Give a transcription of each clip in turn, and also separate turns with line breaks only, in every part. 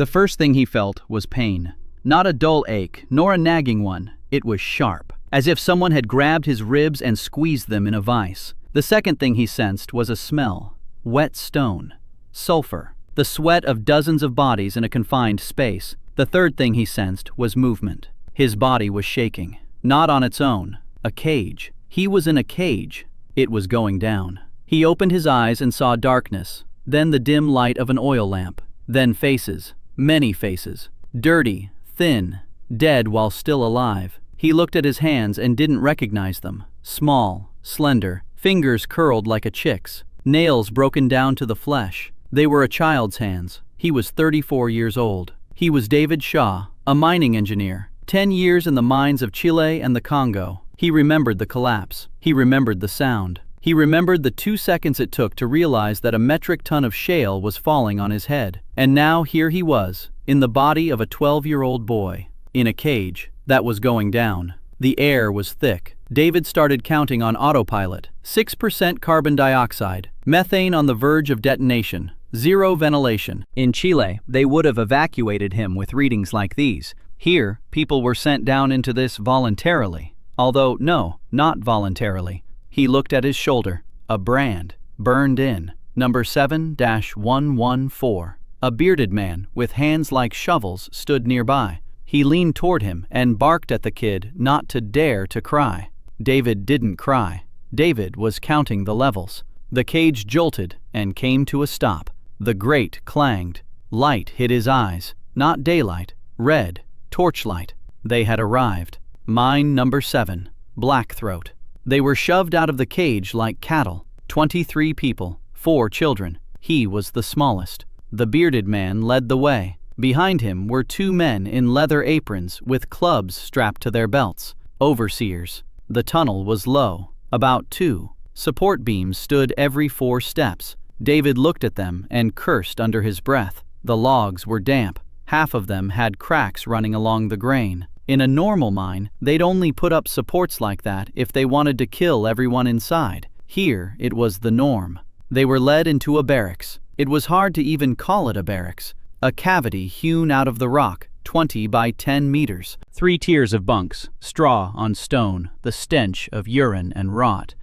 The first thing he felt was pain. Not a dull ache, nor a nagging one. It was sharp, as if someone had grabbed his ribs and squeezed them in a vice. The second thing he sensed was a smell. Wet stone. Sulfur. The sweat of dozens of bodies in a confined space. The third thing he sensed was movement. His body was shaking. Not on its own. A cage. He was in a cage. It was going down. He opened his eyes and saw darkness, then the dim light of an oil lamp, then faces, many faces, dirty, thin, dead while still alive. He looked at his hands and didn't recognize them. Small, slender, fingers curled like a chick's, nails broken down to the flesh. They were a child's hands. He was 34 years old. He was David Shaw, a mining engineer, 10 years in the mines of Chile and the Congo. He remembered the collapse. He remembered the sound. He remembered the 2 seconds it took to realize that a metric ton of shale was falling on his head. And now here he was, in the body of a 12-year-old boy, in a cage that was going down. The air was thick. David started counting on autopilot. 6% carbon dioxide, methane on the verge of detonation, 0 ventilation. In Chile, they would have evacuated him with readings like these. Here, people were sent down into this voluntarily. Although, no, not voluntarily. He looked at his shoulder. A brand, burned in, number 7-114. A bearded man with hands like shovels stood nearby. He leaned toward him and barked at the kid not to dare to cry. David didn't cry. David was counting the levels. The cage jolted and came to a stop. The grate clanged. Light hit his eyes. Not daylight, red, torchlight. They had arrived. Mine number 7, Blackthroat. They were shoved out of the cage like cattle. 23 people, 4 children. He was the smallest. The bearded man led the way. Behind him were 2 men in leather aprons with clubs strapped to their belts. Overseers. The tunnel was low, about 2. Support beams stood every 4 steps. David looked at them and cursed under his breath. The logs were damp. Half of them had cracks running along the grain. In a normal mine, they'd only put up supports like that if they wanted to kill everyone inside. Here, it was the norm. They were led into a barracks. It was hard to even call it a barracks. A cavity hewn out of the rock, 20 by 10 meters. 3 tiers of bunks, straw on stone, the stench of urine and rot.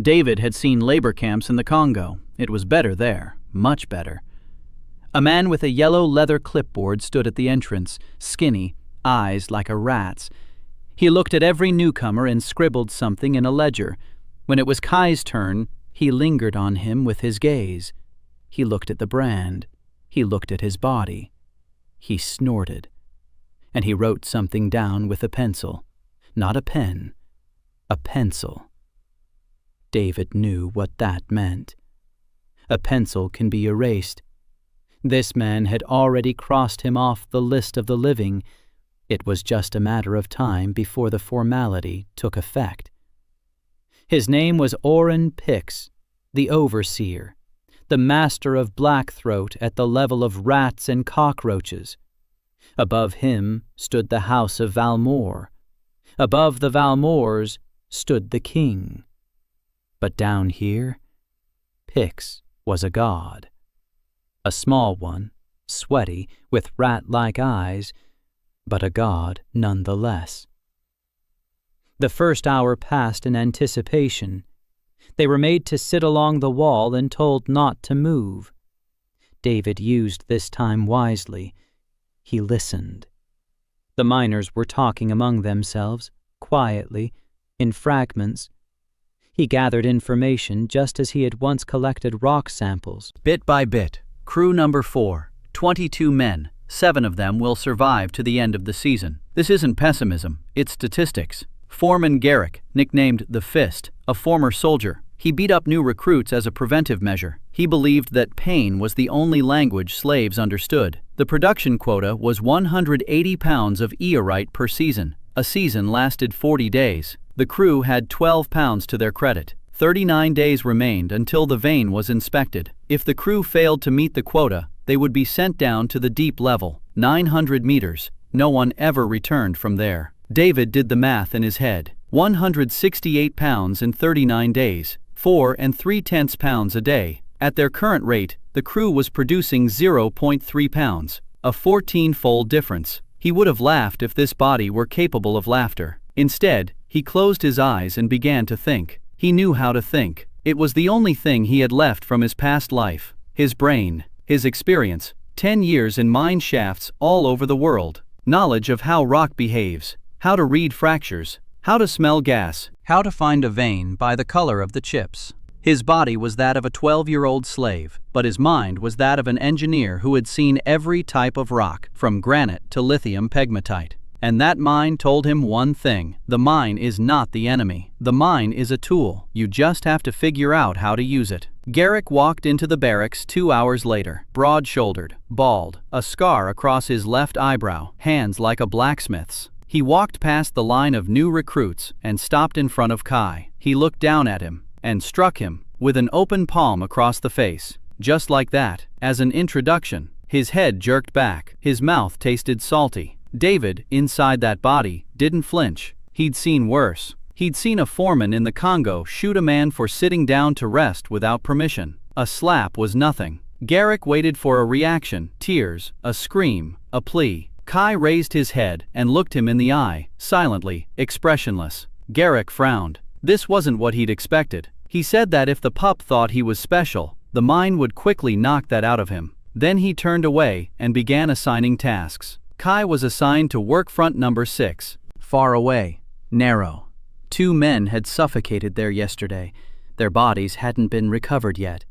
David had seen labor camps in the Congo. It was better there, much better. A man with a yellow leather clipboard stood at the entrance, skinny, eyes like a rat's. He looked at every newcomer and scribbled something in a ledger. When it was Kai's turn, he lingered on him with his gaze. He looked at the brand. He looked at his body. He snorted. And he wrote something down with a pencil. Not a pen. A pencil. David knew what that meant. A pencil can be erased. This man had already crossed him off the list of the living. It was just a matter of time before the formality took effect. His name was Orrin Pix, the overseer, the master of Blackthroat at the level of rats and cockroaches. Above him stood the house of Valmore. Above the Valmores stood the king. But down here, Pix was a god. A small one, sweaty, with rat-like eyes, but a god nonetheless. The first hour passed in anticipation. They were made to sit along the wall and told not to move. David used this time wisely. He listened. The miners were talking among themselves, quietly, in fragments. He gathered information just as he had once collected rock samples. Bit by bit, crew number 4, 22 men. 7 of them will survive to the end of the season. This isn't pessimism, it's statistics. Foreman Garrick, nicknamed the Fist, a former soldier. He beat up new recruits as a preventive measure. He believed that pain was the only language slaves understood. The production quota was 180 pounds of eorite per season. A season lasted 40 days. The crew had 12 pounds to their credit. 39 days remained until the vein was inspected. If the crew failed to meet the quota, they would be sent down to the deep level, 900 meters. No one ever returned from there. David did the math in his head. 168 pounds in 39 days, 4 3/10 pounds a day. At their current rate, the crew was producing 0.3 pounds. A 14-fold difference. He would have laughed if this body were capable of laughter. Instead, he closed his eyes and began to think. He knew how to think. It was the only thing he had left from his past life. His brain, his experience, 10 years in mine shafts all over the world. Knowledge of how rock behaves, how to read fractures, how to smell gas, how to find a vein by the color of the chips. His body was that of a 12-year-old slave, but his mind was that of an engineer who had seen every type of rock, from granite to lithium pegmatite. And that mind told him one thing: the mine is not the enemy. The mine is a tool. You just have to figure out how to use it. Garrick walked into the barracks 2 hours later, broad-shouldered, bald, a scar across his left eyebrow, hands like a blacksmith's. He walked past the line of new recruits and stopped in front of Kai. He looked down at him and struck him with an open palm across the face. Just like that, as an introduction. His head jerked back, his mouth tasted salty. David, inside that body, didn't flinch. He'd seen worse. He'd seen a foreman in the Congo shoot a man for sitting down to rest without permission. A slap was nothing. Garrick waited for a reaction, tears, a scream, a plea. Kai raised his head and looked him in the eye, silently, expressionless. Garrick frowned. This wasn't what he'd expected. He said that if the pup thought he was special, the mine would quickly knock that out of him. Then he turned away and began assigning tasks. Kai was assigned to work front number 6. Far away, narrow. 2 men had suffocated there yesterday. Their bodies hadn't been recovered yet.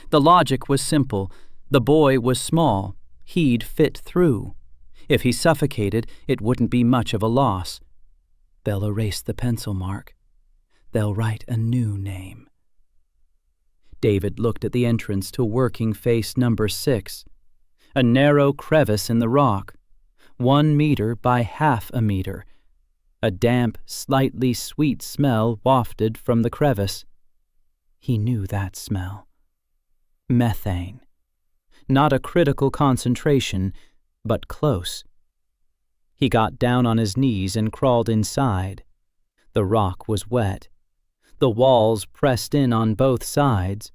The logic was simple. The boy was small. He'd fit through. If he suffocated, it wouldn't be much of a loss. They'll erase the pencil mark. They'll write a new name. David looked at the entrance to working face number 6. A narrow crevice in the rock. 1 meter by half a meter. A damp, slightly sweet smell wafted from the crevice. He knew that smell. Methane. Not a critical concentration, but close. He got down on his knees and crawled inside. The rock was wet. The walls pressed in on both sides.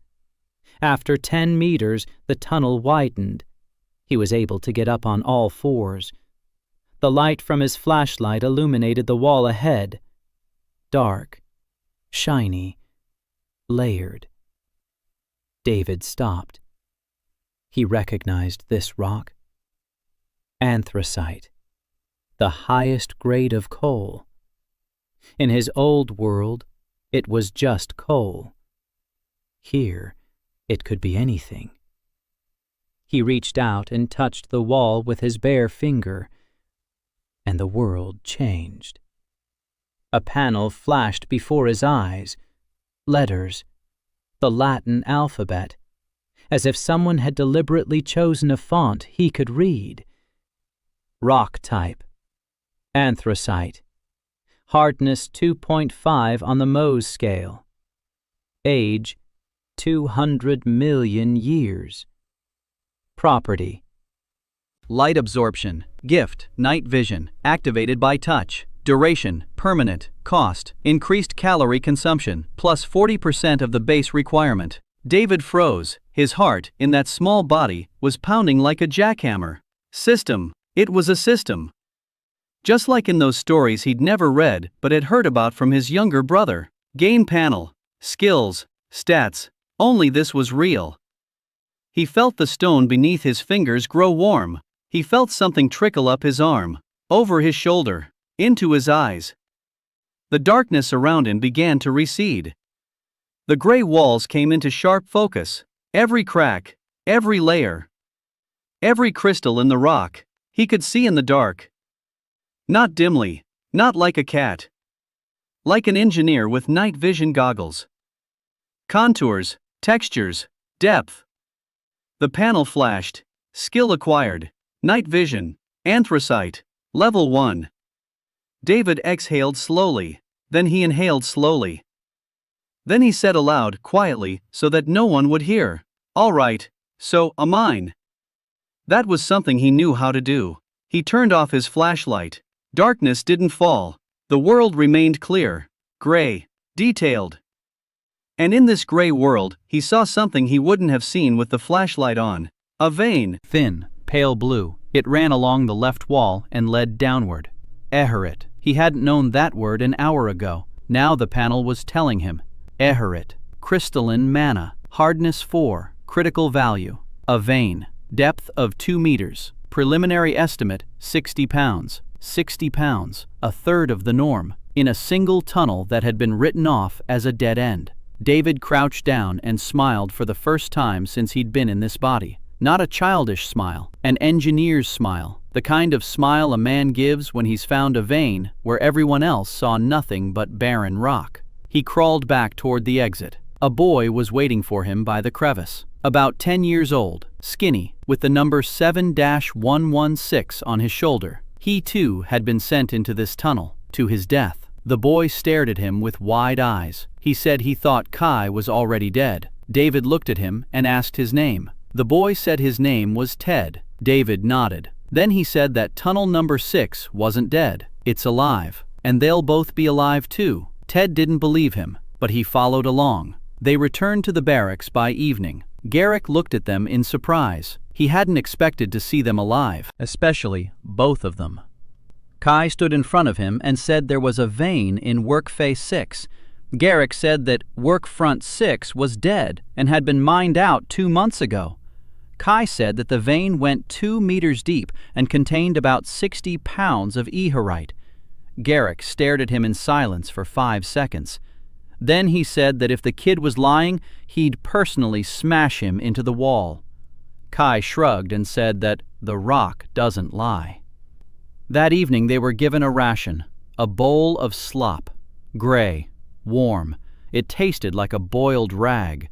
After 10 meters, the tunnel widened. He was able to get up on all fours. The light from his flashlight illuminated the wall ahead. Dark, shiny, layered. David stopped. He recognized this rock. Anthracite, the highest grade of coal. In his old world, it was just coal. Here, it could be anything. He reached out and touched the wall with his bare finger, and the world changed. A panel flashed before his eyes. Letters, the Latin alphabet, as if someone had deliberately chosen a font he could read. Rock type, anthracite, hardness 2.5 on the Mohs scale. Age, 200 million years. Property. Light absorption, gift, night vision, activated by touch. Duration, permanent. Cost, increased calorie consumption, plus 40% of the base requirement. David froze. His heart, in that small body, was pounding like a jackhammer. System. It was a system. Just like in those stories he'd never read but had heard about from his younger brother. Gain panel. Skills. Stats. Only this was real. He felt the stone beneath his fingers grow warm. He felt something trickle up his arm, over his shoulder, into his eyes. The darkness around him began to recede. The gray walls came into sharp focus. Every crack, every layer, every crystal in the rock, he could see in the dark. Not dimly, not like a cat. Like an engineer with night vision goggles. Contours, textures, depth. The panel flashed. Skill acquired. Night vision. Anthracite. Level 1. David exhaled slowly. Then he inhaled slowly. Then he said aloud, quietly, so that no one would hear, "All right, so, a mine." That was something he knew how to do. He turned off his flashlight. Darkness didn't fall. The world remained clear, gray, detailed. And in this gray world, he saw something he wouldn't have seen with the flashlight on. A vein. Thin, pale blue. It ran along the left wall and led downward. Eherit. He hadn't known that word an hour ago. Now the panel was telling him. Eherit. Crystalline manna. Hardness 4. Critical value. A vein. Depth of 2 meters. Preliminary estimate 60 pounds. 60 pounds, a third of the norm, in a single tunnel that had been written off as a dead end. David crouched down and smiled for the first time since he'd been in this body. Not a childish smile, an engineer's smile, the kind of smile a man gives when he's found a vein where everyone else saw nothing but barren rock. He crawled back toward the exit. A boy was waiting for him by the crevice. About 10 years old, skinny, with the number 7-116 on his shoulder. He too had been sent into this tunnel, to his death. The boy stared at him with wide eyes. He said he thought Kai was already dead. David looked at him and asked his name. The boy said his name was Ted. David nodded. Then he said that tunnel number 6 wasn't dead. It's alive. And they'll both be alive too. Ted didn't believe him, but he followed along. They returned to the barracks by evening. Garrick looked at them in surprise. He hadn't expected to see them alive, especially both of them. Kai stood in front of him and said there was a vein in work face 6. Garrick said that work front 6 was dead and had been mined out 2 months ago. Kai said that the vein went 2 meters deep and contained about 60 pounds of eherite. Garrick stared at him in silence for 5 seconds. Then he said that if the kid was lying, he'd personally smash him into the wall. Kai shrugged and said that the rock doesn't lie. That evening they were given a ration, a bowl of slop, gray, warm. It tasted like a boiled rag.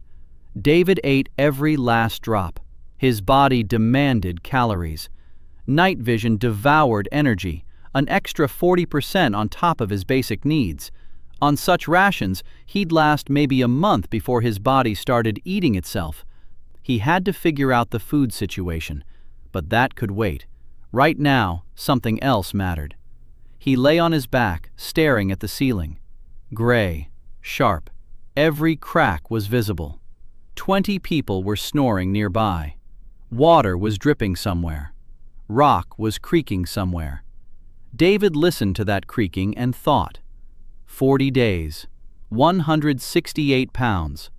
David ate every last drop. His body demanded calories. Night vision devoured energy, an extra 40% on top of his basic needs. On such rations, he'd last maybe a month before his body started eating itself. He had to figure out the food situation, but that could wait. Right now, something else mattered. He lay on his back, staring at the ceiling. Gray, sharp. Every crack was visible. 20 people were snoring nearby. Water was dripping somewhere. Rock was creaking somewhere. David listened to that creaking and thought. 40 days, 168 pounds,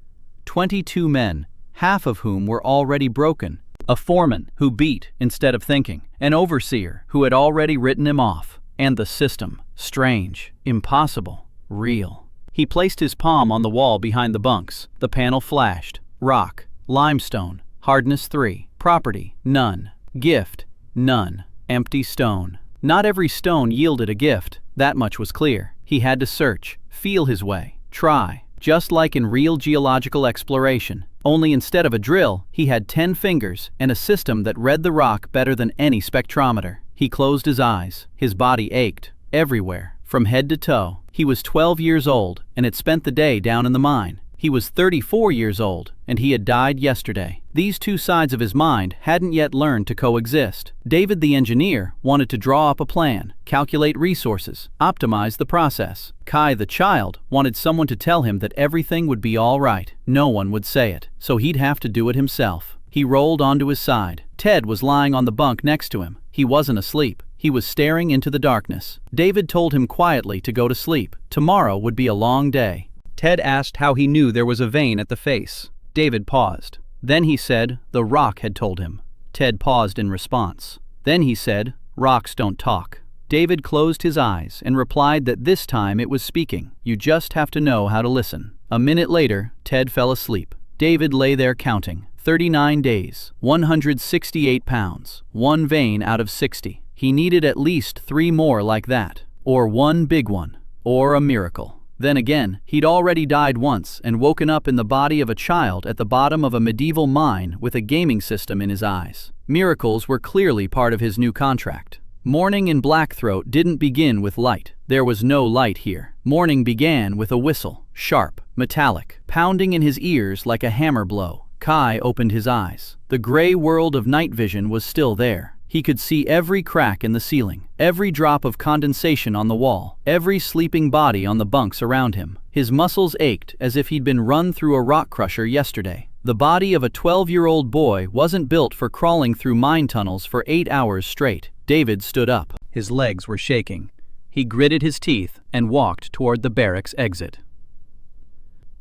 22 men, half of whom were already broken, a foreman who beat instead of thinking, an overseer who had already written him off, and the system, strange, impossible, real. He placed his palm on the wall behind the bunks. The panel flashed. Rock, limestone, hardness 3, property, none, gift, none, empty stone. Not every stone yielded a gift, that much was clear. He had to search, feel his way, try, just like in real geological exploration. Only instead of a drill, he had 10 fingers and a system that read the rock better than any spectrometer. He closed his eyes. His body ached, everywhere, from head to toe. He was 12 years old and had spent the day down in the mine. He was 34 years old, and he had died yesterday. These two sides of his mind hadn't yet learned to coexist. David the engineer wanted to draw up a plan, calculate resources, optimize the process. Kai the child wanted someone to tell him that everything would be all right. No one would say it, so he'd have to do it himself. He rolled onto his side. Ted was lying on the bunk next to him. He wasn't asleep. He was staring into the darkness. David told him quietly to go to sleep. Tomorrow would be a long day. Ted asked how he knew there was a vein at the face. David paused. Then he said the rock had told him. Ted paused in response. Then he said, "Rocks don't talk." David closed his eyes and replied that this time it was speaking. You just have to know how to listen. A minute later, Ted fell asleep. David lay there counting. 39 days, 168 pounds, 1 vein out of 60. He needed at least 3 more like that, or 1 big one, or a miracle. Then again, he'd already died once and woken up in the body of a child at the bottom of a medieval mine with a gaming system in his eyes. Miracles were clearly part of his new contract. Morning in Blackthroat didn't begin with light. There was no light here. Morning began with a whistle, sharp, metallic, pounding in his ears like a hammer blow. Kai opened his eyes. The gray world of night vision was still there. He could see every crack in the ceiling, every drop of condensation on the wall, every sleeping body on the bunks around him. His muscles ached as if he'd been run through a rock crusher yesterday. The body of a 12-year-old boy wasn't built for crawling through mine tunnels for 8 hours straight. David stood up. His legs were shaking. He gritted his teeth and walked toward the barracks exit.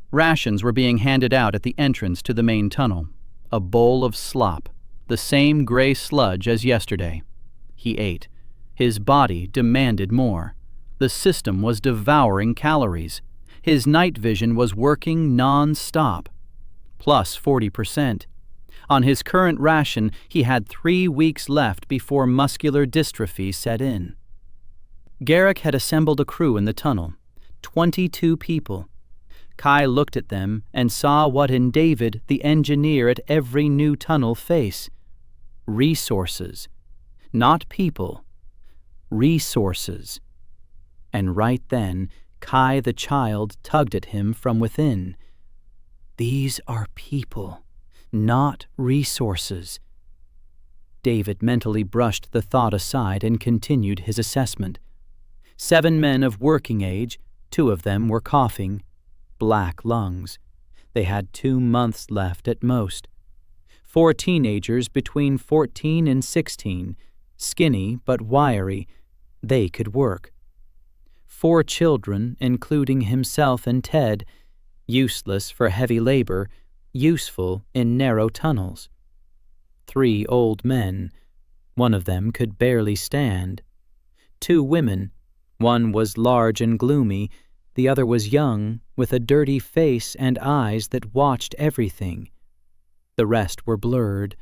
Rations were being handed out at the entrance to the main tunnel. A bowl of slop, the same gray sludge as yesterday. He ate. His body demanded more. The system was devouring calories. His night vision was working non-stop. Plus 40%. On his current ration, he had 3 weeks left before muscular dystrophy set in. Garrick had assembled a crew in the tunnel. 22 people. Kai looked at them and saw what in David, the engineer at every new tunnel, face. Resources. Not people. Resources. And right then, Kai the child tugged at him from within. These are people, not resources. David mentally brushed the thought aside and continued his assessment. 7 men of working age, 2 of them were coughing. Black lungs. They had 2 months left at most. 4 teenagers between 14 and 16, skinny but wiry. They could work. 4 children, including himself and Ted, useless for heavy labor, useful in narrow tunnels. 3 old men. 1 of them could barely stand. 2 women. One was large and gloomy. The other was young, with a dirty face and eyes that watched everything. The rest were blurred,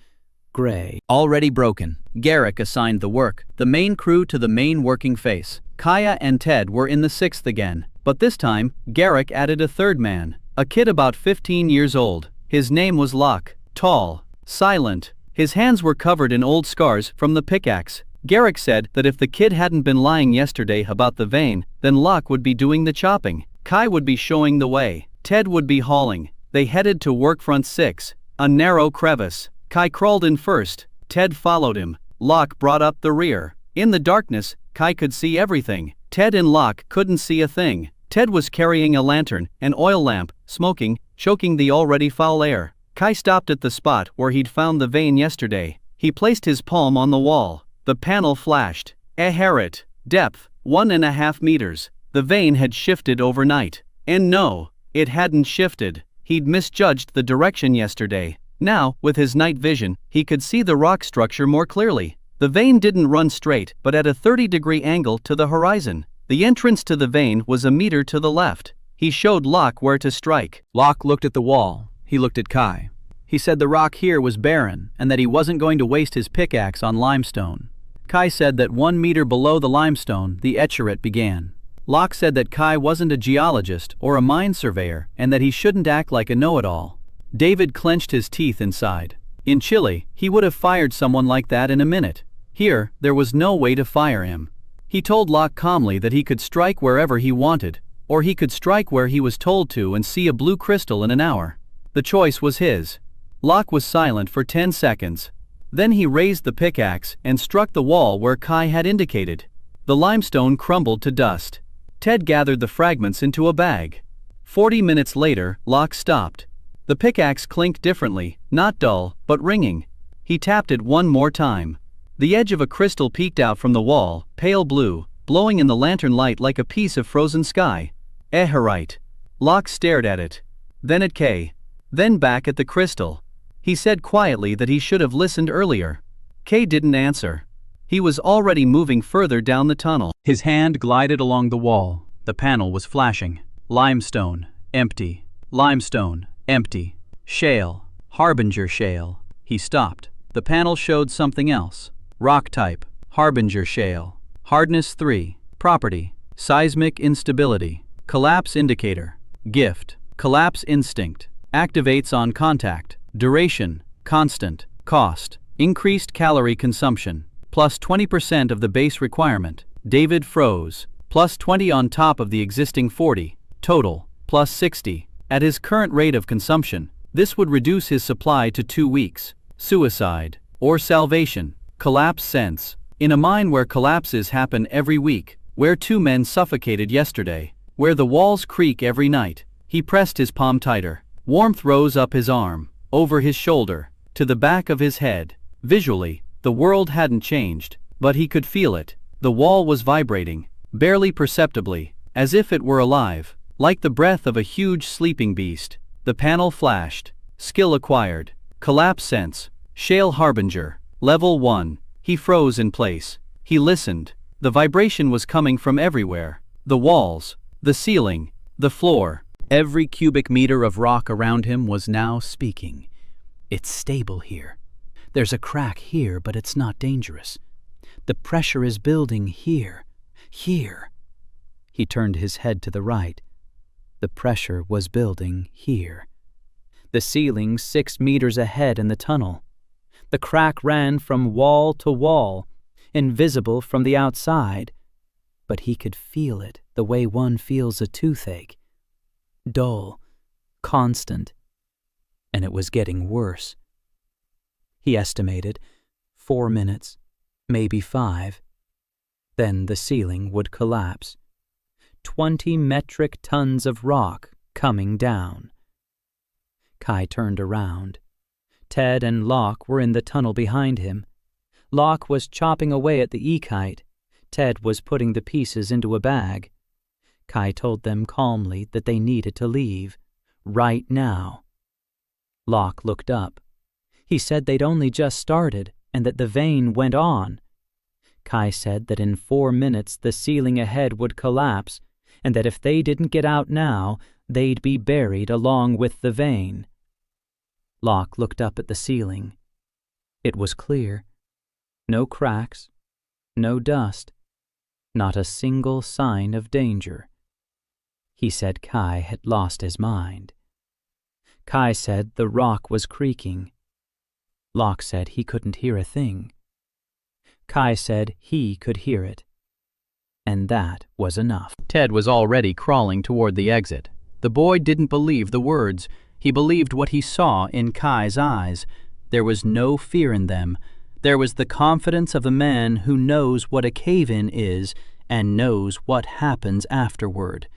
gray. Already broken, Garrick assigned the work, the main crew to the main working face. Kaya and Ted were in the 6th again, but this time, Garrick added a 3rd man, a kid about 15 years old. His name was Locke, tall, silent. His hands were covered in old scars from the pickaxe. Garrick said that if the kid hadn't been lying yesterday about the vein, then Locke would be doing the chopping. Kai would be showing the way. Ted would be hauling. They headed to workfront 6, a narrow crevice. Kai crawled in first. Ted followed him. Locke brought up the rear. In the darkness, Kai could see everything. Ted and Locke couldn't see a thing. Ted was carrying a lantern, an oil lamp, smoking, choking the already foul air. Kai stopped at the spot where he'd found the vein yesterday. He placed his palm on the wall. The panel flashed. Aherit. Depth, 1.5 meters. The vein had shifted overnight. And no, it hadn't shifted. He'd misjudged the direction yesterday. Now, with his night vision, he could see the rock structure more clearly. The vein didn't run straight, but at a 30-degree angle to the horizon. The entrance to the vein was a meter to the left. He showed Locke where to strike. Locke looked at the wall. He looked at Kai. He said the rock here was barren, and that he wasn't going to waste his pickaxe on limestone. Kai said that 1 meter below the limestone, the escherit began. Locke said that Kai wasn't a geologist or a mine surveyor, and that he shouldn't act like a know-it-all. David clenched his teeth inside. In Chile, he would have fired someone like that in a minute. Here, there was no way to fire him. He told Locke calmly that he could strike wherever he wanted, or he could strike where he was told to and see a blue crystal in an hour. The choice was his. Locke was silent for 10 seconds. Then he raised the pickaxe and struck the wall where Kai had indicated. The limestone crumbled to dust. Ted gathered the fragments into a bag. 40 minutes later, Locke stopped. The pickaxe clinked differently, not dull, but ringing. He tapped it 1 more time. The edge of a crystal peeked out from the wall, pale blue, blowing in the lantern light like a piece of frozen sky. Aherit. Locke stared at it. Then at Kay. Then back at the crystal. He said quietly that he should have listened earlier. Kay didn't answer. He was already moving further down the tunnel. His hand glided along the wall. The panel was flashing. Limestone, empty. Limestone, empty. Shale, Harbinger shale. He stopped. The panel showed something else. Rock type, Harbinger shale. Hardness 3. Property, seismic instability. Collapse indicator. Gift, collapse instinct. Activates on contact. Duration, constant. Cost, increased calorie consumption. Plus 20% of the base requirement. David froze. Plus 20 on top of the existing 40. Total, plus 60. At his current rate of consumption, this would reduce his supply to 2 weeks. Suicide, or salvation. Collapse sense. In a mine where collapses happen every week, where 2 men suffocated yesterday, where the walls creak every night, he pressed his palm tighter. Warmth rose up his arm. over his shoulder, to the back of his head. Visually, the world hadn't changed, but he could feel it. The wall was vibrating, barely perceptibly, as if it were alive, like the breath of a huge sleeping beast. The panel flashed. Skill acquired. Collapse sense. Shale harbinger. Level 1. He froze in place. He listened. The vibration was coming from everywhere. The walls, the ceiling, the floor. Every cubic meter of rock around him was now speaking. It's stable here. There's a crack here, but it's not dangerous. The pressure is building here. Here. He turned his head to the right. The pressure was building here. The ceiling 6 meters ahead in the tunnel. The crack ran from wall to wall, invisible from the outside, but he could feel it the way one feels a toothache. Dull, constant, and it was getting worse. He estimated 4 minutes, maybe 5. Then the ceiling would collapse. 20 metric tons of rock coming down. Kai turned around. Ted and Locke were in the tunnel behind him. Locke was chopping away at the e-kite. Ted was putting the pieces into a bag. Kai told them calmly that they needed to leave, right now. Locke looked up. He said they'd only just started and that the vein went on. Kai said that in 4 minutes the ceiling ahead would collapse and that if they didn't get out now, they'd be buried along with the vein. Locke looked up at the ceiling. It was clear. No cracks, no dust, not a single sign of danger. He said Kai had lost his mind. Kai said the rock was creaking. Locke said he couldn't hear a thing. Kai said he could hear it. And that was enough. Ted was already crawling toward the exit. The boy didn't believe the words. He believed what he saw in Kai's eyes. There was no fear in them. There was the confidence of a man who knows what a cave-in is and knows what happens afterward.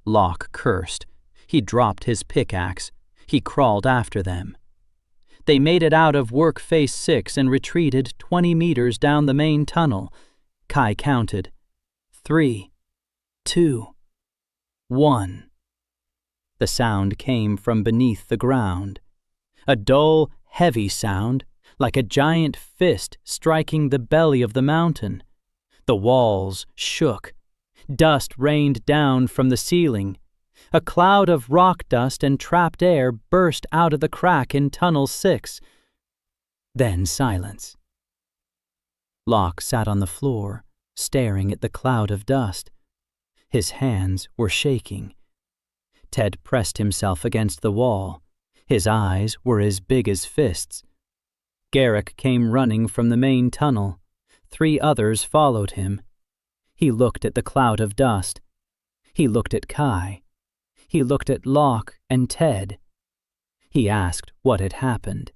Locke cursed. He dropped his pickaxe. He crawled after them. They made it out of work phase 6 and retreated 20 meters down the main tunnel. Kai counted. 3, 2, 1. The sound came from beneath the ground. A dull, heavy sound, like a giant fist striking the belly of the mountain. The walls shook. Dust rained down from the ceiling. A cloud of rock dust and trapped air burst out of the crack in Tunnel 6. Then silence. Locke sat on the floor, staring at the cloud of dust. His hands were shaking. Ted pressed himself against the wall. His eyes were as big as fists. Garrick came running from the main tunnel. 3 others followed him. He looked at the cloud of dust. He looked at Kai. He looked at Locke and Ted. He asked what had happened.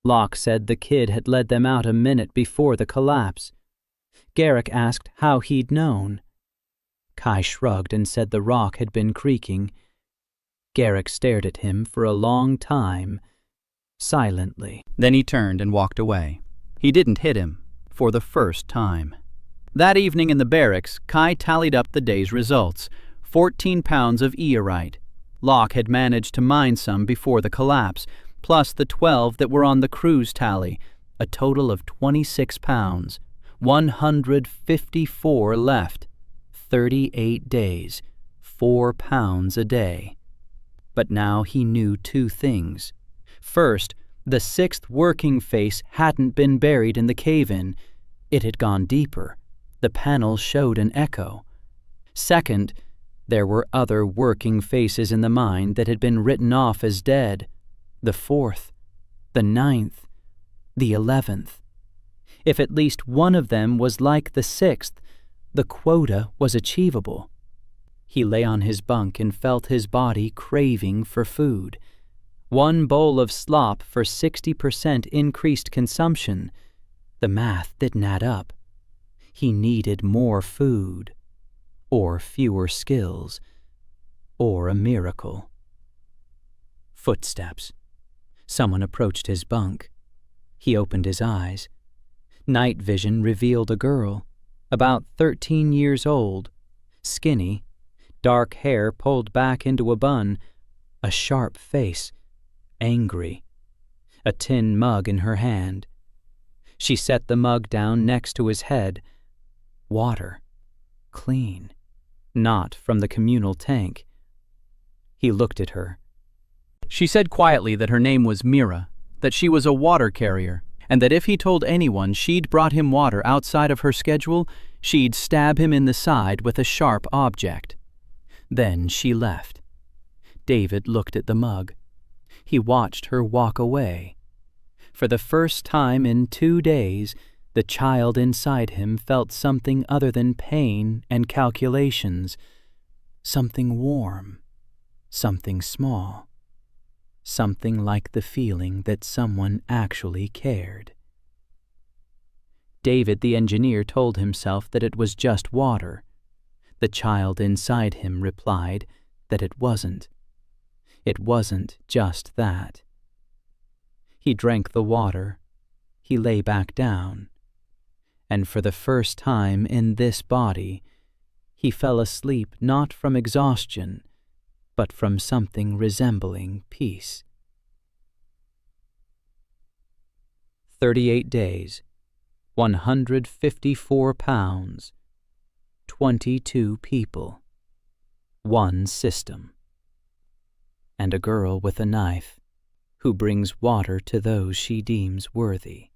Locke said the kid had led them out a minute before the collapse. Garrick asked how he'd known. Kai shrugged and said the rock had been creaking. Garrick stared at him for a long time, silently. Then he turned and walked away. He didn't hit him, for the first time. That evening in the barracks, Kai tallied up the day's results. 14 pounds of eorite. Locke had managed to mine some before the collapse, plus the 12 that were on the crew's tally, a total of 26 pounds. 154 left. 38 days. 4 pounds a day. But now he knew 2 things. First, the 6th working face hadn't been buried in the cave-in. It had gone deeper. The panel showed an echo. Second, there were other working faces in the mine that had been written off as dead. The 4th, the 9th, the 11th. If at least one of them was like the 6th, the quota was achievable. He lay on his bunk and felt his body craving for food. 1 bowl of slop for 60% increased consumption. The math didn't add up. He needed more food, or fewer skills, or a miracle. Footsteps.
Someone approached his bunk. He opened his eyes. Night vision revealed a girl, about 13 years old, skinny, dark hair pulled back into a bun, a sharp face, angry, a tin mug in her hand. She set the mug down next to his head. Water. Clean. Not from the communal tank. He looked at her.
She said quietly that her name was Mira, that she was a water carrier, and that if he told anyone she'd brought him water outside of her schedule, she'd stab him in the side with a sharp object. Then she left. David looked at the mug. He watched her walk away. For the first time in 2 days, the child inside him felt something other than pain and calculations. Something warm. Something small. Something like the feeling that someone actually cared. David the engineer told himself that it was just water. The child inside him replied that it wasn't. It wasn't just that. He drank the water. He lay back down. And for the first time in this body, he fell asleep not from exhaustion, but from something resembling peace. 38 days, 154 pounds, 22 people, 1 system, and a girl with a knife who brings water to those she deems worthy.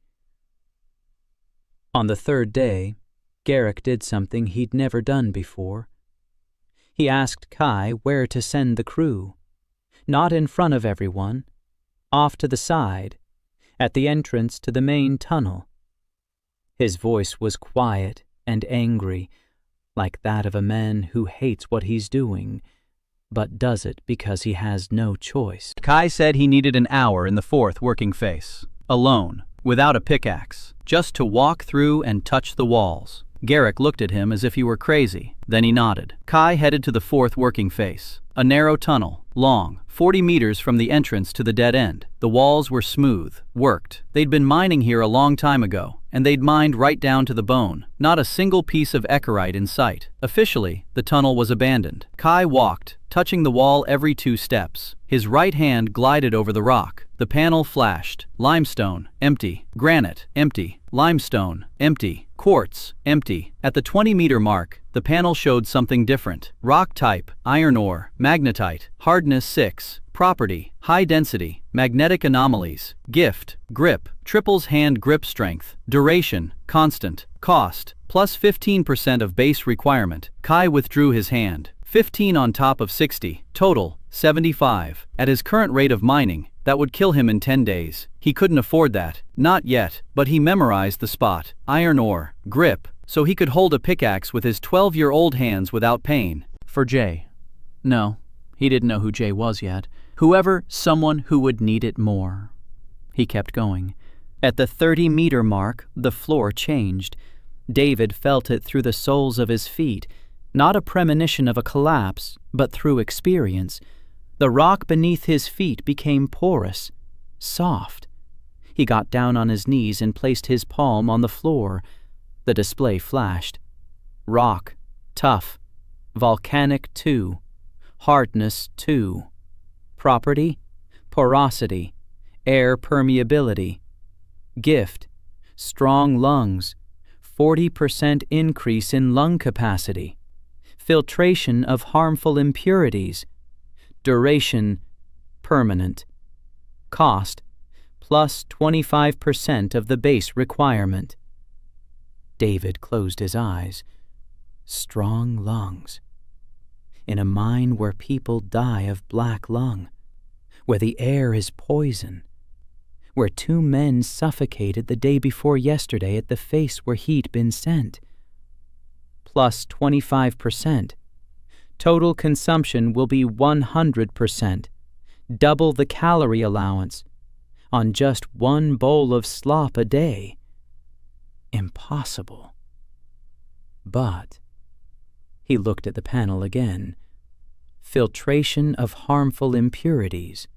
On the 3rd day, Garrick did something he'd never done before. He asked Kai where to send the crew. Not in front of everyone, off to the side, at the entrance to the main tunnel. His voice was quiet and angry, like that of a man who hates what he's doing, but does it because he has no choice. Kai said he needed an hour in the 4th working face, alone, without a pickaxe, just to walk through and touch the walls. Garrick looked at him as if he were crazy. Then he nodded. Kai headed to the 4th working face, a narrow tunnel, long, 40 meters from the entrance to the dead end. The walls were smooth, worked. They'd been mining here a long time ago, and they'd mined right down to the bone. Not a single piece of eckerite in sight. Officially, the tunnel was abandoned. Kai walked, touching the wall every 2 steps. His right hand glided over the rock. The panel flashed. Limestone, empty. Granite, empty. Limestone, empty. Quartz, empty. At the 20-meter mark, the panel showed something different. Rock type, iron ore, magnetite, hardness 6, property, high density, magnetic anomalies, gift, grip, triples hand grip strength, duration, constant, cost, plus 15% of base requirement. Kai withdrew his hand. 15 on top of 60, total, 75. At his current rate of mining, that would kill him in 10 days. He couldn't afford that. Not yet, but he memorized the spot. Iron ore, grip, so he could hold a pickaxe with his 12-year-old hands without pain. For Jay. No, he didn't know who Jay was yet. Whoever, someone who would need it more. He kept going. At the 30-meter mark, the floor changed. David felt it through the soles of his feet. Not a premonition of a collapse, but through experience. The rock beneath his feet became porous, soft. He got down on his knees and placed his palm on the floor. The display flashed. Rock, tough. Volcanic 2. Hardness 2. Property, porosity, air permeability. Gift, strong lungs, 40% increase in lung capacity. Filtration of harmful impurities. Duration, permanent. Cost, plus 25% of the base requirement. David closed his eyes. Strong lungs. In a mine where people die of black lung, where the air is poison, where 2 men suffocated the day before yesterday at the face where he'd been sent. Plus 25%. Total consumption will be 100%, double the calorie allowance, on just 1 bowl of slop a day. Impossible. But he looked at the panel again. Filtration of harmful impurities.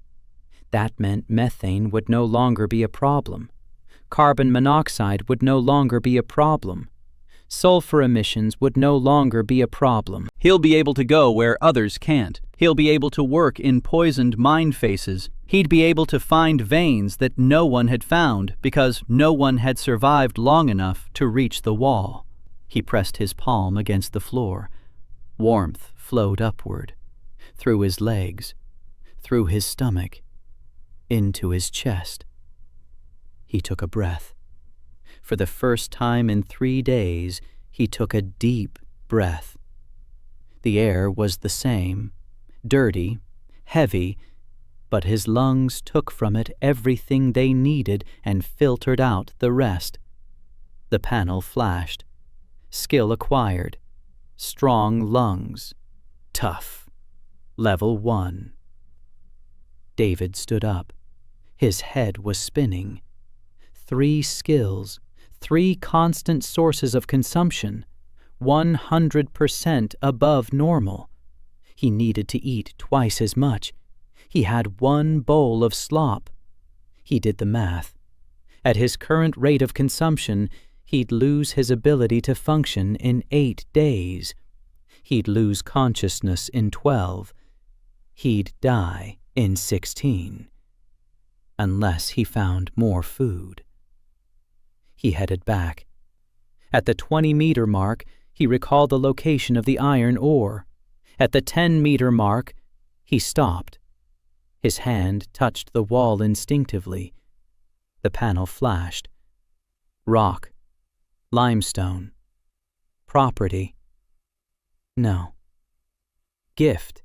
That meant methane would no longer be a problem. Carbon monoxide would no longer be a problem. Sulfur emissions would no longer be a problem.
He'll be able to go where others can't. He'll be able to work in poisoned mine faces. He'd be able to find veins that no one had found because no one had survived long enough to reach the wall. He pressed his palm against the floor. Warmth flowed upward, through his legs, through his stomach, into his chest. He took a breath. For the first time in 3 days, he took a deep breath. The air was the same, dirty, heavy, but his lungs took from it everything they needed and filtered out the rest. The panel flashed. Skill acquired. Strong lungs. Tough. Level 1. David stood up. His head was spinning. 3 skills, 3 constant sources of consumption, 100% above normal. He needed to eat twice as much. He had 1 bowl of slop. He did the math. At his current rate of consumption, he'd lose his ability to function in 8 days. He'd lose consciousness in 12. He'd die in 16. Unless he found more food. He headed back. At the 20-meter mark, he recalled the location of the iron ore. At the 10-meter mark, he stopped. His hand touched the wall instinctively. The panel flashed. Rock. Limestone. Property. No. Gift.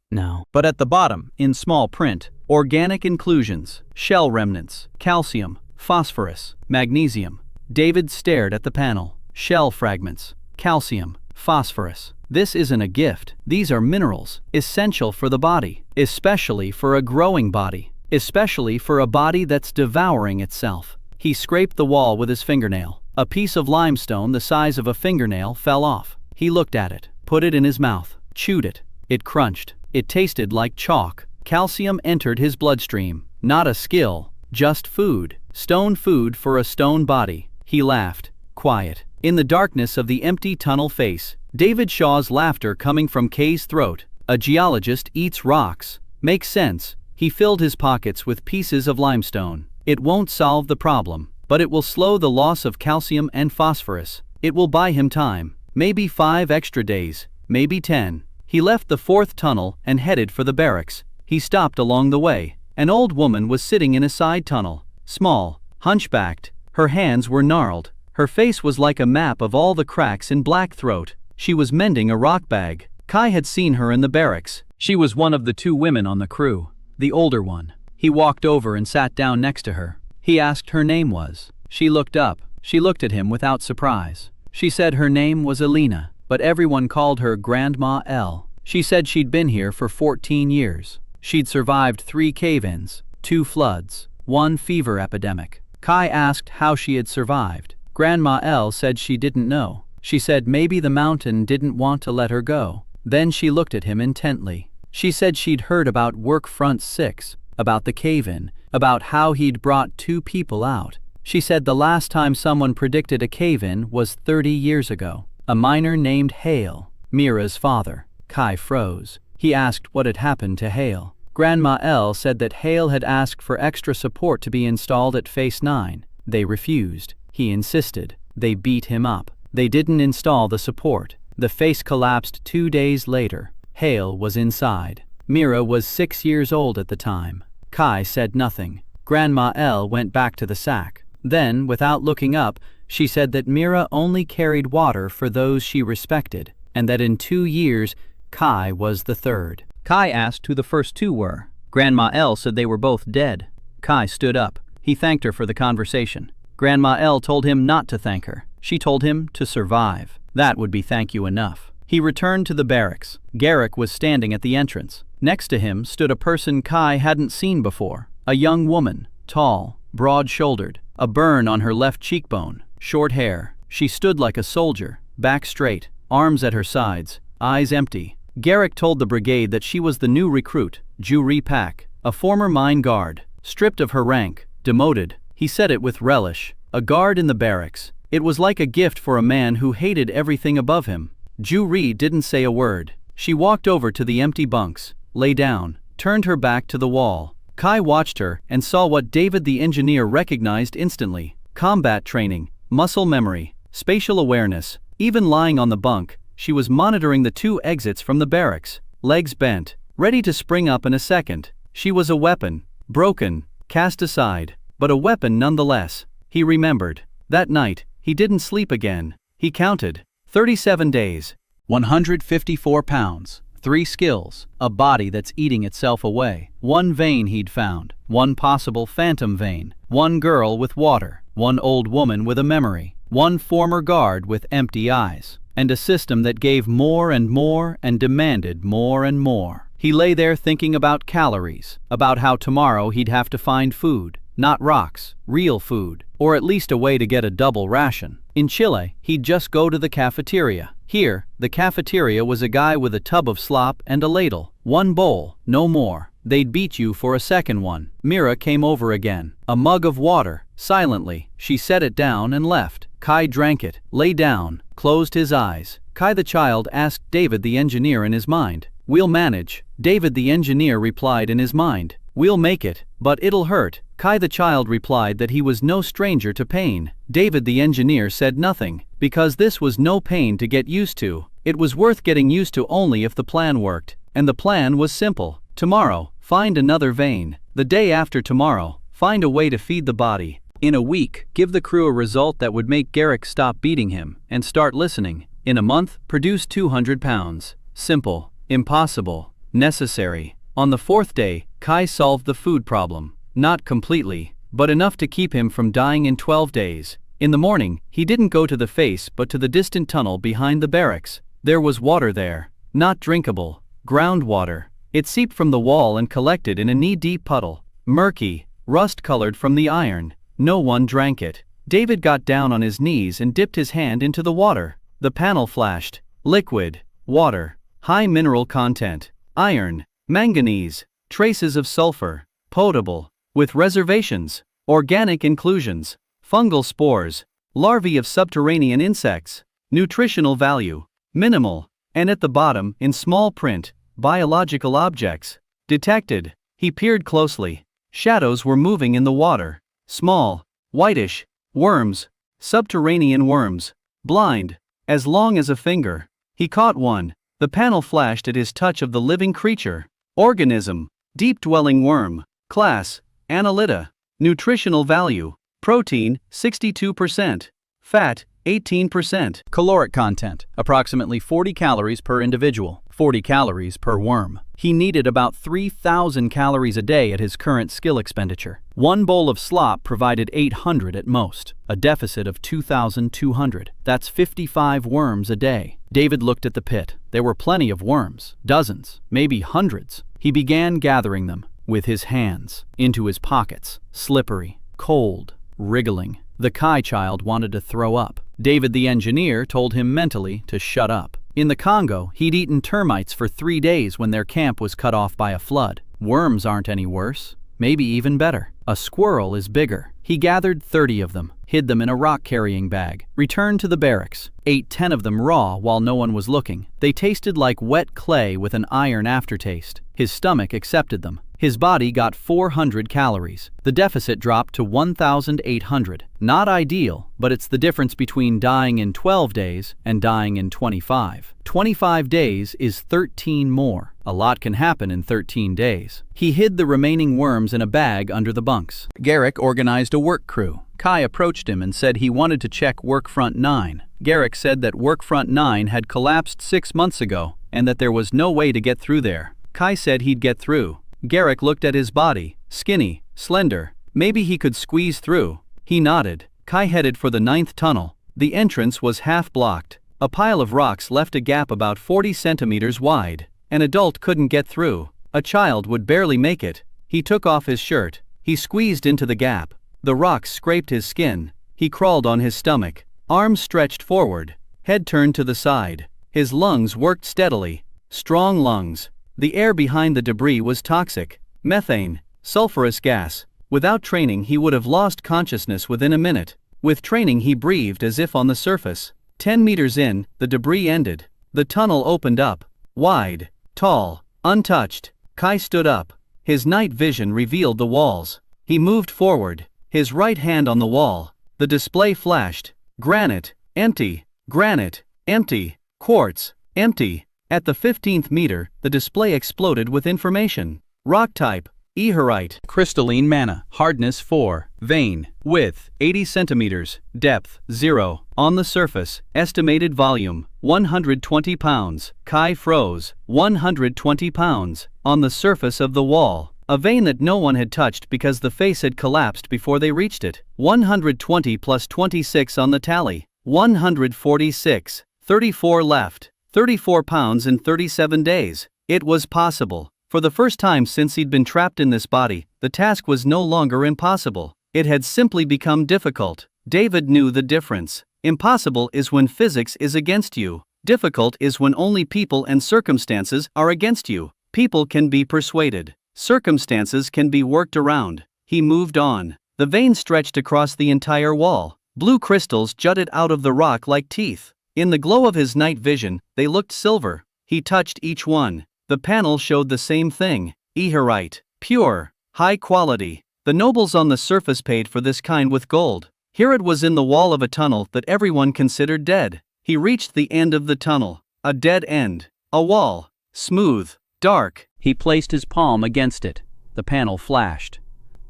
No. But at the bottom, in small print, organic inclusions, shell remnants, calcium, phosphorus, magnesium. David stared at the panel. Shell fragments, calcium, phosphorus. This isn't a gift. These are minerals, essential for the body, especially for a growing body, especially for a body that's devouring itself. He scraped the wall with his fingernail. A piece of limestone the size of a fingernail fell off. He looked at it, put it in his mouth, chewed it. It crunched. It tasted like chalk. Calcium entered his bloodstream. Not a skill, just food. Stone food for a stone body. He laughed, quiet. In the darkness of the empty tunnel face, David Shaw's laughter coming from Kay's throat. A geologist eats rocks. Makes sense. He filled his pockets with pieces of limestone. It won't solve the problem, but it will slow the loss of calcium and phosphorus. It will buy him time. Maybe 5 extra days. Maybe 10. He left the 4th tunnel and headed for the barracks. He stopped along the way. An old woman was sitting in a side tunnel. Small, hunchbacked. Her hands were gnarled. Her face was like a map of all the cracks in Blackthroat. She was mending a rock bag. Kai had seen her in the barracks. She was one of the 2 women on the crew, the older one. He walked over and sat down next to her. He asked her name was. She looked up. She looked at him without surprise. She said her name was Alina, but everyone called her Grandma L. She said she'd been here for 14 years. She'd survived 3 cave-ins, 2 floods, 1 fever epidemic. Kai asked how she had survived. Grandma L said she didn't know. She said maybe the mountain didn't want to let her go. Then she looked at him intently. She said she'd heard about Work Front 6, about the cave-in, about how he'd brought 2 people out. She said the last time someone predicted a cave-in was 30 years ago. A miner named Hale, Mira's father. Kai froze. He asked what had happened to Hale. Grandma L said that Hale had asked for extra support to be installed at Phase 9. They refused. He insisted. They beat him up. They didn't install the support. The face collapsed 2 days later. Hale was inside. Mira was 6 years old at the time. Kai said nothing. Grandma L went back to the sack. Then, without looking up, she said that Mira only carried water for those she respected, and that in 2 years, Kai was the 3rd. Kai asked who the first 2 were. Grandma L said they were both dead. Kai stood up. He thanked her for the conversation. Grandma L told him not to thank her. She told him to survive. That would be thank you enough. He returned to the barracks. Garrick was standing at the entrance. Next to him stood a person Kai hadn't seen before. A young woman, tall, broad-shouldered, a burn on her left cheekbone, short hair. She stood like a soldier, back straight, arms at her sides, eyes empty. Garrick told the brigade that she was the new recruit, Juri Pak, a former mine guard, stripped of her rank, demoted. He said it with relish. A guard in the barracks. It was like a gift for a man who hated everything above him. Ju-ri didn't say a word. She walked over to the empty bunks, lay down, turned her back to the wall. Kai watched her and saw what David the engineer recognized instantly. Combat training, muscle memory, spatial awareness. Even lying on the bunk, she was monitoring the two exits from the barracks, legs bent, ready to spring up in a second. She was a weapon, broken, cast aside, but a weapon nonetheless. He remembered. That night, he didn't sleep again. He counted. 37 days. 154 pounds. 3 skills. A body that's eating itself away. 1 vein he'd found. 1 possible phantom vein. 1 girl with water. 1 old woman with a memory. 1 former guard with empty eyes. And a system that gave more and more and demanded more and more. He lay there thinking about calories, about how tomorrow he'd have to find food. Not rocks, real food, or at least a way to get a double ration. In Chile, he'd just go to the cafeteria. Here, the cafeteria was a guy with a tub of slop and a ladle. 1 bowl, no more. They'd beat you for a second one. Mira came over again. A mug of water. Silently, she set it down and left. Kai drank it, lay down, closed his eyes. Kai the child asked David the engineer in his mind. "We'll manage." David the engineer replied in his mind. "We'll make it, but it'll hurt." Kai the child replied that he was no stranger to pain. David the engineer said nothing, because this was no pain to get used to. It was worth getting used to only if the plan worked. And the plan was simple. Tomorrow, find another vein. The day after tomorrow, find a way to feed the body. In a week, give the crew a result that would make Garrick stop beating him and start listening. In a month, produce 200 pounds. Simple, impossible, necessary. On the 4th day, Kai solved the food problem. Not completely, but enough to keep him from dying in 12 days. In the morning, he didn't go to the face but to the distant tunnel behind the barracks. There was water there. Not drinkable. Groundwater. It seeped from the wall and collected in a knee-deep puddle. Murky, rust-colored from the iron. No one drank it. David got down on his knees and dipped his hand into the water. The panel flashed. Liquid. Water. High mineral content. Iron. Manganese. Traces of sulfur. Potable. With reservations. Organic inclusions. Fungal spores. Larvae of subterranean insects. Nutritional value. Minimal. And at the bottom, in small print, biological objects. Detected. He peered closely. Shadows were moving in the water. Small. Whitish. Worms. Subterranean worms. Blind. As long as a finger. He caught one. The panel flashed at his touch of the living creature. Organism. Deep-dwelling worm. Class. Annelida. Nutritional value. Protein, 62%. Fat, 18%. Caloric content, approximately 40 calories per individual, 40 calories per worm. He needed about 3,000 calories a day at his current skill expenditure. 1 bowl of slop provided 800 at most, a deficit of 2,200. That's 55 worms a day. David looked at the pit. There were plenty of worms, dozens, maybe hundreds. He began gathering them, with his hands, into his pockets, slippery, cold, wriggling. The Kai child wanted to throw up. David the engineer told him mentally to shut up. In the Congo, he'd eaten termites for 3 days when their camp was cut off by a flood. Worms aren't any worse, maybe even better. A squirrel is bigger. He gathered 30 of them, hid them in a rock-carrying bag, returned to the barracks, ate 10 of them raw while no one was looking. They tasted like wet clay with an iron aftertaste. His stomach accepted them. His body got 400 calories. The deficit dropped to 1,800. Not ideal, but it's the difference between dying in 12 days and dying in 25. 25 days is 13 more. A lot can happen in 13 days. He hid the remaining worms in a bag under the bunks. Garrick organized a work crew. Kai approached him and said he wanted to check Workfront 9. Garrick said that Workfront 9 had collapsed 6 months ago and that there was no way to get through there. Kai said he'd get through. Garrick looked at his body, skinny, slender. Maybe he could squeeze through. He nodded. Kai headed for the 9th tunnel. The entrance was half blocked. A pile of rocks left a gap about 40 centimeters wide. An adult couldn't get through. A child would barely make it. He took off his shirt. He squeezed into the gap. The rocks scraped his skin. He crawled on his stomach. Arms stretched forward. Head turned to the side. His lungs worked steadily. Strong lungs. The air behind the debris was toxic. methane, sulfurous gas. Without training he would have lost consciousness within a minute. With training he breathed as if on the surface. 10 meters in, the debris ended. The tunnel opened up. Wide, tall, untouched. Kai stood up. His night vision revealed the walls. He moved forward, his right hand on the wall. The display flashed. Granite, empty. Granite, empty. Quartz, empty. At the 15th meter, the display exploded with information. Rock type, Eherite. Crystalline mana. Hardness 4. Vein. Width 80 centimeters. Depth 0. On the surface, estimated volume 120 pounds. Kai froze. 120 pounds. On the surface of the wall. A vein that no one had touched because the face had collapsed before they reached it. 120 plus 26 on the tally. 146. 34 left. 34 pounds in 37 days. It was possible. For the first time since he'd been trapped in this body, the task was no longer impossible. It had simply become difficult. David knew the difference. Impossible is when physics is against you. Difficult is when only people and circumstances are against you. People can be persuaded. Circumstances can be worked around. He moved on. The vein stretched across the entire wall. Blue crystals jutted out of the rock like teeth. In the glow of his night vision, they looked silver. He touched each one. The panel showed the same thing. Eherite. Pure. High quality. The nobles on the surface paid for this kind with gold. Here it was in the wall of a tunnel that everyone considered dead. He reached the end of the tunnel. A dead end. A wall. Smooth. Dark. He placed his palm against it. The panel flashed.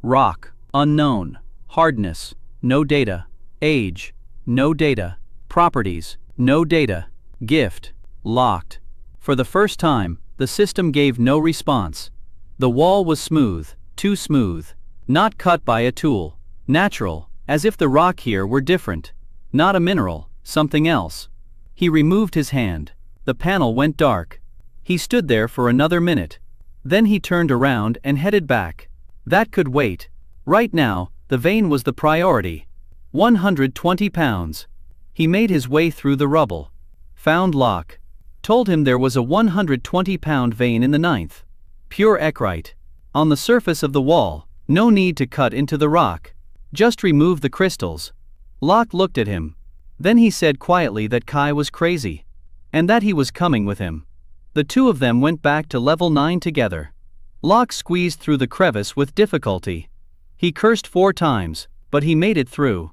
Rock. Unknown. Hardness. No data. Age. No data. Properties. No data. Gift. Locked. For the first time, the system gave no response. The wall was smooth, too smooth. Not cut by a tool. Natural, as if the rock here were different. Not a mineral, something else. He removed his hand. The panel went dark. He stood there for another minute. Then he turned around and headed back. That could wait. Right now, the vein was the priority. 120 pounds. He made his way through the rubble. Found Locke. Told him there was a 120-pound vein in the 9th. Pure eckrite. On the surface of the wall, no need to cut into the rock. Just remove the crystals. Locke looked at him. Then he said quietly that Kai was crazy. And that he was coming with him. The two of them went back to level 9 together. Locke squeezed through the crevice with difficulty. He cursed 4 times, but he made it through.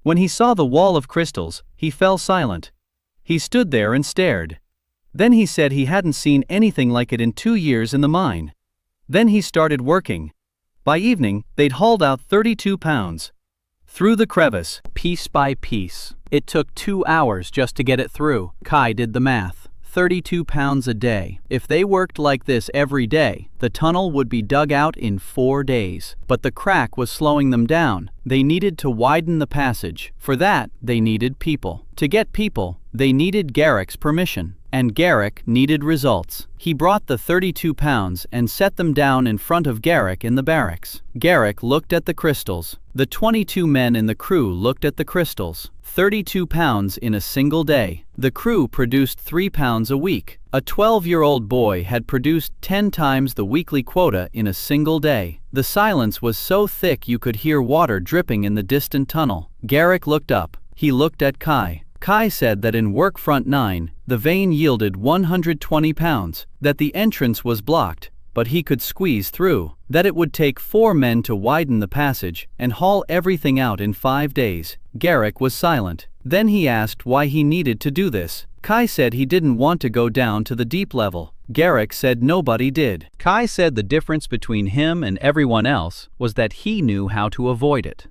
When he saw the wall of crystals, he fell silent. He stood there and stared. Then he said he hadn't seen anything like it in 2 years in the mine. Then he started working. By evening, they'd hauled out 32 pounds. Through the crevice, piece by piece. It took 2 hours just to get it through. Kai did the math. 32 pounds a day. If they worked like this every day, the tunnel would be dug out in 4 days. But the crack was slowing them down. They needed to widen the passage. For that, they needed people. To get people, they needed Garrick's permission. And Garrick needed results. He brought the 32 pounds and set them down in front of Garrick in the barracks. Garrick looked at the crystals. The 22 men in the crew looked at the crystals. 32 pounds in a single day. The crew produced 3 pounds a week. A 12-year-old boy had produced 10 times the weekly quota in a single day. The silence was so thick you could hear water dripping in the distant tunnel. Garrick looked up. He looked at Kai. Kai said that in Workfront 9, the vein yielded 120 pounds, that the entrance was blocked, but he could squeeze through, that it would take 4 men to widen the passage and haul everything out in 5 days. Garrick was silent. Then he asked why he needed to do this. Kai said he didn't want to go down to the deep level. Garrick said nobody did. Kai said the difference between him and everyone else was that he knew how to avoid it.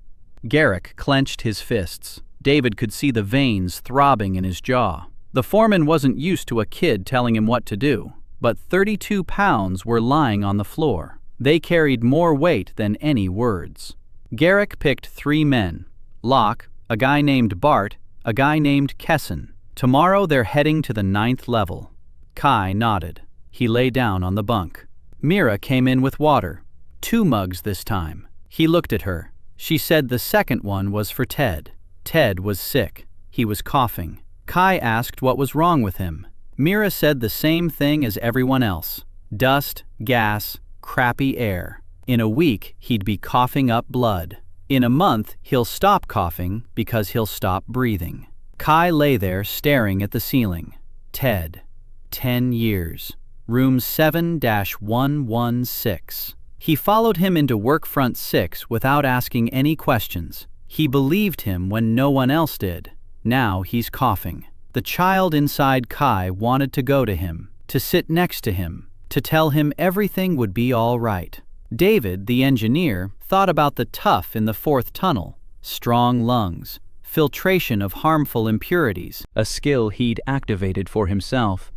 Garrick clenched his fists. David could see the veins throbbing in his jaw. The foreman wasn't used to a kid telling him what to do, but 32 pounds were lying on the floor. They carried more weight than any words. Garrick picked 3 men. Locke, a guy named Bart, a guy named Kesson. Tomorrow they're heading to the 9th level. Kai nodded. He lay down on the bunk. Mira came in with water. 2 mugs this time. He looked at her. She said the second one was for Ted. Ted was sick. He was coughing. Kai asked what was wrong with him. Mira said the same thing as everyone else. Dust, gas, crappy air. In a week, he'd be coughing up blood. In a month, he'll stop coughing because he'll stop breathing. Kai lay there staring at the ceiling. Ted. 10 years. Room 7-116. He followed him into Workfront 6 without asking any questions. He believed him when no one else did. Now he's coughing. The child inside Kai wanted to go to him, to sit next to him, to tell him everything would be all right. David, the engineer, thought about the tuff in the 4th tunnel. Strong lungs, filtration of harmful impurities, a skill he'd activated for himself.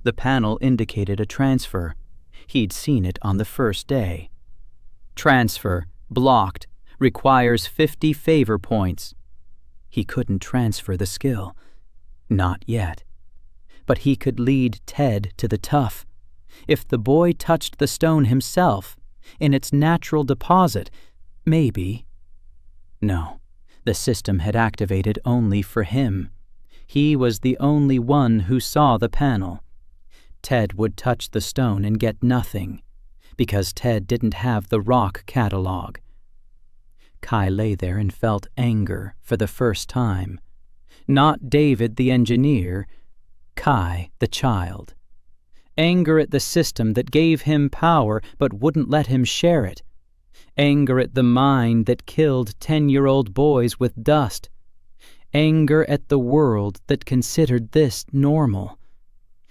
The panel indicated a transfer. He'd seen it on the first day. Transfer, blocked, requires 50 favor points. He couldn't transfer the skill. Not yet. But he could lead Ted to the tuff. If the boy touched the stone himself, in its natural deposit, maybe. No, the system had activated only for him. He was the only one who saw the panel. Ted would touch the stone and get nothing, because Ted didn't have the rock catalog. Kai lay there and felt anger for the first time. Not David the engineer, Kai the child. Anger at the system that gave him power but wouldn't let him share it. Anger at the mind that killed 10-year-old boys with dust. Anger at the world that considered this normal.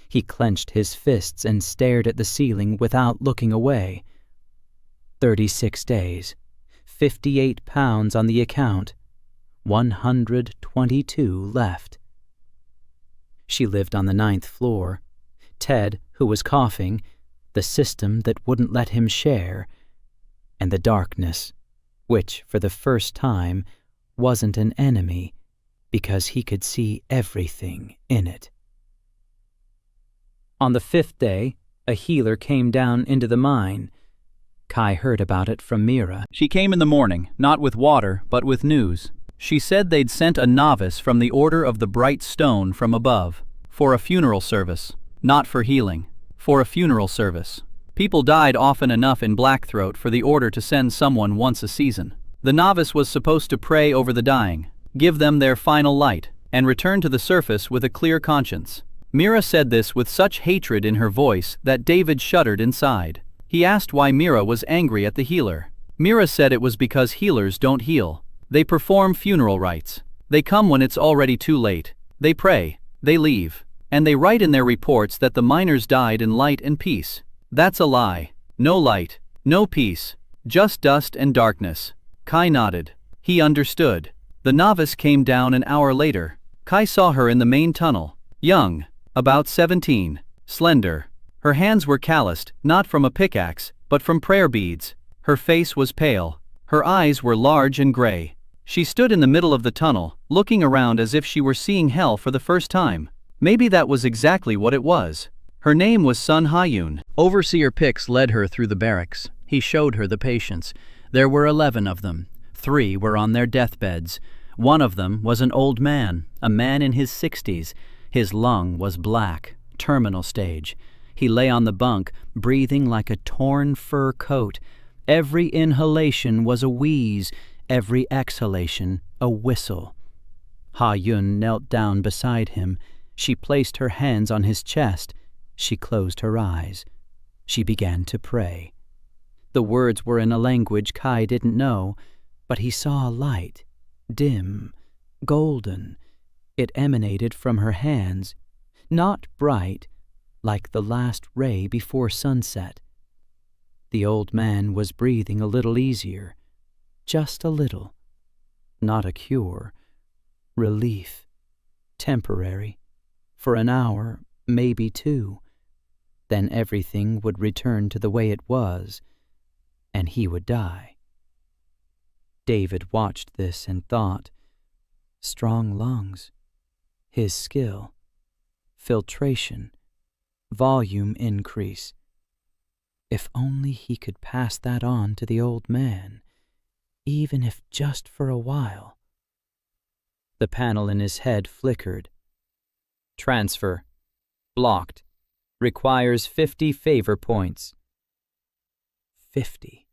He clenched his fists and stared at the ceiling without looking away. 36 days, 58 pounds on the account, 122 left. She lived on the 9th floor. Ted, who was coughing, the system that wouldn't let him share, and the darkness, which, for the first time, wasn't an enemy because he could see everything in it. On the 5th day, a healer came down into the mine. Kai heard about it from Mira.
She came in the morning, not with water, but with news. She said they'd sent a novice from the Order of the Bright Stone from above, for a funeral service. Not for healing, for a funeral service. People died often enough in Blackthroat for the Order to send someone once a season. The novice was supposed to pray over the dying, give them their final light, and return to the surface with a clear conscience. Mira said this with such hatred in her voice that David shuddered inside. He asked why Mira was angry at the healer. Mira said it was because healers don't heal. They perform funeral rites. They come when it's already too late. They pray, they leave, and they write in their reports that the miners died in light and peace. That's a lie. No light, no peace, just dust and darkness. Kai nodded. He understood. The novice came down an hour later. Kai saw her in the main tunnel. Young, about 17, slender. Her hands were calloused, not from a pickaxe, but from prayer beads. Her face was pale. Her eyes were large and gray. She stood in the middle of the tunnel, looking around as if she were seeing hell for the first time. Maybe that was exactly what it was. Her name was Sun Hyun. Overseer Pix led her through the barracks. He showed her the patients. There were 11 of them. 3 were on their deathbeds. One of them was an old man, a man in his 60s. His lung was black, terminal stage. He lay on the bunk, breathing like a torn fur coat. Every inhalation was a wheeze, every exhalation a whistle. Ha-Yun knelt down beside him. She placed her hands on his chest. She closed her eyes. She began to pray. The words were in a language Kai didn't know, but he saw a light, dim, golden. It emanated from her hands, not bright, like the last ray before sunset. The old man was breathing a little easier, just a little. Not a cure, relief, temporary, for an hour, maybe 2. Then everything would return to the way it was, and he would die. David watched this and thought, strong lungs, his skill, filtration, volume increase. If only he could pass that on to the old man, even if just for a while. The panel in his head flickered. Transfer. Blocked. Requires 50 favor points.
50.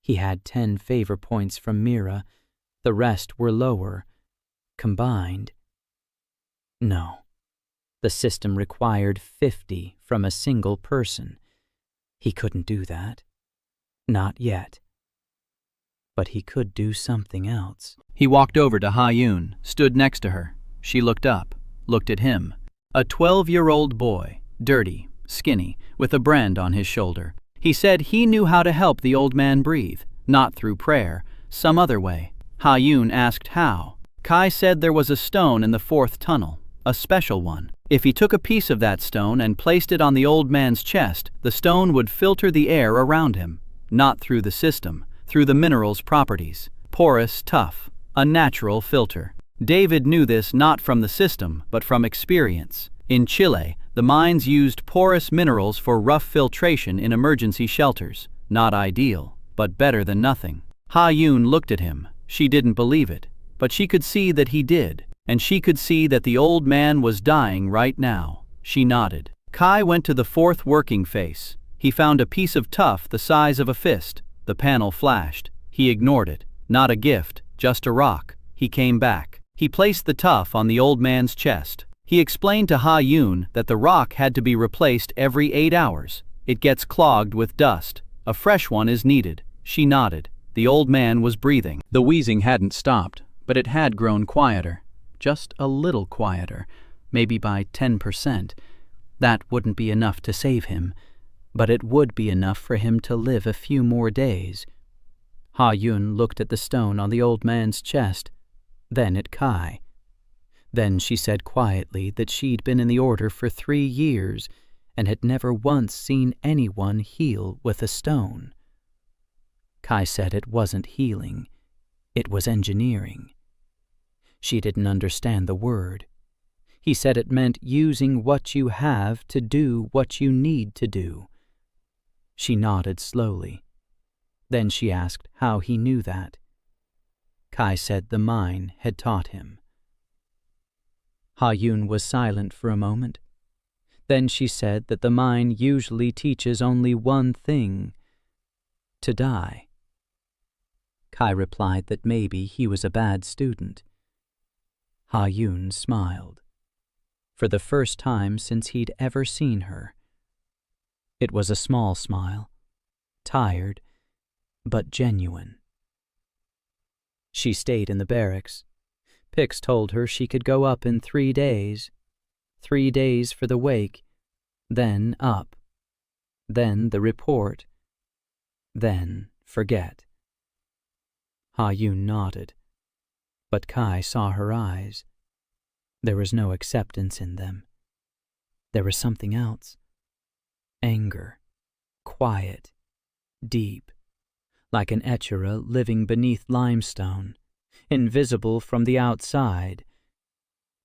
He had 10 favor points from Mira, the rest were lower, combined. No, the system required 50 from a single person. He couldn't do that. Not yet. But he could do something else.
He walked over to Ha-Yun, stood next to her. She looked up, looked at him. A 12-year-old boy, dirty, skinny, with a brand on his shoulder. He said he knew how to help the old man breathe, not through prayer, some other way. Ha-Yun asked how. Kai said there was a stone in the 4th tunnel, a special one. If he took a piece of that stone and placed it on the old man's chest, the stone would filter the air around him, not through the system, through the mineral's properties. Porous, tough, a natural filter. David knew this not from the system, but from experience. In Chile, the mines used porous minerals for rough filtration in emergency shelters. Not ideal, but better than nothing. Ha-Yun looked at him. She didn't believe it, but she could see that he did, and she could see that the old man was dying right now. She nodded. Kai went to the 4th working face. He found a piece of tuff the size of a fist. The panel flashed. He ignored it. Not a gift, just a rock. He came back. He placed the tuff on the old man's chest. He explained to Ha-Yun that the rock had to be replaced every 8 hours. It gets clogged with dust. A fresh one is needed. She nodded. The old man was breathing. The wheezing hadn't stopped, but it had grown quieter. Just a little quieter, maybe by 10%. That wouldn't be enough to save him, but it would be enough for him to live a few more days. Ha-Yun looked at the stone on the old man's chest, then at Kai. Then she said quietly that she'd been in the order for 3 years and had never once seen anyone heal with a stone. Kai said it wasn't healing, it was engineering. She didn't understand the word. He said it meant using what you have to do what you need to do. She nodded slowly. Then she asked how he knew that. Kai said the mine had taught him. Ha-Yun was silent for a moment. Then she said that the mine usually teaches only one thing: to die. Kai replied that maybe he was a bad student. Ha-Yun smiled. For the first time since he'd ever seen her. It was a small smile, tired, but genuine. She stayed in the barracks. Pix told her she could go up in 3 days. 3 days for the wake, then up. Then the report. Then forget. Ha-Yun nodded, but Kai saw her eyes. There was no acceptance in them. There was something else. Anger, quiet, deep, like an Echera living beneath limestone, invisible from the outside,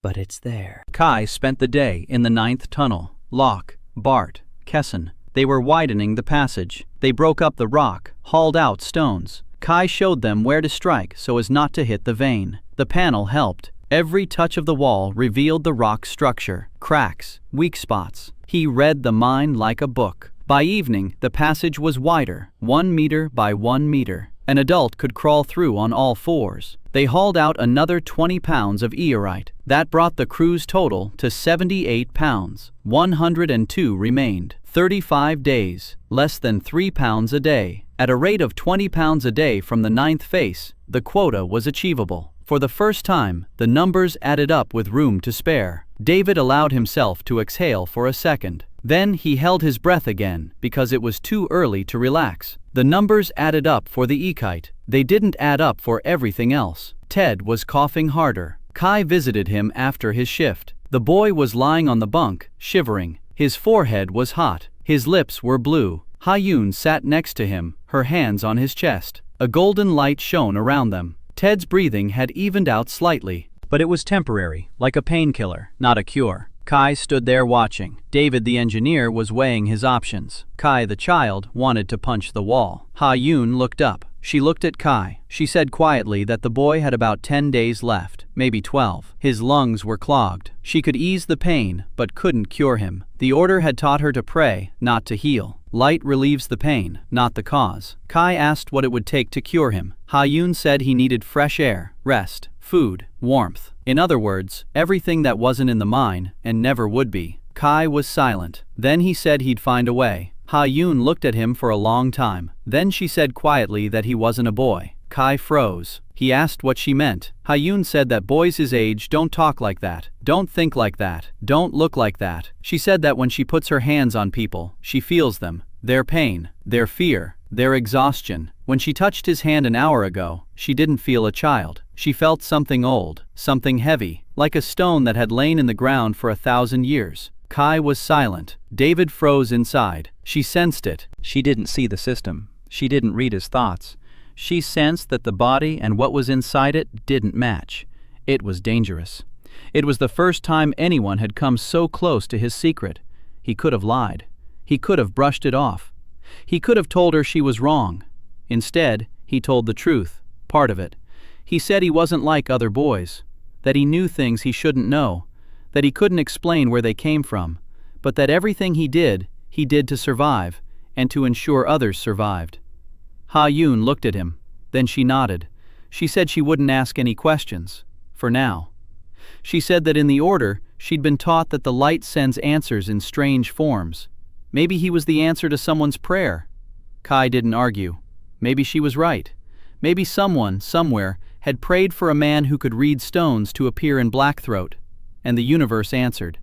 but it's there. Kai spent the day in the 9th tunnel. Locke, Bart, Kesson. They were widening the passage. They broke up the rock, hauled out stones. Kai showed them where to strike so as not to hit the vein. The panel helped. Every touch of the wall revealed the rock structure, cracks, weak spots. He read the mine like a book. By evening, the passage was wider, 1 meter by 1 meter. An adult could crawl through on all fours. They hauled out another 20 pounds of eorite. That brought the crew's total to 78 pounds. 102 remained. 35 days, less than 3 pounds a day. At a rate of 20 pounds a day from the 9th face, the quota was achievable. For the first time, the numbers added up with room to spare. David allowed himself to exhale for a second. Then he held his breath again because it was too early to relax. The numbers added up for the Ekite. They didn't add up for everything else. Ted was coughing harder. Kai visited him after his shift. The boy was lying on the bunk, shivering. His forehead was hot. His lips were blue. Ha-Yun sat next to him, her hands on his chest. A golden light shone around them. Ted's breathing had evened out slightly, but it was temporary, like a painkiller, not a cure. Kai stood there watching. David the engineer was weighing his options. Kai the child wanted to punch the wall. Ha-Yun looked up. She looked at Kai. She said quietly that the boy had about 10 days left, maybe 12. His lungs were clogged. She could ease the pain, but couldn't cure him. The order had taught her to pray, not to heal. Light relieves the pain, not the cause. Kai asked what it would take to cure him. Ha-Yun said he needed fresh air, rest, food, warmth. In other words, everything that wasn't in the mine, and never would be. Kai was silent. Then he said he'd find a way. Ha-Yun looked at him for a long time. Then she said quietly that he wasn't a boy. Kai froze. He asked what she meant. Ha-Yun said that boys his age don't talk like that, don't think like that, don't look like that. She said that when she puts her hands on people, she feels them, their pain, their fear, their exhaustion. When she touched his hand an hour ago, she didn't feel a child. She felt something old, something heavy, like a stone that had lain in the ground for 1,000 years. Kai was silent. David froze inside. She sensed it. She didn't see the system. She didn't read his thoughts. She sensed that the body and what was inside it didn't match. It was dangerous. It was the first time anyone had come so close to his secret. He could have lied. He could have brushed it off. He could have told her she was wrong. Instead, he told the truth, part of it. He said he wasn't like other boys, that he knew things he shouldn't know, that he couldn't explain where they came from, but that everything he did to survive, and to ensure others survived. Ha-Yun looked at him. Then she nodded. She said she wouldn't ask any questions, for now. She said that in the order, she'd been taught that the light sends answers in strange forms. Maybe he was the answer to someone's prayer. Kai didn't argue. Maybe she was right. Maybe someone, somewhere, had prayed for a man who could read stones to appear in Blackthroat, and the universe answered.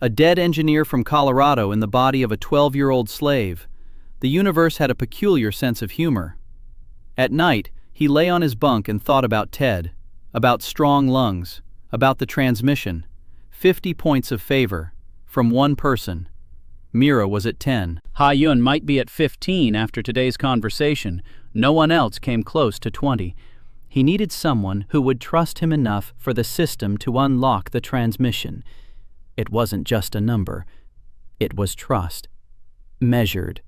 A dead engineer from Colorado in the body of a 12-year-old slave. The universe had a peculiar sense of humor. At night, he lay on his bunk and thought about Ted, about strong lungs, about the transmission. 50 points of favor, from one person. Mira was at 10. Ha-Yun might be at 15 after today's conversation. No one else came close to 20. He needed someone who would trust him enough for the system to unlock the transmission. It wasn't just a number. It was trust. Measured.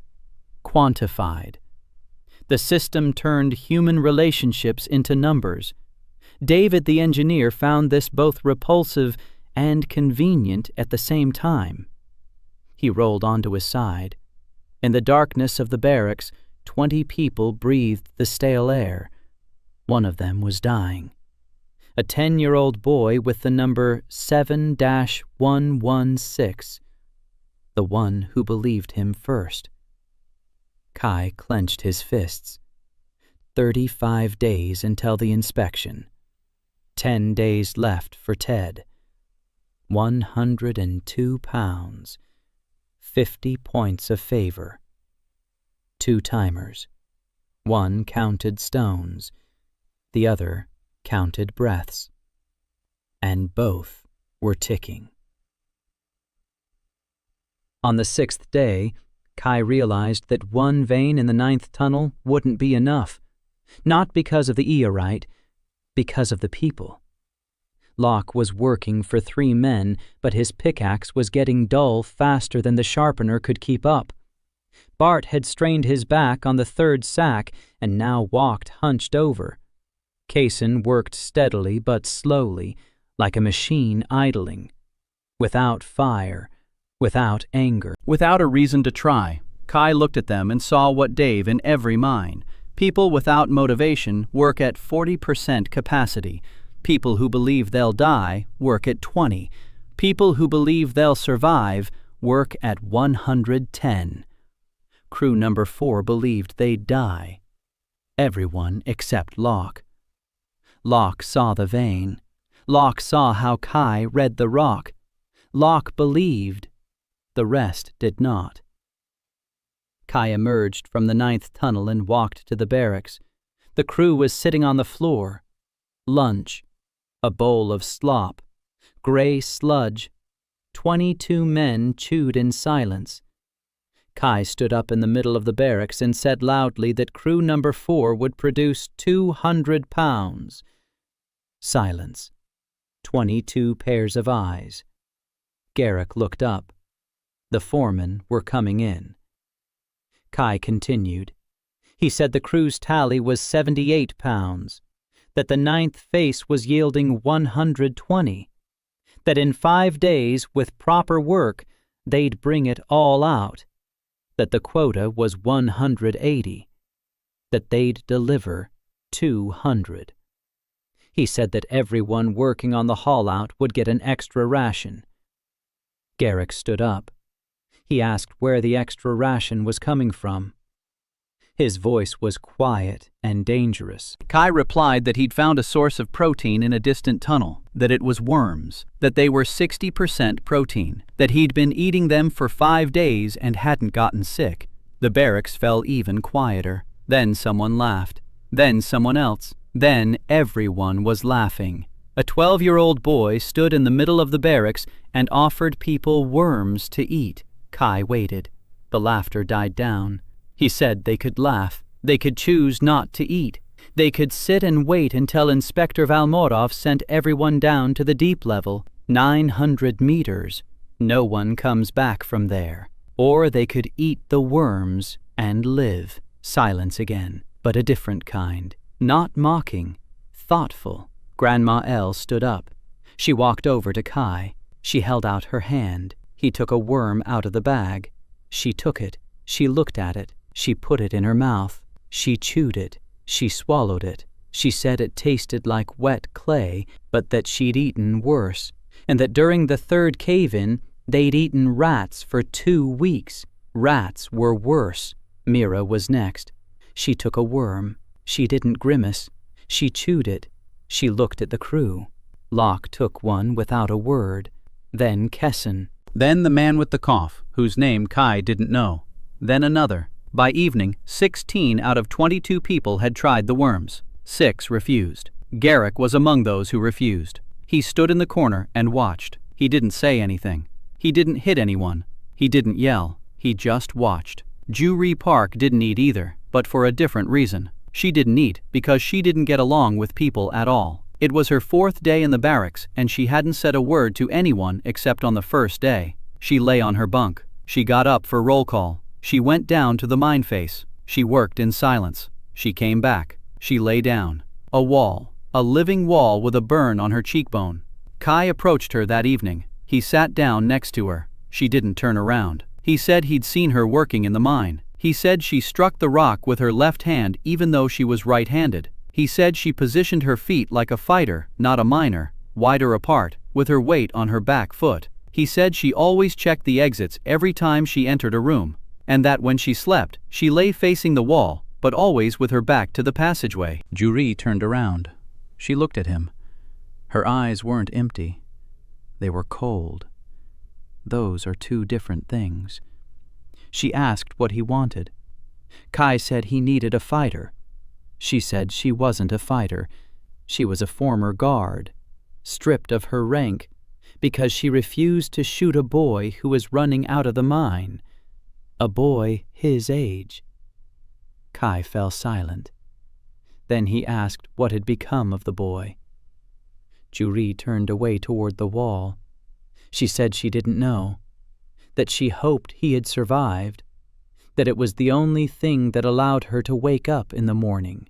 Quantified. The system turned human relationships into numbers. David the engineer found this both repulsive and convenient at the same time. He rolled onto his side. In the darkness of the barracks, 20 people breathed the stale air. One of them was dying. A 10-year-old boy with the number 7-116. The one who believed him first. Kai clenched his fists. 35 days until the inspection. 10 days left for Ted. 102 pounds. 50 points of favor. 2 timers. One counted stones. The other counted breaths. And both were ticking. On the 6th day, Kai realized that one vein in the 9th tunnel wouldn't be enough. Not because of the Eorite, because of the people. Locke was working for 3 men, but his pickaxe was getting dull faster than the sharpener could keep up. Bart had strained his back on the 3rd sack and now walked hunched over. Kaysen worked steadily but slowly, like a machine idling. Without fire, without anger. Without a reason to try, Kai looked at them and saw what Dave in every mine. People without motivation work at 40% capacity. People who believe they'll die work at 20. People who believe they'll survive work at 110. Crew number 4 believed they'd die. Everyone except Locke. Locke saw the vein. Locke saw how Kai read the rock. Locke believed. The rest did not. Kai emerged from the 9th tunnel and walked to the barracks. The crew was sitting on the floor. Lunch. A bowl of slop. Gray sludge. 22 men chewed in silence. Kai stood up in the middle of the barracks and said loudly that crew number 4 would produce 200 pounds. Silence. 22 pairs of eyes. Garrick looked up. The foremen were coming in. Kai continued.
He said the crew's tally was 78 pounds, that the ninth face was yielding 120, that in 5 days, with proper work, they'd bring it all out, that the quota was 180, that they'd deliver 200. He said that everyone working on the haul-out would get an extra ration. Garrick stood up. He asked where the extra ration was coming from. His voice was quiet and dangerous.
Kai replied that he'd found a source of protein in a distant tunnel, that it was worms, that they were 60% protein, that he'd been eating them for 5 days and hadn't gotten sick. The barracks fell even quieter. Then someone laughed. Then someone else. Then everyone was laughing. A 12-year-old boy stood in the middle of the barracks and offered people worms to eat. Kai waited. The laughter died down. He said they could laugh. They could choose not to eat. They could sit and wait until Inspector Valmorov sent everyone down to the deep level, 900 meters. No one comes back from there. Or they could eat the worms and live. Silence again, but a different kind. Not mocking, thoughtful. Grandma Elle stood up. She walked over to Kai. She held out her hand. He took a worm out of the bag. She took it. She looked at it. She put it in her mouth. She chewed it. She swallowed it. She said it tasted like wet clay, but that she'd eaten worse, and that during the third cave-in, they'd eaten rats for 2 weeks. Rats were worse. Mira was next. She took a worm. She didn't grimace. She chewed it. She looked at the crew. Locke took one without a word. Then Kesson. Then the man with the cough, whose name Kai didn't know. Then another. By evening, 16 out of 22 people had tried the worms. 6 refused. Garrick was among those who refused. He stood in the corner and watched. He didn't say anything. He didn't hit anyone. He didn't yell. He just watched. Ju-Ri Park didn't eat either, but for a different reason. She didn't eat because she didn't get along with people at all. It was her 4th day in the barracks, and she hadn't said a word to anyone except on the first day. She lay on her bunk. She got up for roll call. She went down to the mine face. She worked in silence. She came back. She lay down. A wall. A living wall with a burn on her cheekbone. Kai approached her that evening. He sat down next to her. She didn't turn around. He said he'd seen her working in the mine. He said she struck the rock with her left hand even though she was right-handed. He said she positioned her feet like a fighter, not a miner, wider apart, with her weight on her back foot. He said she always checked the exits every time she entered a room, and that when she slept, she lay facing the wall, but always with her back to the passageway. Ju-Ri turned around. She looked at him. Her eyes weren't empty. They were cold. Those are 2 different things. She asked what he wanted. Kai said he needed a fighter. She said she wasn't a fighter. She was a former guard, stripped of her rank, because she refused to shoot a boy who was running out of the mine. A boy his age. Kai fell silent. Then he asked what had become of the boy. Ju-Ri turned away toward the wall. She said she didn't know, that she hoped he had survived, that it was the only thing that allowed her to wake up in the morning.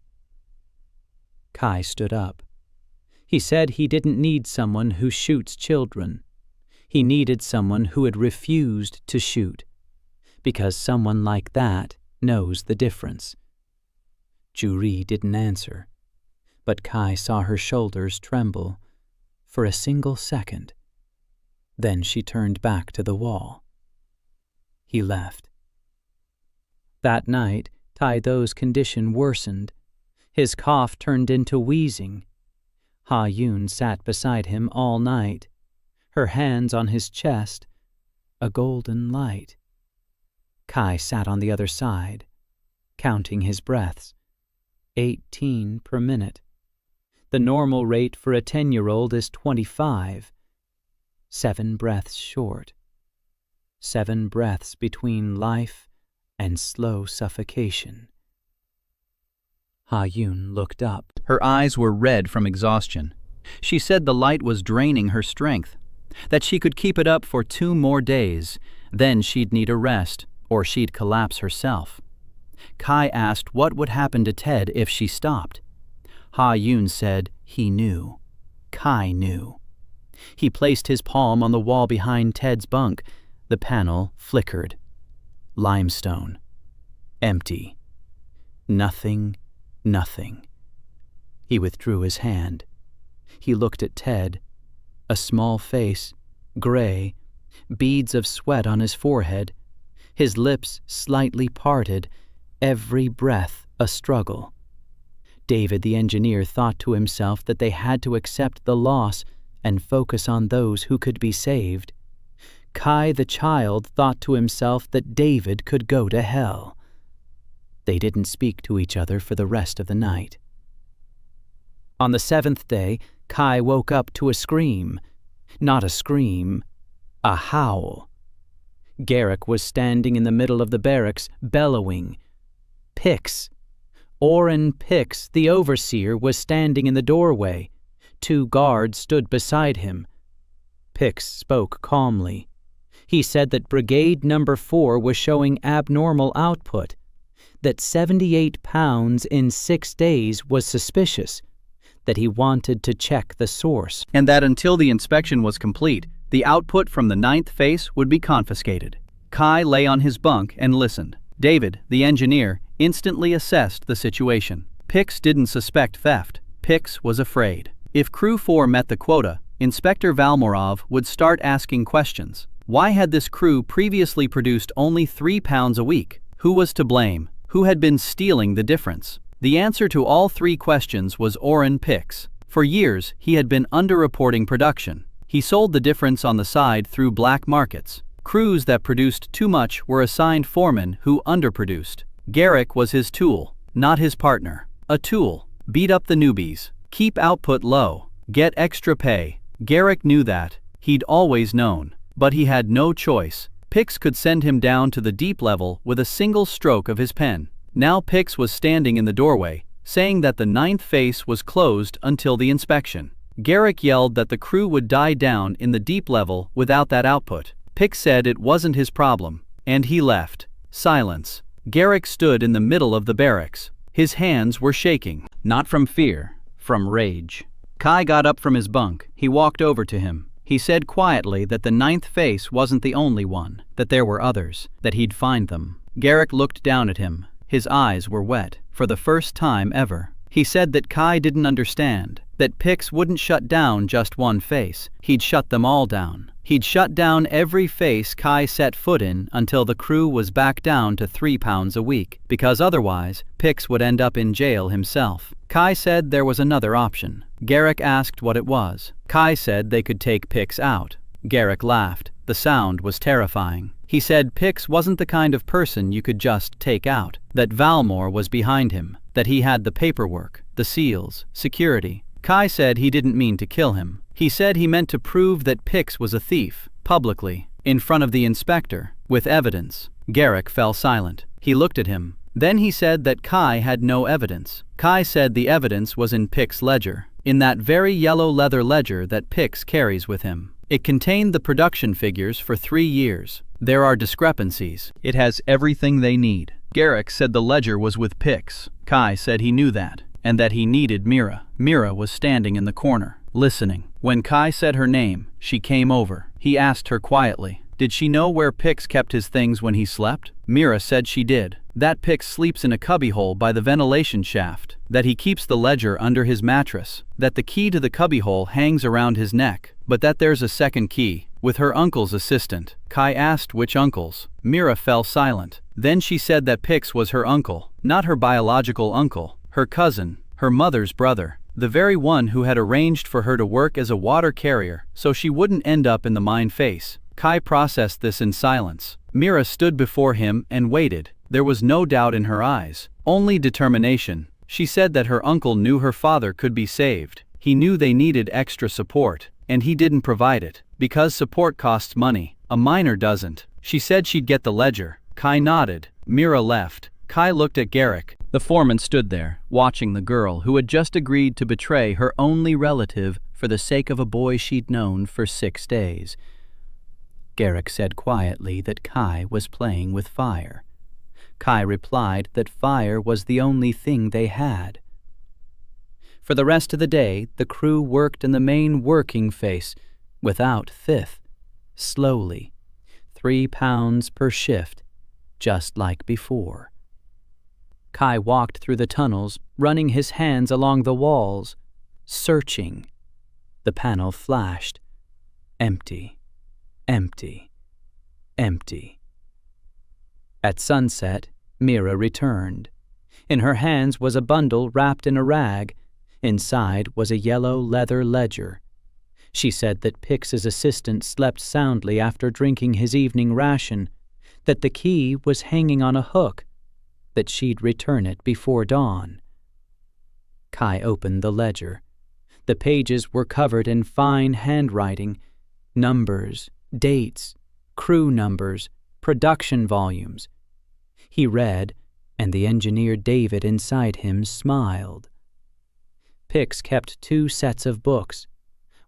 Kai stood up. He said he didn't need someone who shoots children. He needed someone who had refused to shoot, because someone like that knows the difference. Ju-Ri didn't answer, but Kai saw her shoulders tremble for a single second. Then she turned back to the wall. He left. That night, Tai Tho's condition worsened. His cough turned into wheezing. Ha Yun sat beside him all night, her hands on his chest, a golden light. Kai sat on the other side, counting his breaths, 18 per minute. The normal rate for a 10-year-old is 25. 7 breaths short. 7 breaths between life and slow suffocation. Ha Yun looked up. Her eyes were red from exhaustion. She said the light was draining her strength, that she could keep it up for 2 more days, then she'd need a rest, or she'd collapse herself.
Kai asked what would happen to Ted if she stopped. Ha-Yun said he knew. Kai knew. He placed his palm on the wall behind Ted's bunk. The panel flickered. Limestone. Empty. Nothing, nothing. He withdrew his hand. He looked at Ted. A small face, gray, beads of sweat on his forehead, his lips slightly parted, every breath a struggle. David the engineer thought to himself that they had to accept the loss and focus on those who could be saved. Kai the child thought to himself that David could go to hell. They didn't speak to each other for the rest of the night. On the 7th day, Kai woke up to a scream. Not a scream, a howl. Garrick was standing in the middle of the barracks, bellowing. Pix. Orrin Pix, the overseer, was standing in the doorway. 2 guards stood beside him. Pix spoke calmly. He said that Brigade Number 4 was showing abnormal output, that 78 pounds in 6 days was suspicious, that he wanted to check the source,
and that until the inspection was complete, the output from the 9th face would be confiscated. Kai lay on his bunk and listened. David, the engineer, instantly assessed the situation. Pix didn't suspect theft. Pix was afraid. If Crew 4 met the quota, Inspector Valmorov would start asking questions. Why had this crew previously produced only 3 pounds a week? Who was to blame? Who had been stealing the difference? The answer to all 3 questions was Orrin Pix. For years, he had been underreporting production. He sold the difference on the side through black markets. Crews that produced too much were assigned foremen who underproduced. Garrick was his tool, not his partner. A tool. Beat up the newbies. Keep output low. Get extra pay. Garrick knew that. He'd always known. But he had no choice. Pix could send him down to the deep level with a single stroke of his pen. Now Pix was standing in the doorway, saying that the 9th face was closed until the inspection. Garrick yelled that the crew would die down in the deep level without that output. Pix said it wasn't his problem, and he left. Silence. Garrick stood in the middle of the barracks. His hands were shaking, not from fear, from rage. Kai got up from his bunk. He walked over to him. He said quietly that the 9th face wasn't the only one, that there were others, that he'd find them. Garrick looked down at him. His eyes were wet, for the first time ever. He said that Kai didn't understand, that Pix wouldn't shut down just one face. He'd shut them all down. He'd shut down every face Kai set foot in until the crew was back down to 3 pounds a week, because otherwise, Pix would end up in jail himself. Kai said there was another option. Garrick asked what it was. Kai said they could take Pix out. Garrick laughed. The sound was terrifying. He said Pix wasn't the kind of person you could just take out, that Valmore was behind him, that he had the paperwork, the seals, security. Kai said he didn't mean to kill him. He said he meant to prove that Pix was a thief, publicly, in front of the inspector, with evidence. Garrick fell silent. He looked at him. Then he said that Kai had no evidence. Kai said the evidence was in Pix's ledger, in that very yellow leather ledger that Pix carries with him. It contained the production figures for 3 years. There are discrepancies. It has everything they need. Garrick said the ledger was with Pix. Kai said he knew that, and that he needed Mira. Mira was standing in the corner, listening. When Kai said her name, she came over. He asked her quietly, did she know where Pix kept his things when he slept? Mira said she did. That Pix sleeps in a cubbyhole by the ventilation shaft, that he keeps the ledger under his mattress, that the key to the cubbyhole hangs around his neck, but that there's a second key, with her uncle's assistant. Kai asked which uncle's. Mira fell silent. Then she said that Pix was her uncle, not her biological uncle, her cousin, her mother's brother, the very one who had arranged for her to work as a water carrier so she wouldn't end up in the mine face. Kai processed this in silence. Mira stood before him and waited. There was no doubt in her eyes, only determination. She said that her uncle knew her father could be saved. He knew they needed extra support, and he didn't provide it, because support costs money. A miner doesn't. She said she'd get the ledger. Kai nodded. Mira left. Kai looked at Garrick. The foreman stood there, watching the girl who had just agreed to betray her only relative for the sake of a boy she'd known for 6 days. Garrick said quietly that Kai was playing with fire.
Kai replied that fire was the only thing they had. For the rest of the day, the crew worked in the main working face, without fifth, slowly, 3 pounds per shift, just like before. Kai walked through the tunnels, running his hands along the walls, searching. The panel flashed. Empty, empty, empty. At sunset, Mira returned. In her hands was a bundle wrapped in a rag. Inside was a yellow leather ledger. She said that Pix's assistant slept soundly after drinking his evening ration, that the key was hanging on a hook, that she'd return it before dawn. Kai opened the ledger. The pages were covered in fine handwriting, numbers, dates, crew numbers, production volumes. He read, and the engineer David inside him smiled. Pix kept 2 sets of books,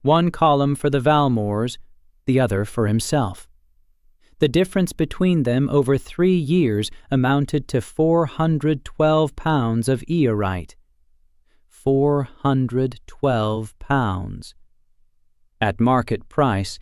one column for the Valmores, the other for himself. The difference between them over 3 years amounted to 412 pounds of eorite. 412 pounds. At market price,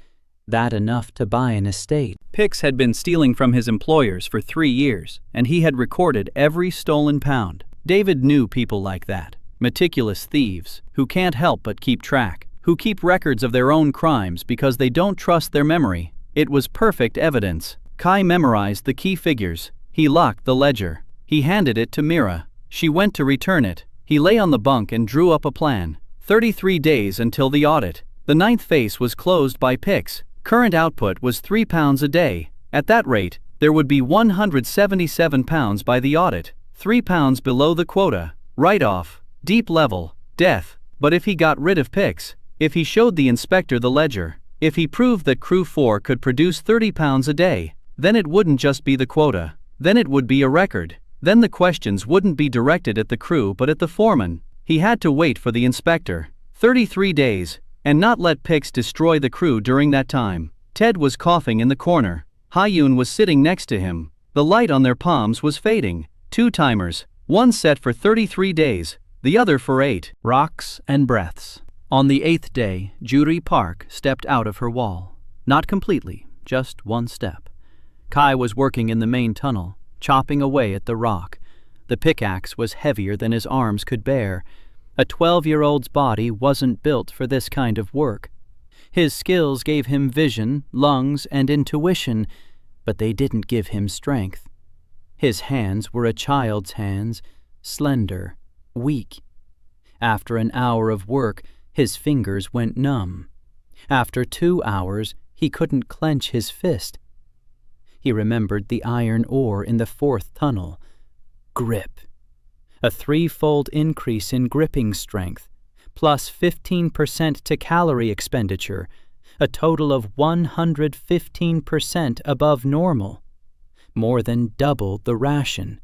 that enough to buy an estate.
Pix had been stealing from his employers for 3 years, and he had recorded every stolen pound. David knew people like that, meticulous thieves, who can't help but keep track, who keep records of their own crimes because they don't trust their memory. It was perfect evidence. Kai memorized the key figures. He locked the ledger. He handed it to Mira. She went to return it. He lay on the bunk and drew up a plan. 33 days until the audit. The 9th face was closed by Pix. Current output was 3 pounds a day. At that rate, there would be 177 pounds by the audit. 3 pounds below the quota. Write-off. Deep level. Death. But if he got rid of Pix, if he showed the inspector the ledger, if he proved that Crew 4 could produce 30 pounds a day, then it wouldn't just be the quota. Then it would be a record. Then the questions wouldn't be directed at the crew but at the foreman. He had to wait for the inspector. 33 days, and not let Pix destroy the crew during that time. Ted was coughing in the corner. Hyun was sitting next to him. The light on their palms was fading. 2 timers, one set for 33 days, the other for 8. Rocks and breaths. On the 8th day, Juri Park stepped out of her wall. Not completely, just one step. Kai was working in the main tunnel, chopping away at the rock. The pickaxe was heavier than his arms could bear. A 12-year-old's body wasn't built for this kind of work. His skills gave him vision, lungs, and intuition, but they didn't give him strength. His hands were a child's hands, slender, weak. After an hour of work, his fingers went numb. After 2 hours, he couldn't clench his fist. He remembered the iron ore in the 4th tunnel. Grip. A 3-fold increase in gripping strength, plus 15% to calorie expenditure, a total of 115% above normal. More than double the ration.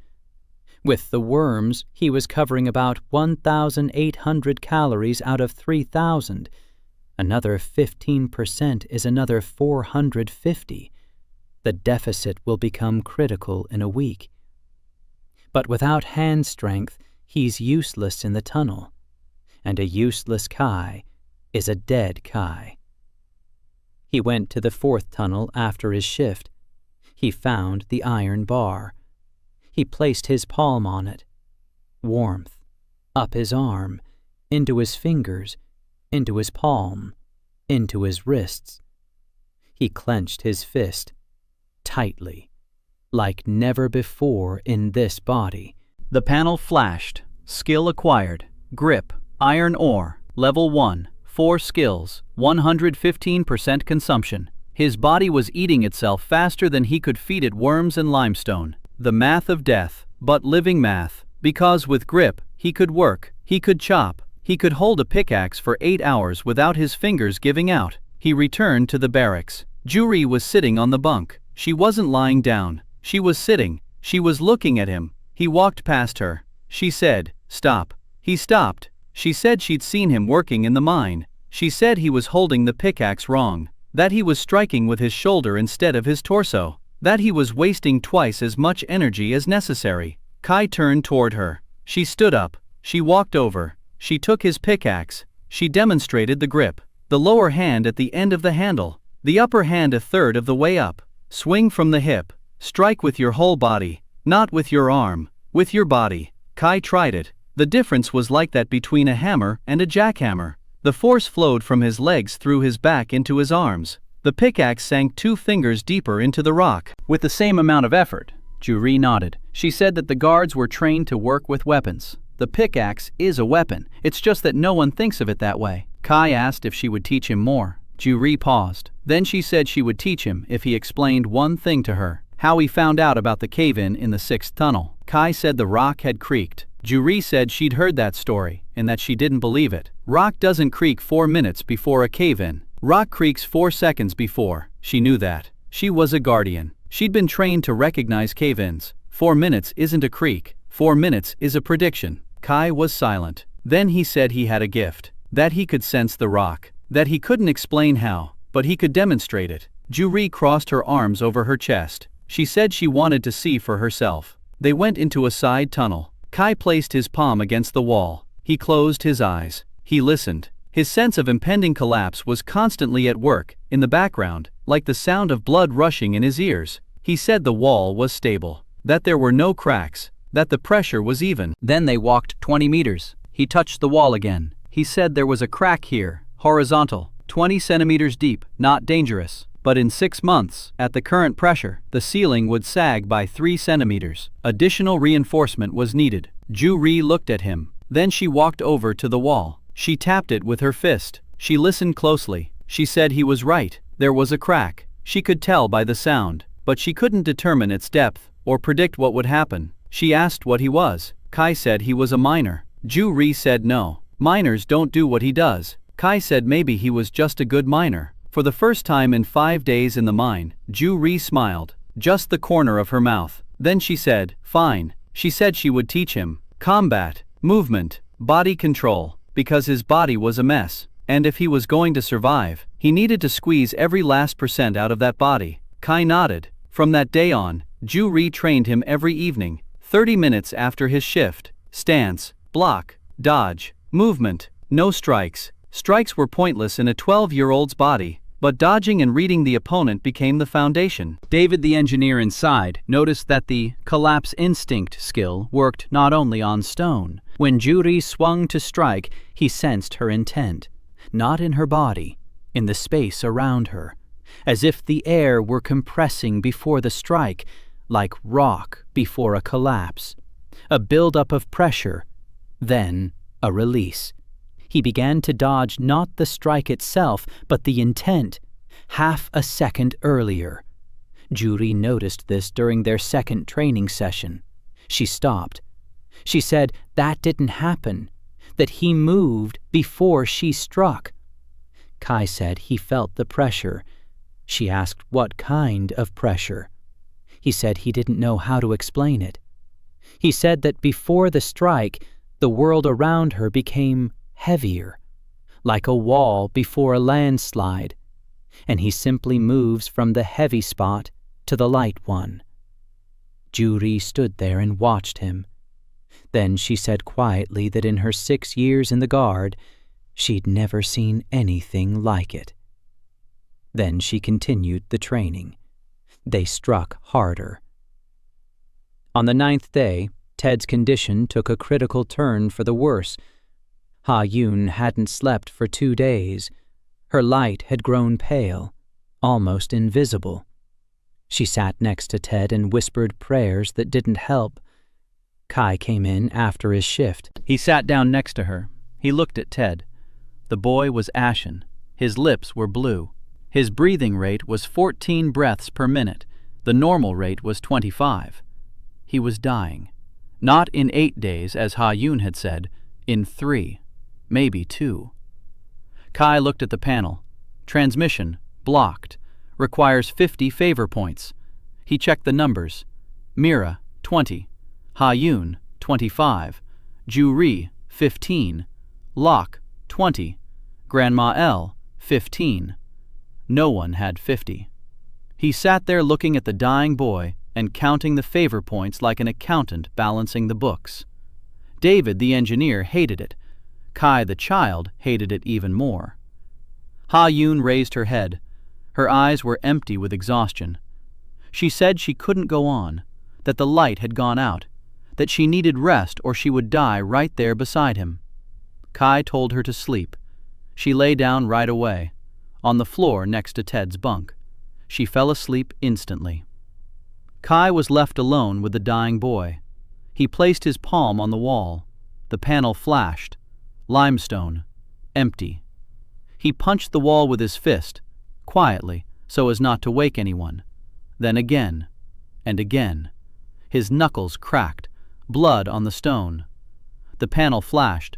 With the worms, he was covering about 1,800 calories out of 3,000. Another 15% is another 450. The deficit will become critical in a week. But without hand strength, he's useless in the tunnel. And a useless Kai is a dead Kai. He went to the 4th tunnel after his shift. He found the iron bar. He placed his palm on it. Warmth. Up his arm, into his fingers, into his palm, into his wrists. He clenched his fist, tightly, like never before in this body. The panel flashed. Skill acquired. Grip. Iron ore. Level 1. 4 skills. 115% consumption. His body was eating itself faster than he could feed it worms and limestone. The math of death, but living math, because with grip, he could work, he could chop, he could hold a pickaxe for 8 hours without his fingers giving out. He returned to the barracks. Juri was sitting on the bunk. She wasn't lying down. She was sitting. She was looking at him. He walked past her. She said, "Stop." He stopped. She said she'd seen him working in the mine. She said he was holding the pickaxe wrong, that he was striking with his shoulder instead of his torso.
that he was wasting twice as much energy as necessary. Kai turned toward her. She stood up. She walked over. She took his pickaxe. She demonstrated the grip. The lower hand at the end of the handle. The upper hand a third of the way up. Swing from the hip. Strike with your whole body. Not with your arm. With your body. Kai tried it. The difference was like that between a hammer and a jackhammer. The force flowed from his legs through his back into his arms. The pickaxe sank 2 fingers deeper into the rock.
With the same amount of effort. Juri nodded. She said that the guards were trained to work with weapons. The pickaxe is a weapon, it's just that no one thinks of it that way. Kai asked if she would teach him more. Juri paused. Then she said she would teach him if he explained one thing to her. How he found out about the cave-in in the 6th tunnel. Kai said the rock had creaked. Juri said she'd heard that story, and that she didn't believe it. Rock doesn't creak 4 minutes before a cave-in. Rock creaks 4 seconds before. She knew that. She was a guardian. She'd been trained to recognize cave-ins. 4 minutes isn't a creak. 4 minutes is a prediction. Kai was silent. Then he said he had a gift. That he could sense the rock. That he couldn't explain how, but he could demonstrate it. Juri crossed her arms over her chest. She said she wanted to see for herself. They went into a side tunnel. Kai placed his palm against the wall. He closed his eyes. He listened. His sense of impending collapse was constantly at work, in the background, like the sound of blood rushing in his ears. He said the wall was stable. That there were no cracks. That the pressure was even. Then they walked 20 meters. He touched the wall again. He said there was a crack here, horizontal, 20 centimeters deep, not dangerous. But in 6 months, at the current pressure, the ceiling would sag by 3 centimeters. Additional reinforcement was needed. Juri looked at him. Then she walked over to the wall. She tapped it with her fist. She listened closely. She said he was right. There was a crack. She could tell by the sound, but she couldn't determine its depth or predict what would happen. She asked what he was. Kai said he was a miner. Juri said no. Miners don't do what he does. Kai said maybe he was just a good miner. For the first time in 5 days in the mine, Juri smiled. Just the corner of her mouth. Then she said, fine. She said she would teach him combat, movement, body control, because his body was a mess. And if he was going to survive, he needed to squeeze every last % out of that body. Kai nodded. From that day on, Juri trained him every evening, 30 minutes after his shift. Stance, block, dodge, movement, no strikes. Strikes were pointless in a 12-year-old's body, but dodging and reading the opponent became the foundation. David, the engineer inside, noticed that the collapse instinct skill worked not only on stone. When Juri swung to strike, he sensed her intent, not in her body, in the space around her, as if the air were compressing before the strike, like rock before a collapse. A buildup of pressure, then a release. He began to dodge not the strike itself, but the intent, half a second earlier. Juri noticed this during their second training session. She stopped. She said that didn't happen, that he moved before she struck. Kai said he felt the pressure. She asked what kind of pressure. He said he didn't know how to explain it. He said that before the strike, the world around her became heavier, like a wall before a landslide, and he simply moves from the heavy spot to the light one. Juri stood there and watched him. Then she said quietly that in her 6 years in the guard, she'd never seen anything like it. Then she continued the training. They struck harder. On the 9th day, Ted's condition took a critical turn for the worse. Ha-Yun hadn't slept for 2 days. Her light had grown pale, almost invisible. She sat next to Ted and whispered prayers that didn't help. Kai came in after his shift. He sat down next to her. He looked at Ted. The boy was ashen. His lips were blue. His breathing rate was 14 breaths per minute. The normal rate was 25. He was dying. Not in 8 days, as Ha-Yun had said, in 3, maybe 2. Kai looked at the panel. Transmission, blocked. Requires 50 favor points. He checked the numbers. Mira, 20. Ha-Yun, 25. Juri, 15. Locke, 20. Grandma L, 15. No one had 50.
He sat there looking at the dying boy and counting the favor points like an accountant balancing the books. David, the engineer, hated it. Kai, the child, hated it even more. Ha-Yun raised her head. Her eyes were empty with exhaustion. She said she couldn't go on, that the light had gone out, that she needed rest or she would die right there beside him. Kai told her to sleep. She lay down right away, on the floor next to Ted's bunk. She fell asleep instantly. Kai was left alone with the dying boy. He placed his palm on the wall. The panel flashed. Limestone. Empty. He punched the wall with his fist, quietly, so as not to wake anyone. Then again, and again. His knuckles cracked, blood on the stone. The panel flashed.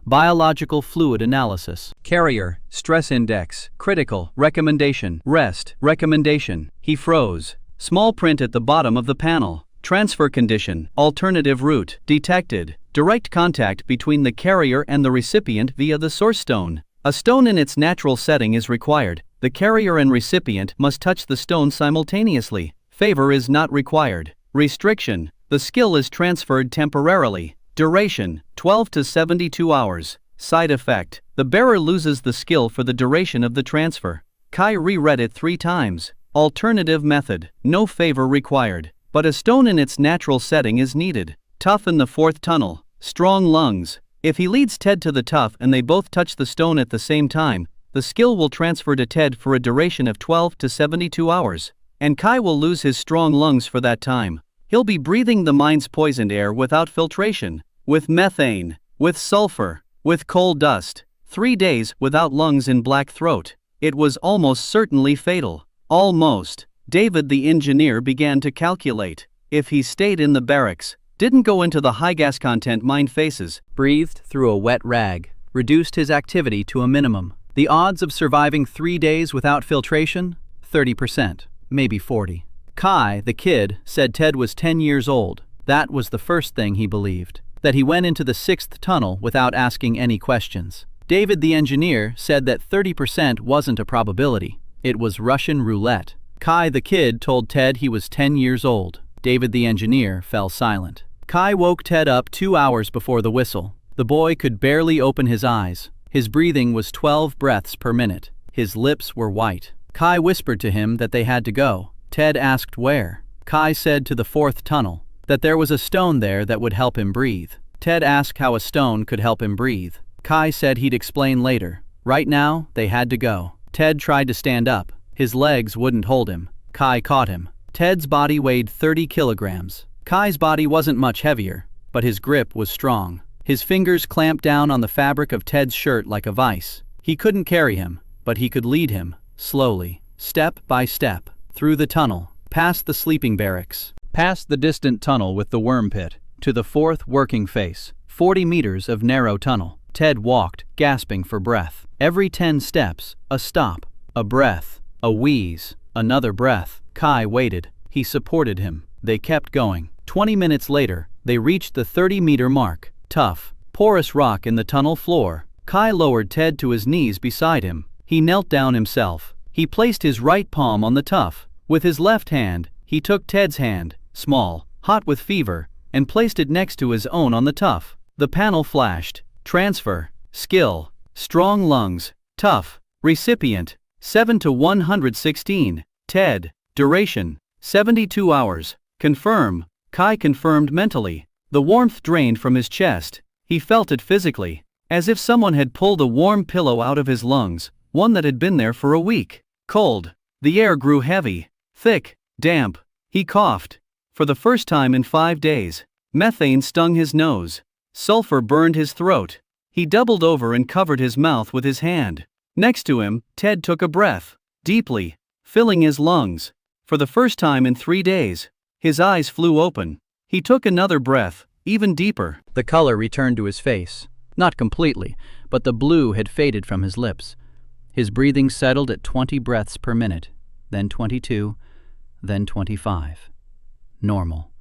Biological fluid analysis.
Carrier, stress index, critical, recommendation, rest, recommendation. He froze. Small print at the bottom of the panel. Transfer condition, alternative route, detected. Direct contact between the carrier and the recipient via the source stone. A stone in its natural setting is required. The carrier and recipient must touch the stone simultaneously. Favor is not required. Restriction, the skill is transferred temporarily. Duration, 12 to 72 hours. Side effect, the bearer loses the skill for the duration of the transfer. Kai reread it 3 times. Alternative method, no favor required, but a stone in its natural setting is needed. Tough in the 4th tunnel, strong lungs. If he leads Ted to the tough and they both touch the stone at the same time, the skill will transfer to Ted for a duration of 12 to 72 hours, and Kai will lose his strong lungs for that time. He'll be breathing the mine's poisoned air without filtration, with methane, with sulfur, with coal dust. 3 days without lungs and black throat. It was almost certainly fatal. Almost. David the engineer began to calculate. If he stayed in the barracks, didn't go into the high gas content mine faces,
Breathed through a wet rag, reduced his activity to a minimum. The odds of surviving 3 days without filtration? 30%, maybe 40. Kai, the kid, said Ted was 10 years old. That was the first thing he believed. That he went into the 6th tunnel without asking any questions. David the engineer said that 30% wasn't a probability. It was Russian roulette. Kai, the kid, told Ted he was 10 years old. David the engineer fell silent. Kai woke Ted up 2 hours before the whistle. The boy could barely open his eyes. His breathing was 12 breaths per minute. His lips were white. Kai whispered to him that they had to go. Ted asked where. Kai said to the 4th tunnel, that there was a stone there that would help him breathe. Ted asked how a stone could help him breathe. Kai said he'd explain later. Right now, they had to go. Ted tried to stand up. His legs wouldn't hold him. Kai caught him. Ted's body weighed 30 kilograms. Kai's body wasn't much heavier, but his grip was strong. His fingers clamped down on the fabric of Ted's shirt like a vice. He couldn't carry him, but he could lead him, slowly, step by step, through the tunnel, past the sleeping barracks, past the distant tunnel with the worm pit, to the 4th working face, 40 meters of narrow tunnel. Ted walked, gasping for breath. Every 10 steps, a stop, a breath, a wheeze, another breath. Kai waited. He supported him. They kept going. 20 minutes later, they reached the 30-meter mark. Tough, porous rock in the tunnel floor. Kai lowered Ted to his knees beside him. He knelt down himself. He placed his right palm on the tuff. With his left hand, he took Ted's hand, small, hot with fever, and placed it next to his own on the tuff. The panel flashed. Transfer, skill, strong lungs, tough, recipient, 7 to 116, Ted, duration, 72 hours, confirm. Kai confirmed mentally. The warmth drained from his chest. He felt it physically, as if someone had pulled a warm pillow out of his lungs, one that had been there for a week. Cold. The air grew heavy, thick, damp. He coughed. For the first time in 5 days. Methane stung his nose. Sulfur burned his throat. He doubled over and covered his mouth with his hand. Next to him, Ted took a breath, deeply, filling his lungs. For the first time in 3 days, his eyes flew open. He took another breath, even deeper. The color returned to his face. Not completely, but the blue had faded from his lips. His breathing settled at 20 breaths per minute, then 22, then 25. Normal.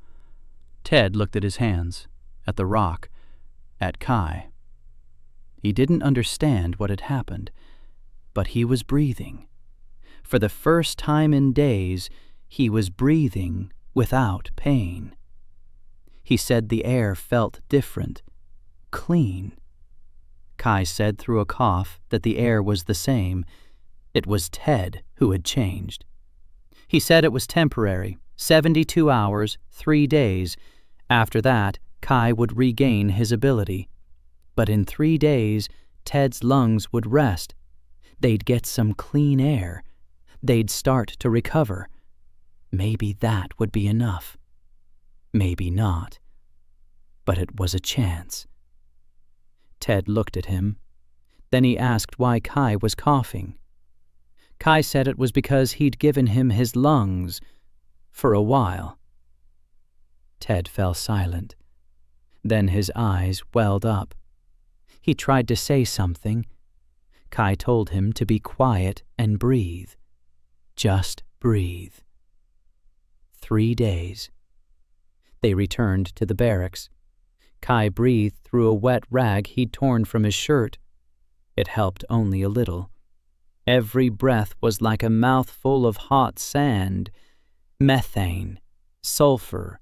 Ted looked at his hands, at the rock, at Kai. He didn't understand what had happened, but he was breathing. For the first time in days, he was breathing without pain. He said the air felt different, clean. Kai said through a cough that the air was the same. It was Ted who had changed. He said it was temporary, 72 hours, 3 days. After that, Kai would regain his ability. But in 3 days, Ted's lungs would rest. They'd get some clean air. They'd start to recover. Maybe that would be enough. Maybe not. But it was a chance. Ted looked at him. Then he asked why Kai was coughing. Kai said it was because he'd given him his lungs for a while. Ted fell silent. Then his eyes welled up. He tried to say something. Kai told him to be quiet and breathe. Just breathe. 3 days. They returned to the barracks. Kai breathed through a wet rag he'd torn from his shirt. It helped only a little. Every breath was like a mouthful of hot sand, methane, sulfur,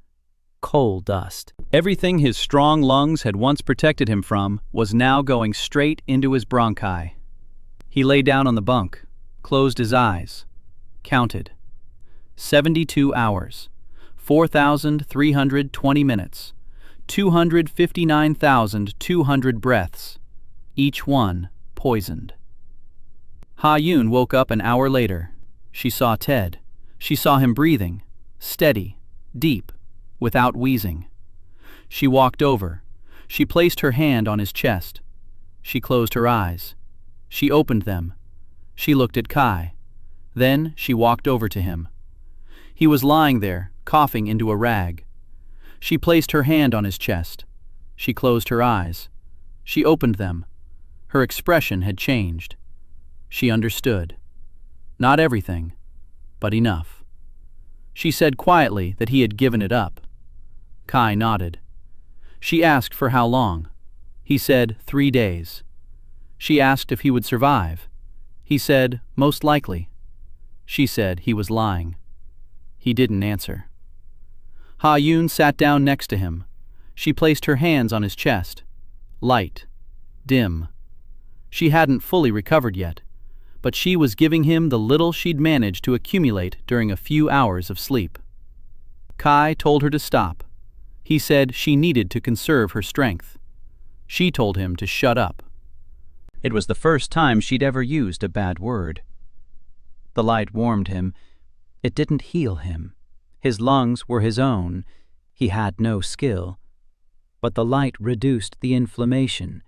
coal dust.
Everything his strong lungs had once protected him from was now going straight into his bronchi. He lay down on the bunk, closed his eyes, counted. 72 hours, 4,320 minutes, 259,200 breaths, each one poisoned. Ha-Yun woke up an hour later. She saw Ted. She saw him breathing, steady, deep, without wheezing. She walked over. She placed her hand on his chest. She closed her eyes. She opened them. She looked at Kai. Then she walked over to him. He was lying there, coughing into a rag. She placed her hand on his chest. She closed her eyes. She opened them. Her expression had changed. She understood. Not everything, but enough. She said quietly that he had given it up. Kai nodded. She asked for how long. He said 3 days. She asked if he would survive. He said most likely. She said he was lying. He didn't answer. Ha-Yun sat down next to him. She placed her hands on his chest. Light. Dim. She hadn't fully recovered yet, but she was giving him the little she'd managed to accumulate during a few hours of sleep. Kai told her to stop. He said she needed to conserve her strength. She told him to shut up. It was the first time she'd ever used a bad word. The light warmed him. It didn't heal him. His lungs were his own. He had no skill. But the light reduced the inflammation.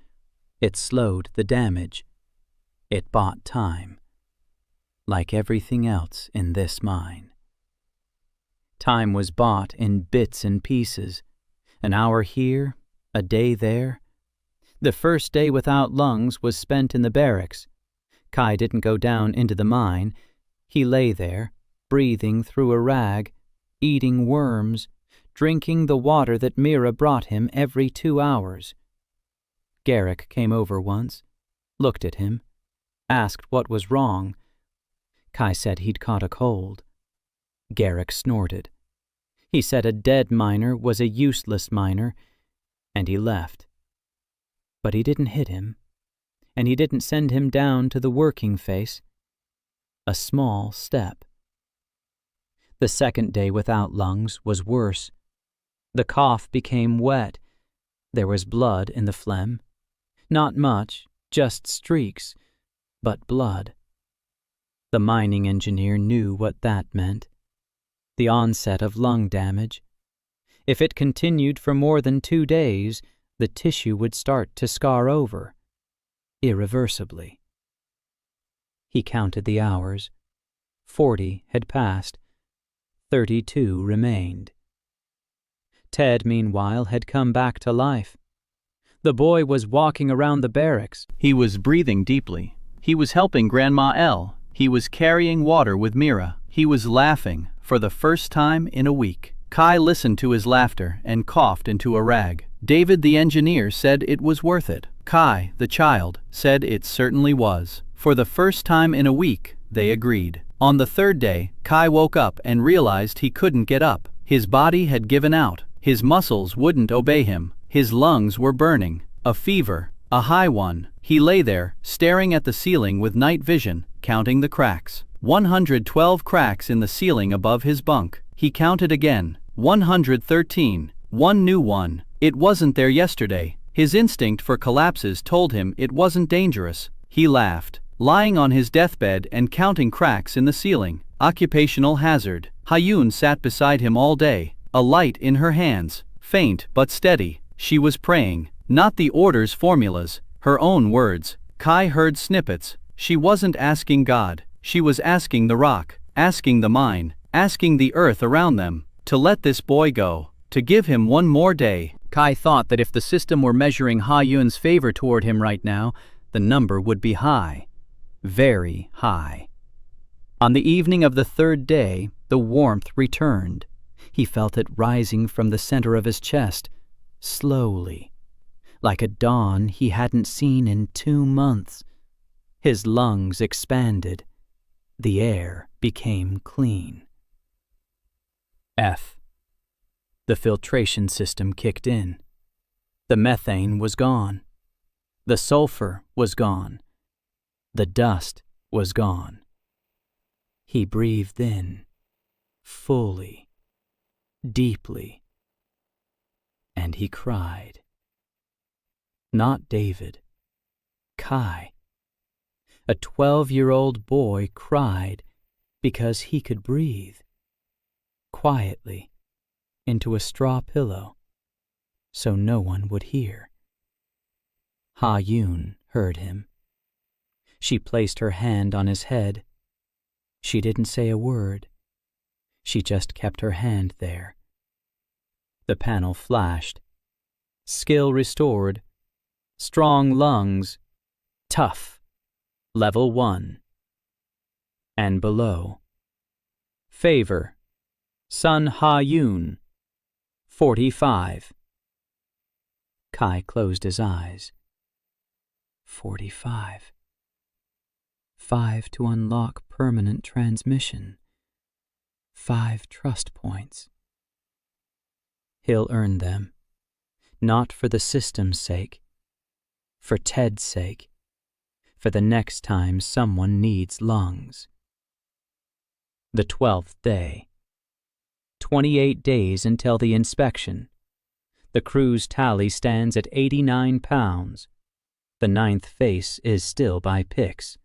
It slowed the damage. It bought time. Like everything else in this mine. Time was bought in bits and pieces. An hour here, a day there. The first day without lungs was spent in the barracks. Kai didn't go down into the mine. He lay there, breathing through a rag, eating worms, drinking the water that Mira brought him every 2 hours. Garrick came over once, looked at him, asked what was wrong. Kai said he'd caught a cold. Garrick snorted. He said a dead miner was a useless miner, and he left. But he didn't hit him, and he didn't send him down to the working face. A small step. The second day without lungs was worse. The cough became wet. There was blood in the phlegm. Not much, just streaks, but blood. The mining engineer knew what that meant. The onset of lung damage. If it continued for more than 2 days, the tissue would start to scar over, irreversibly. He counted the hours. 40 had passed. 32 remained. Ted, meanwhile, had come back to life. The boy was walking around the barracks. He was breathing deeply. He was helping Grandma Elle. He was carrying water with Mira. He was laughing for the first time in a week. Kai listened to his laughter and coughed into a rag. David the engineer said it was worth it. Kai, the child, said it certainly was. For the first time in a week,
they agreed. On the third day, Kai woke up and realized he couldn't get up. His body had given out. His muscles wouldn't obey him. His lungs were burning. A fever, a high one. He lay there, staring at the ceiling with night vision, counting the cracks. 112 cracks in the ceiling above his bunk. He counted again. 113. One new one. It wasn't there yesterday. His instinct for collapses told him it wasn't dangerous. He laughed, lying on his deathbed and counting cracks in the ceiling. Occupational hazard. Hyun sat beside him all day, a light in her hands, faint but steady. She was praying, not the order's formulas, her own words. Kai heard snippets. She wasn't asking God. She was asking the rock, asking the mine, asking the earth around them, to let this boy go, to give him one more day.
Kai thought that if the system were measuring Ha-Yun's favor toward him right now, the number would be high. Very high. On the evening of the third day, the warmth returned. He felt it rising from the center of his chest, slowly, like a dawn he hadn't seen in 2 months. His lungs expanded. The air became clean. F. The filtration system kicked in. The methane was gone. The sulfur was gone. The dust was gone. He breathed in, fully, deeply, and he cried. Not David. Kai. A 12-year-old boy cried because he could breathe. Quietly, into a straw pillow, so no one would hear. Ha-Yun heard him. She placed her hand on his head. She didn't say a word. She just kept her hand there. The panel flashed. Skill restored. Strong lungs. Tough. Level 1. And below. Favor. Sun Ha-Yun. 45. Kai closed his eyes. 45. 5 to unlock permanent transmission. 5 trust points. He'll earn them, not for the system's sake, for Ted's sake, for the next time someone needs lungs. The 12th day. 28 days until the inspection. The crew's tally stands at 89 pounds. The 9th face is still by Pix.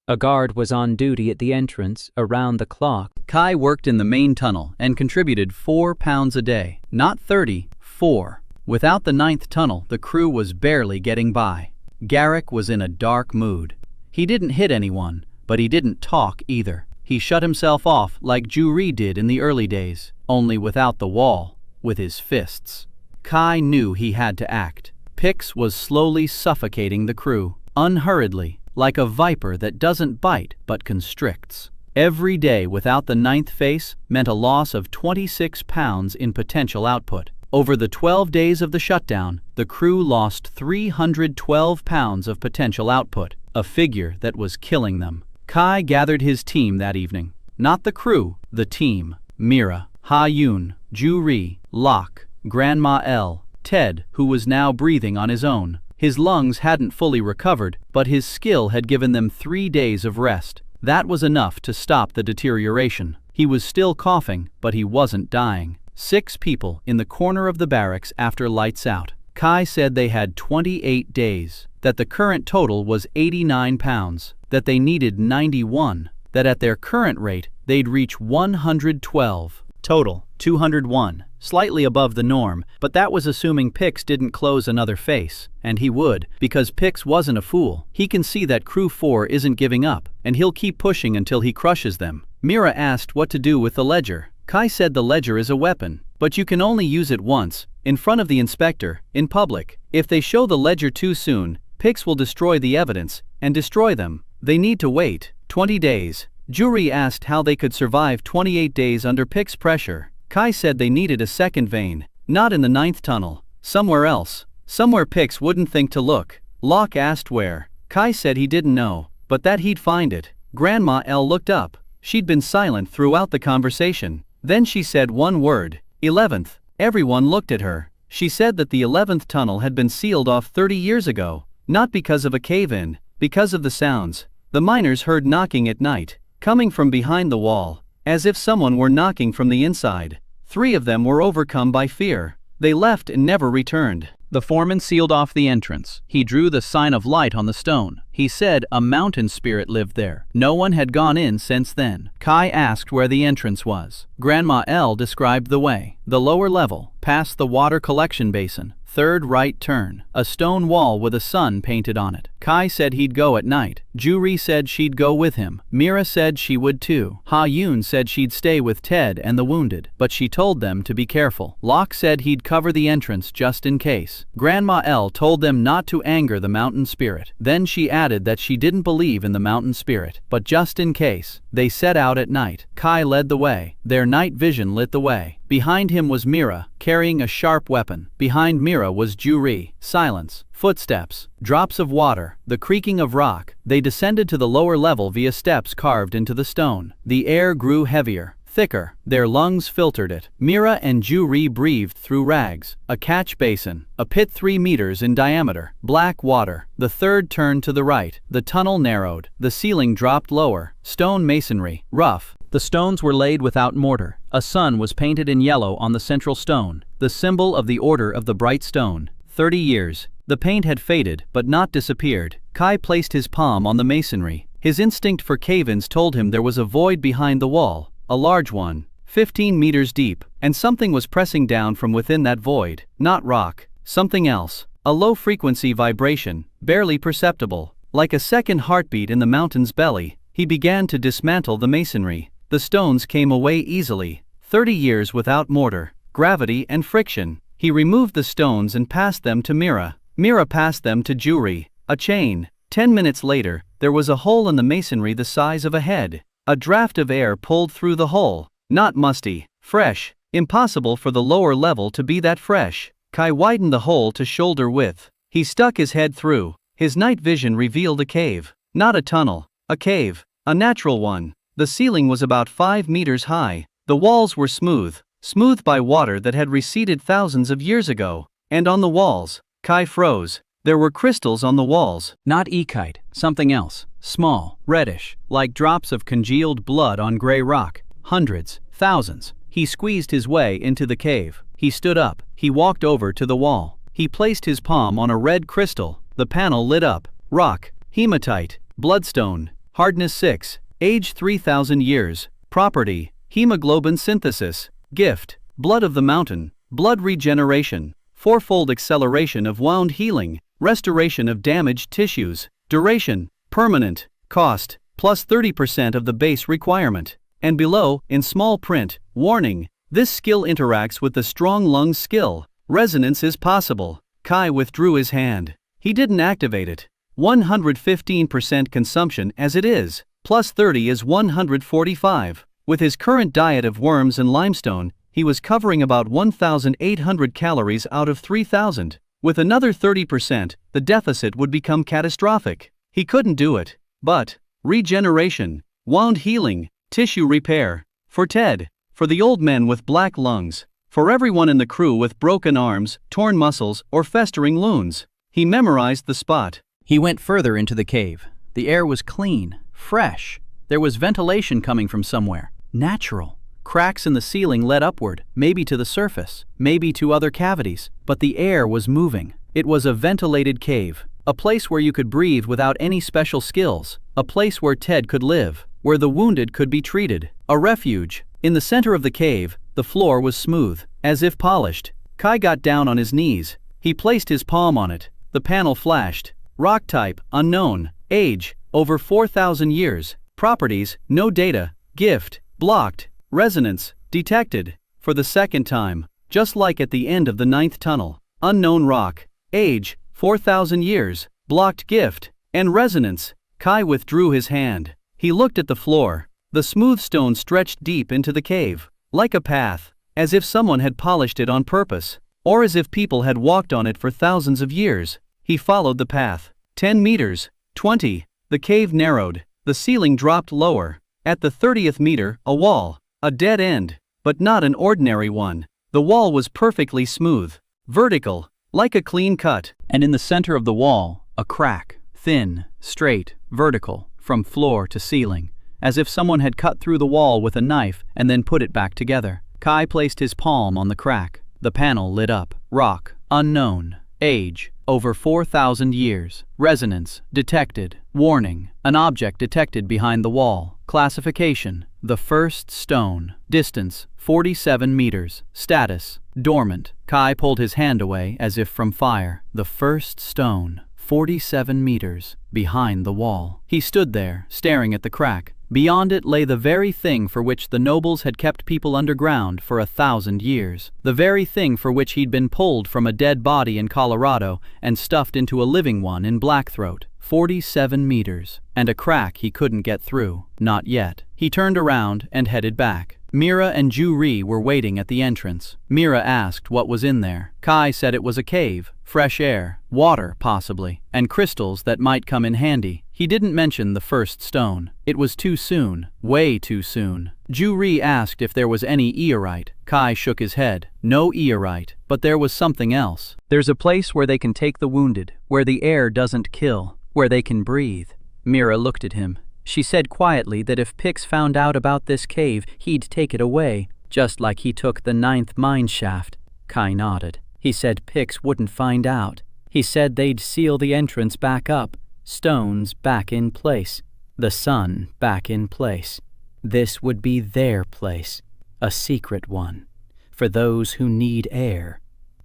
A guard was on duty at the entrance around the clock.
Kai worked in the main tunnel and contributed 4 pounds a day. Not 30, 4. Without the 9th tunnel, the crew was barely getting by. Garrick was in a dark mood. He didn't hit anyone, but he didn't talk either. He shut himself off like Ju-Ri did in the early days, only without the wall, with his fists. Kai knew he had to act. Pix was slowly suffocating the crew, unhurriedly, like a viper that doesn't bite but constricts. Every day without the 9th face meant a loss of 26 pounds in potential output. Over the 12 days of the shutdown, the crew lost 312 pounds of potential output, a figure that was killing them. Kai gathered his team that evening. Not the crew, the team. Mira, Ha-Yun, Ju-Ri, Locke, Grandma L, Ted, who was now breathing on his own. His lungs hadn't fully recovered, but his skill had given them 3 days of rest. That was enough to stop the deterioration. He was still coughing, but he wasn't dying. 6 people in the corner of the barracks after lights out. Kai said they had 28 days, that the current total was 89 pounds, that they needed 91, that at their current rate they'd reach 112. Total, 201, slightly above the norm, but that was assuming Pix didn't close another face, and he would, because Pix wasn't a fool. He can see that Crew 4 isn't giving up, and he'll keep pushing until he crushes them. Mira asked what to do with the ledger. Kai said the ledger is a weapon, but you can only use it once, in front of the inspector, in public. If they show the ledger too soon, Pix will destroy the evidence, and destroy them. They need to wait 20 days. Ju-Ri asked how they could survive 28 days under Pix pressure. Kai said they needed a second vein, not in the 9th tunnel, somewhere else, somewhere Pix wouldn't think to look. Locke asked where. Kai said he didn't know, but that he'd find it. Grandma L looked up. She'd been silent throughout the conversation. Then she said one word, 11th. Everyone looked at her. She said that the 11th tunnel had been sealed off 30 years ago, not because of a cave-in, because of the sounds. The miners heard knocking at night, coming from behind the wall, as if someone were knocking from the inside. 3 of them were overcome by fear. They left and never returned.
The foreman sealed off the entrance. He drew the sign of light on the stone. He said a mountain spirit lived there. No one had gone in since then. Kai asked where the entrance was. Grandma L described the way. The lower level, past the water collection basin. 3rd right turn. A stone wall with a sun painted on it. Kai said he'd go at night. Juri said she'd go with him. Mira said she would too. Ha Yun said she'd stay with Ted and the wounded, but she told them to be careful. Locke said he'd cover the entrance just in case. Grandma L told them not to anger the mountain spirit. Then she added that she didn't believe in the mountain spirit, but just in case. They set out at night. Kai led the way. Their night vision lit the way. Behind him was Mira, carrying a sharp weapon. Behind Mira was Juri. Silence. Footsteps. Drops of water. The creaking of rock. They descended to the lower level via steps carved into the stone. The air grew heavier, thicker. Their lungs filtered it. Mira and Juri breathed through rags. A catch basin. A pit 3 meters in diameter. Black water. The 3rd turned to the right. The tunnel narrowed. The ceiling dropped lower. Stone masonry. Rough. The stones were laid without mortar. A sun was painted in yellow on the central stone, the symbol of the Order of the Bright Stone. 30 years. The paint had faded, but not disappeared. Kai placed his palm on the masonry. His instinct for cave-ins told him there was a void behind the wall, a large one, 15 meters deep, and something was pressing down from within that void. Not rock, something else. A low-frequency vibration, barely perceptible. Like a second heartbeat in the mountain's belly, he began to dismantle the masonry. The stones came away easily. 30 years without mortar, gravity and friction. He removed the stones and passed them to Mira. Mira passed them to Juri. A chain. 10 minutes later, there was a hole in the masonry the size of a head. A draft of air pulled through the hole. Not musty. Fresh. Impossible for the lower level to be that fresh. Kai widened the hole to shoulder width. He stuck his head through. His night vision revealed a cave. Not a tunnel. A cave. A natural one. The ceiling was about 5 meters high. The walls were smoothed by water that had receded thousands of years ago. And on the walls, Kai froze. There were crystals on the walls. Not ekite, something else. Small, reddish, like drops of congealed blood on gray rock. Hundreds, thousands. He squeezed his way into the cave. He stood up. He walked over to the wall. He placed his palm on a red crystal. The panel lit up. Rock, hematite, bloodstone, hardness 6. Age 3,000 years. Property, hemoglobin synthesis. Gift, blood of the mountain, blood regeneration, 4-fold acceleration of wound healing, restoration of damaged tissues. Duration, permanent. Cost, plus 30% of the base requirement. And below, in small print, warning, this skill interacts with the strong lungs skill. Resonance is possible. Kai withdrew his hand. He didn't activate it. 115% consumption as it is. Plus 30 is 145. With his current diet of worms and limestone, he was covering about 1,800 calories out of 3,000. With another 30%, the deficit would become catastrophic. He couldn't do it. But regeneration, wound healing, tissue repair. For Ted, for the old men with black lungs, for everyone in the crew with broken arms, torn muscles, or festering wounds. He memorized the spot. He went further into the cave. The air was clean. Fresh. There was ventilation coming from somewhere. Natural. Cracks in the ceiling led upward, maybe to the surface, maybe to other cavities, but the air was moving. It was a ventilated cave, a place where you could breathe without any special skills, a place where Ted could live, where the wounded could be treated, a refuge. In the center of the cave, the floor was smooth, as if polished. Kai got down on his knees. He placed his palm on it. The panel flashed. Rock type, unknown. Age, over 4,000 years. Properties, no data. Gift, blocked. Resonance, detected. For the second time, just like at the end of the 9th tunnel. Unknown rock. Age, 4,000 years. Blocked gift. And resonance. Kai withdrew his hand. He looked at the floor. The smooth stone stretched deep into the cave. Like a path. As if someone had polished it on purpose. Or as if people had walked on it for thousands of years. He followed the path. 10 meters. 20. The cave narrowed.
The ceiling dropped lower. At the 30th meter, a wall. A dead end. But not an ordinary one. The wall was perfectly smooth. Vertical. Like a clean cut.
And in the center of the wall, a crack. Thin, straight, vertical, from floor to ceiling. As if someone had cut through the wall with a knife and then put it back together. Kai placed his palm on the crack. The panel lit up. Rock. Unknown. Age. Over 4,000 years. Resonance. Detected. Warning. An object detected behind the wall. Classification. The first stone. Distance. 47 meters. Status. Dormant. Kai pulled his hand away as if from fire. The first stone. 47 meters. Behind the wall. He stood there, staring at the crack. Beyond it lay the very thing for which the nobles had kept people underground for 1,000 years. The very thing for which he'd been pulled from a dead body in Colorado and stuffed into a living one in Blackthroat. 47 meters. And a crack he couldn't get through. Not yet. He turned around and headed back. Mira and Ju-Ri were waiting at the entrance. Mira asked what was in there. Kai said it was a cave, fresh air, water possibly, and crystals that might come in handy. He didn't mention the first stone. It was too soon, way too soon. Ju-Ri asked if there was any eorite. Kai shook his head. No eorite, but there was something else. There's a place where they can take the wounded, where the air doesn't kill, where they can breathe. Mira looked at him. She said quietly that if Pix found out about this cave, he'd take it away, just like he took the 9th mine shaft. Kai nodded. He said Pix wouldn't find out. He said they'd seal the entrance back up, stones back in place, the sun back in place. This would be their place, a secret one, for those who need air,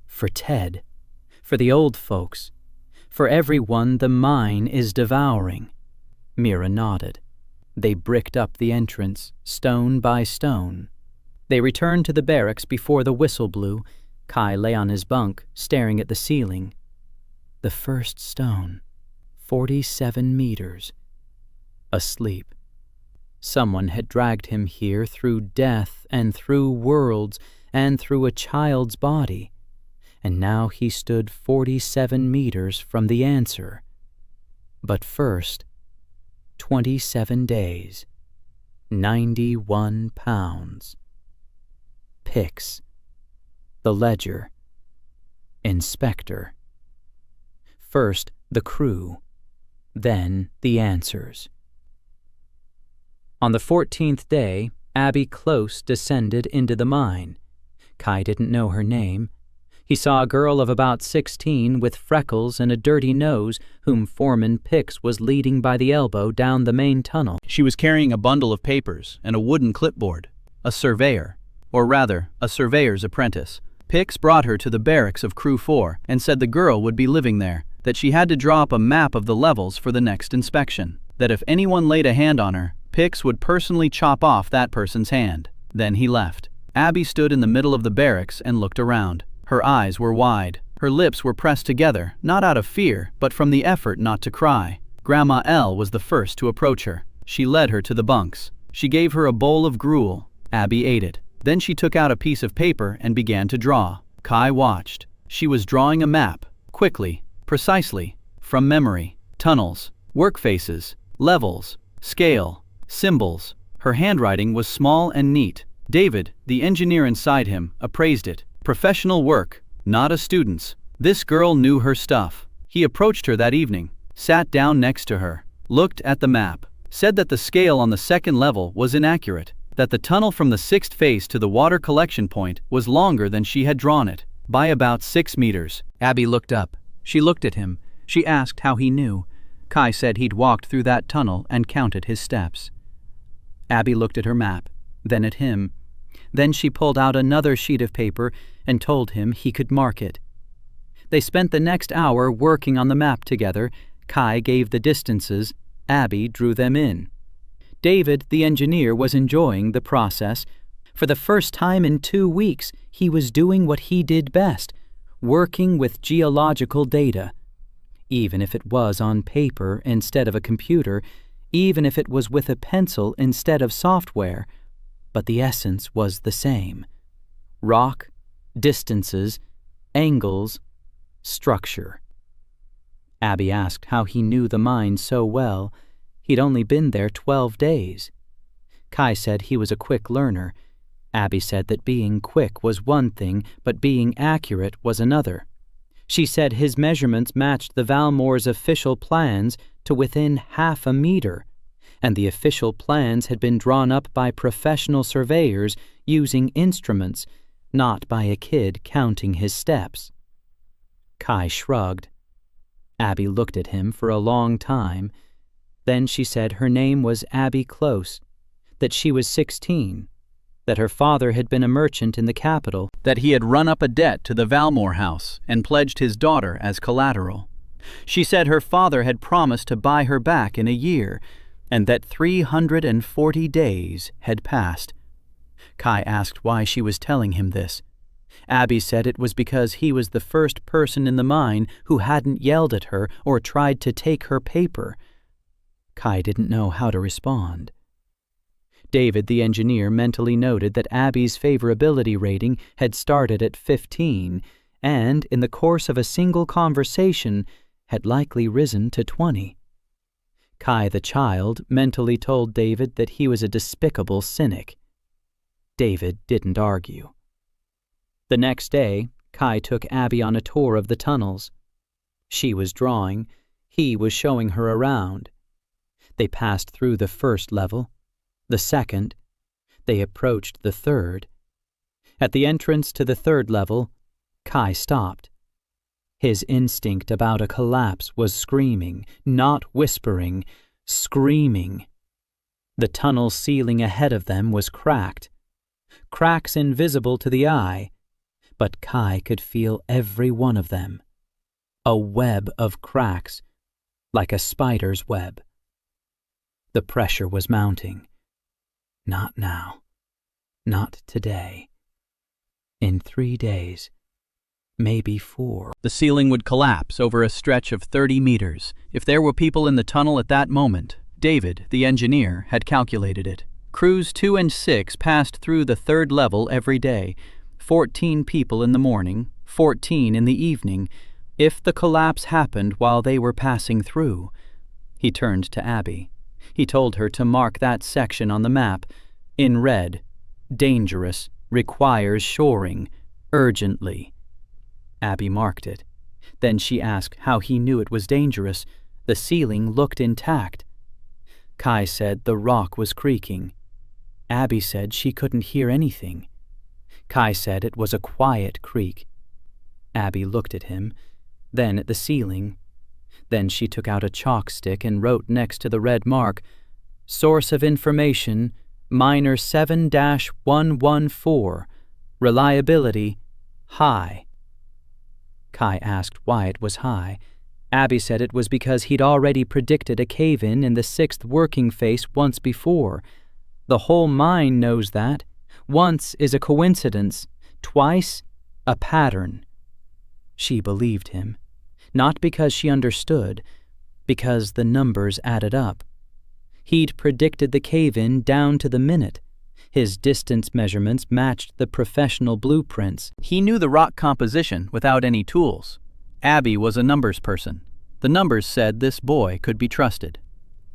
for Ted, for the old folks, for everyone the mine is devouring. Mira nodded. They bricked up the entrance, stone by stone. They returned to the barracks before the whistle blew. Kai lay on his bunk, staring at the ceiling. The first stone. 47 meters. Asleep. Someone had dragged him here through death and through worlds and through a child's body. And now he stood 47 meters from the answer. But first, 27 days, 91 pounds. Pix. The ledger. Inspector. First, the crew. Then, the answers. On the 14th day, Abby Close descended into the mine. Kai didn't know her name. He saw a girl of about 16 with freckles and a dirty nose whom Foreman Pix was leading by the elbow down the main tunnel. She was carrying a bundle of papers and a wooden clipboard. A surveyor, or rather, a surveyor's apprentice. Pix brought her to the barracks of Crew 4 and said the girl would be living there, that she had to draw up a map of the levels for the next inspection, that if anyone laid a hand on her, Pix would personally chop off that person's hand. Then he left. Abby stood in the middle of the barracks and looked around. Her eyes were wide. Her lips were pressed together, not out of fear, but from the effort not to cry. Grandma L was the first to approach her. She led her to the bunks. She gave her a bowl of gruel. Abby ate it. Then she took out a piece of paper and began to draw. Kai watched. She was drawing a map, quickly, precisely, from memory. Tunnels, work faces, levels, scale, symbols. Her handwriting was small and neat. David, the engineer inside him, appraised it. Professional work, not a student's. This girl knew her stuff. He approached her that evening, sat down next to her, looked at the map, said that the scale on the second level was inaccurate, that the tunnel from the 6th face to the water collection point was longer than she had drawn it, by about 6 meters. Abby looked up. She looked at him. She asked how he knew. Kai said he'd walked through that tunnel and counted his steps. Abby looked at her map, then at him. Then she pulled out another sheet of paper and told him he could mark it. They spent the next hour working on the map together. Kai gave the distances, Abby drew them in. David, the engineer, was enjoying the process. For the first time in 2 weeks, he was doing what he did best, working with geological data. Even if it was on paper instead of a computer, even if it was with a pencil instead of software, but the essence was the same. Rock, distances, angles, structure. Abby asked how he knew the mine so well.
He'd only been there 12 days. Kai said he was a quick learner. Abby said that being quick was one thing, but being accurate was another. She said his measurements matched the Valmore's official plans to within half a meter, and the official plans had been drawn up by professional surveyors using instruments, not by a kid counting his steps. Kai shrugged. Abby looked at him for a long time. Then she said her name was Abby Close, that she was 16, that her father had been a merchant in the capital,
that he had run up a debt to the Valmore house and pledged his daughter as collateral. She said her father had promised to buy her back in a year, and that 340 days had passed. Kai asked why she was telling him this. Abby said it was because he was the first person in the mine who hadn't yelled at her or tried to take her paper. Kai didn't know how to respond. David, the engineer, mentally noted that Abby's favorability rating had started at 15 and, in the course of a single conversation, had likely risen to 20. Kai, the child, mentally told David that he was a despicable cynic. David didn't argue. The next day, Kai took Abby on a tour of the tunnels. She was drawing. He was showing her around. They passed through the first level, the second. They approached the third. At the entrance to the third level, Kai stopped. His instinct about a collapse was screaming, not whispering, screaming. The tunnel ceiling ahead of them was cracked. Cracks invisible to the eye, but Kai could feel every one of them. A web of cracks, like a spider's web. The pressure was mounting. Not now. Not today. In 3 days. Maybe 4. The ceiling would collapse over a stretch of 30 meters. If there were people in the tunnel at that moment, David, the engineer, had calculated it. Crews 2 and 6 passed through the third level every day. 14 people in the morning, 14 in the evening, if the collapse happened while they were passing through. He turned to Abby. He told her to mark that section on the map. In red, dangerous, requires shoring, urgently. Abby marked it. Then she asked how he knew it was dangerous. The ceiling looked intact. Kai said the rock was creaking. Abby said she couldn't hear anything. Kai said it was a quiet creak. Abby looked at him, then at the ceiling. Then she took out a chalk stick and wrote next to the red mark, "Source of information, Miner 7-114, reliability, high." Kai asked why it was high. Abby said it was because he'd already predicted a cave-in in the 6th working face once before. The whole mine knows that. Once is a coincidence, twice a pattern. She believed him, not because she understood, because the numbers added up. He'd predicted the cave-in down to the minute. His distance measurements matched the professional blueprints. He knew the rock composition without any tools. Abby was a numbers person. The numbers said this boy could be trusted.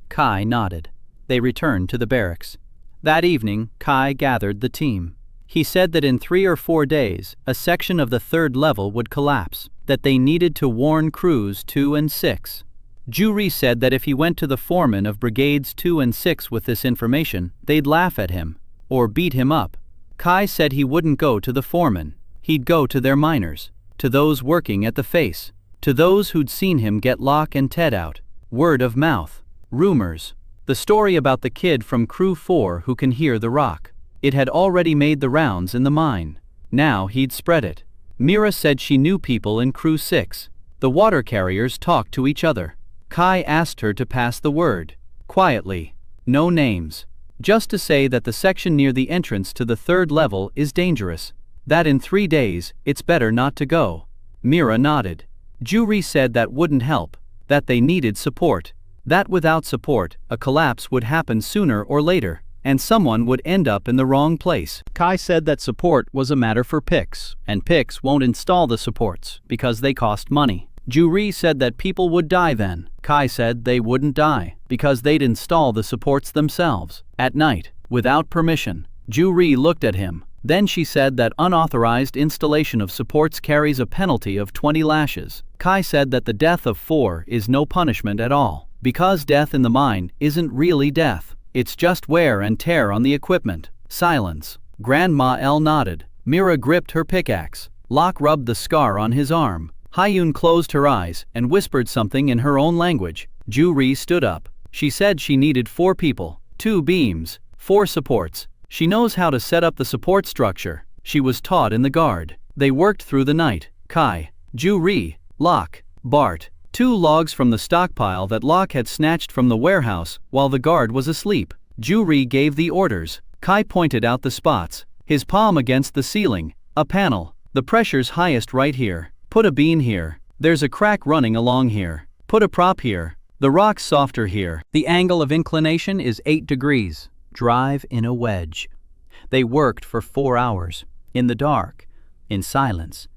Kai nodded. They returned to the barracks. That evening, Kai gathered the team. He said that in 3 or 4 days, a section of the third level would collapse, that they needed to warn crews 2 and 6. Jury said that if he went to the foreman of brigades 2 and 6 with this information, they'd laugh at him or beat him up. Kai said he wouldn't go to the foreman. He'd go to their miners, to those working at the face, to those who'd seen him get Locke and Ted out. Word of mouth, rumors, the story about the kid from Crew 4 who can hear the rock. It had already made the rounds in the mine. Now he'd spread it. Mira said she knew people in Crew 6. The water carriers talked to each other. Kai asked her to pass the word, quietly, no names, just to say that the section near the entrance to the third level is dangerous, that in 3 days it's better not to go. Mira nodded. Jury said that wouldn't help, that they needed support, that without support a collapse would happen sooner or later, and someone would end up in the wrong place. Kai said that support was a matter for PICs, and PICs won't install the supports because they cost money. Ju-ri said that people would die then. Kai said they wouldn't die, because they'd install the supports themselves. At night, without permission, Ju-ri looked at him. Then she said that unauthorized installation of supports carries a penalty of 20 lashes. Kai said that the death of 4 is no punishment at all, because death in the mine isn't really death. It's just wear and tear on the equipment. Silence. Grandma L nodded. Mira gripped her pickaxe. Locke rubbed the scar on his arm. Hyun closed her eyes and whispered something in her own language. Ju-ri stood up. She said she needed 4 people, 2 beams, 4 supports. She knows how to set up the support structure. She was taught in the guard. They worked through the night. Kai, Ju-ri, Locke, Bart. 2 logs from the stockpile that Locke had snatched from the warehouse while the guard was asleep. Ju-ri gave the orders. Kai pointed out the spots. His palm against the ceiling. A panel. The pressure's highest right here. Put a beam here. There's a crack running along here. Put a prop here. The rock's softer here. The angle of inclination is 8 degrees. Drive in a wedge. They worked for 4 hours. In the dark. In silence.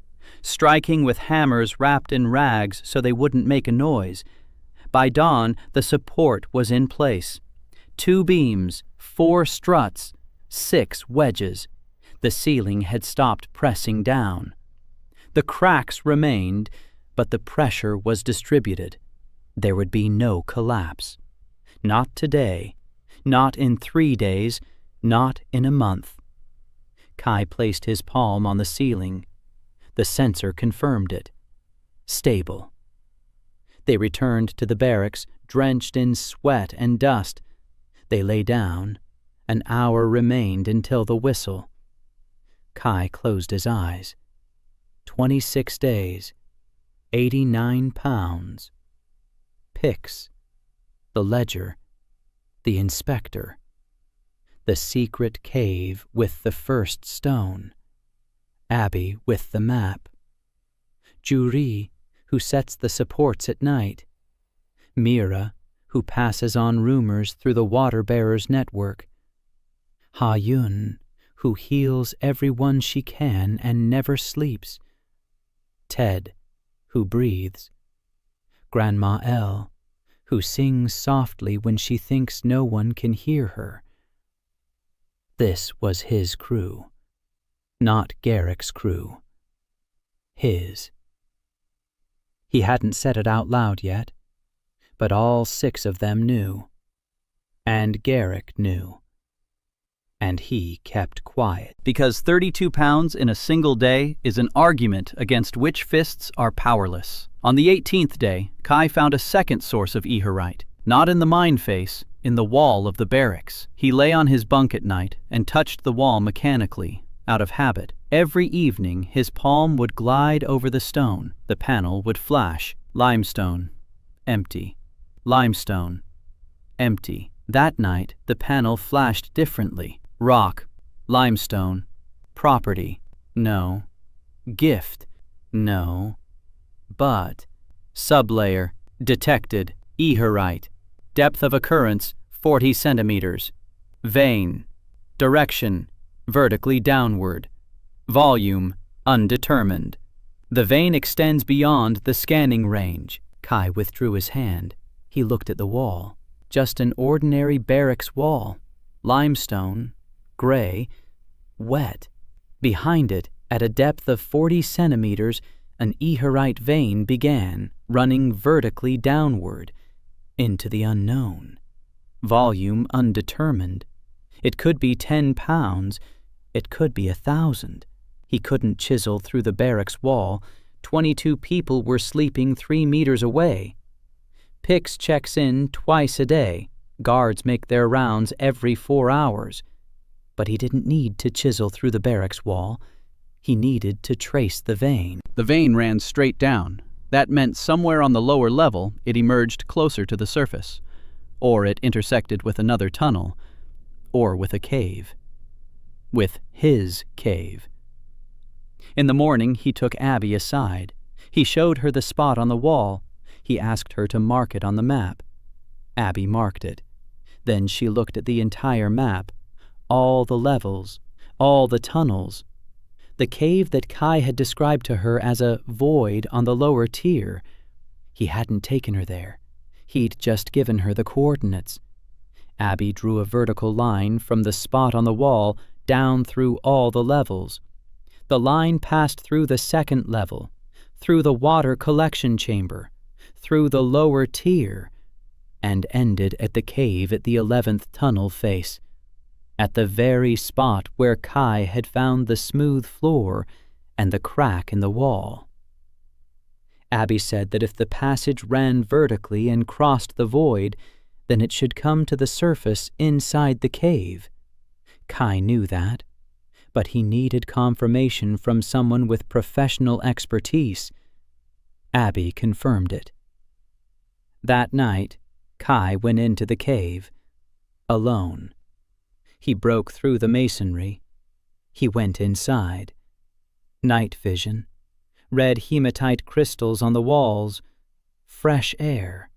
Striking with hammers wrapped in rags so they wouldn't make a noise. By dawn, the support was in place. 2 beams, 4 struts, 6 wedges. The ceiling had stopped pressing down. The cracks remained, but the pressure was distributed. There would be no collapse. Not today, not in 3 days, not in a month. Kai placed his palm on the ceiling. The sensor confirmed it. Stable. They returned to the barracks, drenched in sweat and dust. They lay down. An hour remained until the whistle. Kai closed his eyes. 26 days, 89 pounds. Picks, the ledger, the inspector, the secret cave with the first stone, Abby with the map, Ju-ri, who sets the supports at night, Mira, who passes on rumors through the water-bearers' network, Ha-yun, who heals everyone she can and never sleeps, Ted, who breathes, Grandma L, who sings softly when she thinks no one can hear her. This was his crew, not Garrick's crew. His. He hadn't said it out loud yet, but all 6 of them knew. And Garrick knew. And he kept quiet. Because 32 pounds in a single day is an argument against which fists are powerless. On the 18th day, Kai found a second source of eherite, not in the mine face, in the wall of the barracks. He lay on his bunk at night and touched the wall mechanically, out of habit. Every evening his palm would glide over the stone. The panel would flash. Limestone. Empty. Limestone. Empty. That night the panel flashed differently. Rock. Limestone. Property. No. Gift. No. But. Sublayer. Detected. Eherite. Depth of occurrence, 40 centimeters. Vein. Direction, vertically downward. Volume, undetermined. The vein extends beyond the scanning range. Kai withdrew his hand. He looked at the wall. Just an ordinary barracks wall. Limestone, gray, wet. Behind it, at a depth of 40 centimeters, an eherite vein began, running vertically downward, into the unknown. Volume undetermined. It could be 10 pounds. It could be 1,000. He couldn't chisel through the barracks wall. 22 people were sleeping 3 meters away. Pix checks in twice a day. Guards make their rounds every 4 hours. But he didn't need to chisel through the barracks wall. He needed to trace the vein. The vein ran straight down. That meant somewhere on the lower level it emerged closer to the surface. Or it intersected with another tunnel. Or with a cave. With his cave. In the morning he took Abby aside. He showed her the spot on the wall. He asked her to mark it on the map. Abby marked it. Then she looked at the entire map. All the levels. All the tunnels. The cave that Kai had described to her as a void on the lower tier.
He hadn't taken her there. He'd just given her the coordinates. Abby drew a vertical line from the spot on the wall down through all the levels. The line passed through the second level, through the water collection chamber, through the lower tier, and ended at the cave at the 11th tunnel face, at the very spot where Kai had found the smooth floor and the crack in the wall. Abby said that if the passage ran vertically and crossed the void, then it should come to the surface inside the cave. Kai knew that, but he needed confirmation from someone with professional expertise. Abby confirmed it. That night, Kai went into the cave, alone. He broke through the masonry. He went inside. Night vision, red hematite crystals on the walls, fresh air.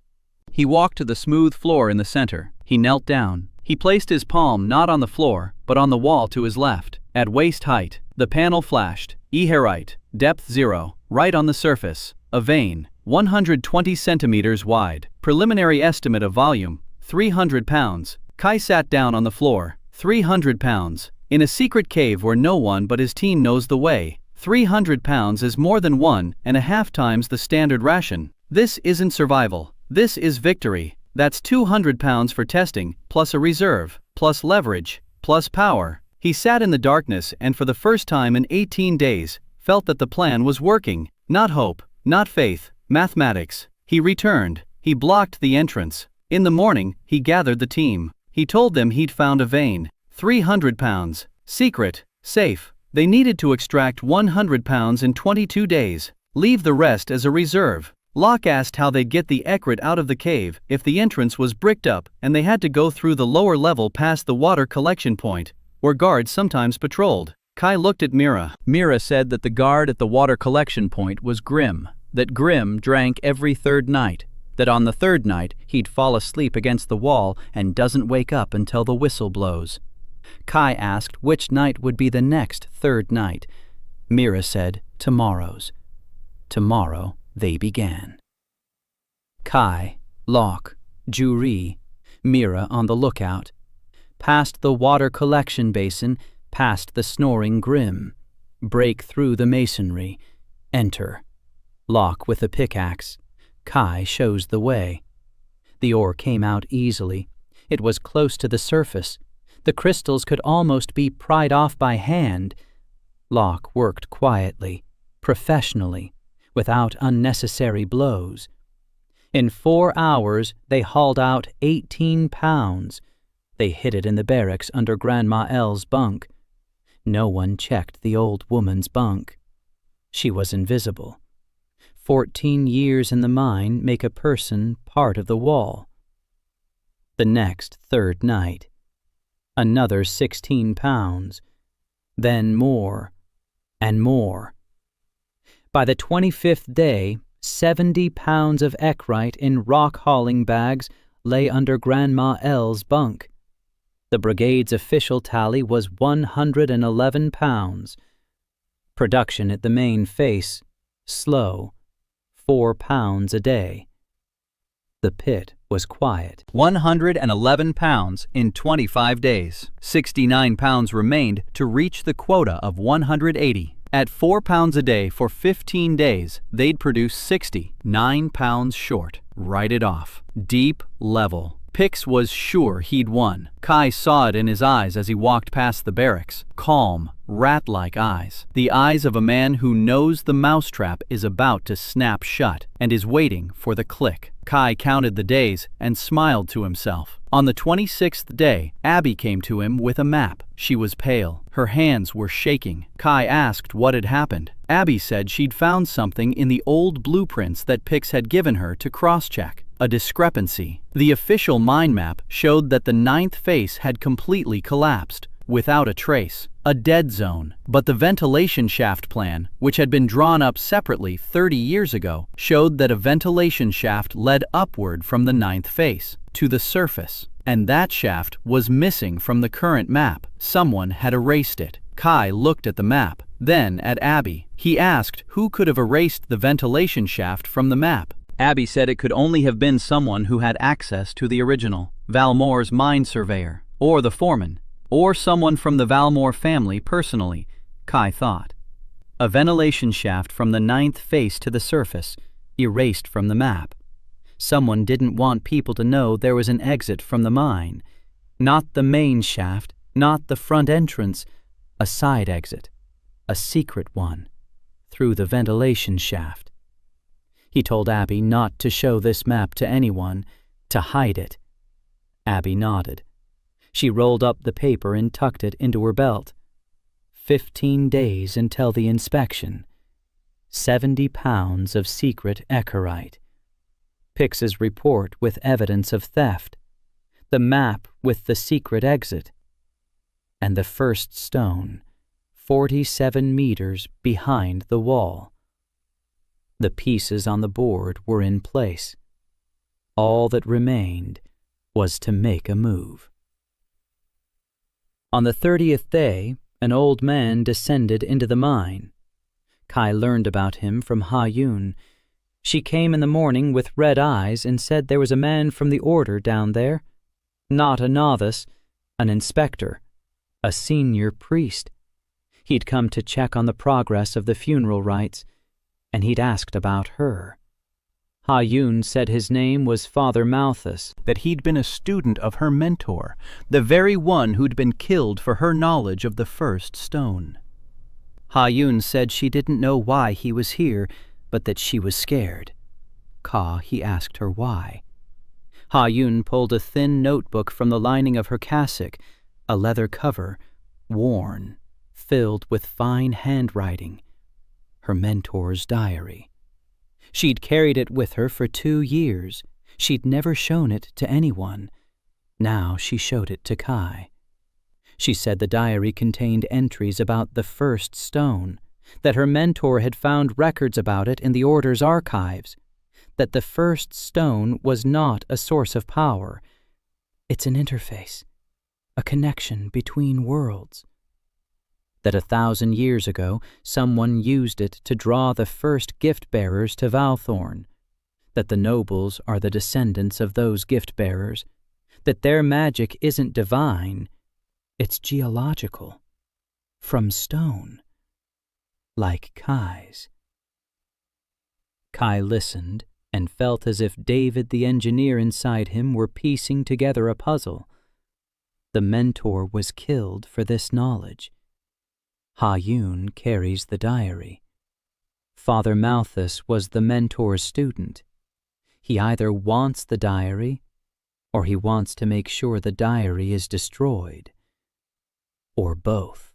He walked to the smooth floor in the center. He knelt down. He placed his palm not on the floor, but on the wall to his left. At waist height, the panel flashed. Eherite, depth 0, right on the surface. A vein, 120 centimeters wide. Preliminary estimate of volume, 300 pounds. Kai sat down on the floor. 300 pounds. In a secret cave where no one but his team knows the way, 300 pounds is more than 1.5 times the standard ration. This isn't survival. This is victory. That's 200 pounds for testing, plus a reserve, plus leverage, plus power. He sat in the darkness and for the first time in 18 days, felt that the plan was working. Not hope, not faith, mathematics. He returned. He blocked the entrance. In the morning, he gathered the team. He told them he'd found a vein. 300 pounds. Secret. Safe. They needed to extract 100 pounds in 22 days. Leave the rest as a reserve. Locke asked how they'd get the Ekrit out of the cave if the entrance was bricked up and they had to go through the lower level past the water collection point, where guards sometimes patrolled. Kai looked at Mira. Mira said that the guard at the water collection point was Grim, that Grim drank every third night, that on the third night he'd fall asleep against the wall and doesn't wake up until the whistle blows. Kai asked which night would be the next third night. Mira said tomorrow's. Tomorrow they began. Kai, Locke, Juri, Mira on the lookout. Past the water collection basin, past the snoring Grim. Break through the masonry. Enter. Locke with a pickaxe. Kai shows the way. The ore came out easily. It was close to the surface. The crystals could almost be pried off by hand. Locke worked quietly, professionally, without unnecessary blows. In 4 hours, they hauled out 18 pounds. They hid it in the barracks under Grandma L's bunk. No one checked the old woman's bunk. She was invisible. 14 years in the mine make a person part of the wall. The next third night, another 16 pounds, then more and more. By the 25th day, 70 pounds of Ekrite in rock-hauling bags lay under Grandma L's bunk. The brigade's official tally was 111 pounds. Production at the main face, slow, 4 pounds a day. The pit was quiet. 111 pounds in 25 days. 69 pounds remained to reach the quota of 180. At 4 pounds a day for 15 days, they'd produce 60. 9 pounds short. Write it off. Deep level. Pix was sure he'd won. Kai saw it in his eyes as he walked past the barracks. Calm, rat-like eyes. The eyes of a man who knows the mousetrap is about to snap shut and is waiting for the click. Kai counted the days and smiled to himself. On the 26th day, Abby came to him with a map. She was pale. Her hands were shaking. Kai asked what had happened. Abby said she'd found something in the old blueprints that Pix had given her to cross-check. A discrepancy. The official mine map showed that the 9th face had completely collapsed, without a trace. A dead zone. But the ventilation shaft plan, which had been drawn up separately 30 years ago, showed that a ventilation shaft led upward from the 9th face, to the surface. And that shaft was missing from the current map. Someone had erased it. Kai looked at the map, then at Abby. He asked who could have erased the ventilation shaft from the map. Abby said it could only have been someone who had access to the original, Valmore's mine surveyor, or the foreman, or someone from the Valmore family personally, Kai thought. A ventilation shaft from the 9th face to the surface, erased from the map. Someone didn't want people to know there was an exit from the mine. Not the main shaft, not the front entrance, a side exit, a secret one, through the ventilation shaft. He told Abby not to show this map to anyone, to hide it. Abby nodded. She rolled up the paper and tucked it into her belt. 15 days until the inspection. 70 pounds of secret eckerite. Pix's report with evidence of theft. The map with the secret exit. And the first stone, 47 meters behind the wall. The pieces on the board were in place. All that remained was to make a move. On the 30th day, an old man descended into the mine. Kai learned about him from Ha-Yun. She came in the morning with red eyes and said there was a man from the order down there. Not a novice, an inspector, a senior priest. He'd come to check on the progress of the funeral rites, and he'd asked about her. Ha-Yun said his name was Father Malthus, that he'd been a student of her mentor, the very one who'd been killed for her knowledge of the first stone.
Ha-Yun said she didn't know why he was here, but that she was scared. He asked her why. Ha-Yun pulled a thin notebook from the lining of her cassock, a leather cover, worn, filled with fine handwriting. Her mentor's diary. She'd carried it with her for 2 years. She'd never shown it to anyone. Now she showed it to Kai. She said the diary contained entries about the first stone, that her mentor had found records about it in the Order's archives, that the first stone was not a source of power. It's an interface, a connection between worlds. That 1,000 years ago someone used it to draw the first gift-bearers to Valthorn, that the nobles are the descendants of those gift-bearers, that their magic isn't divine, it's geological, from stone, like Kai's. Kai listened and felt as if David the engineer inside him were piecing together a puzzle. The mentor was killed for this knowledge. Ha-Yun carries the diary. Father Malthus was the mentor's student. He either wants the diary, or he wants to make sure the diary is destroyed. Or both.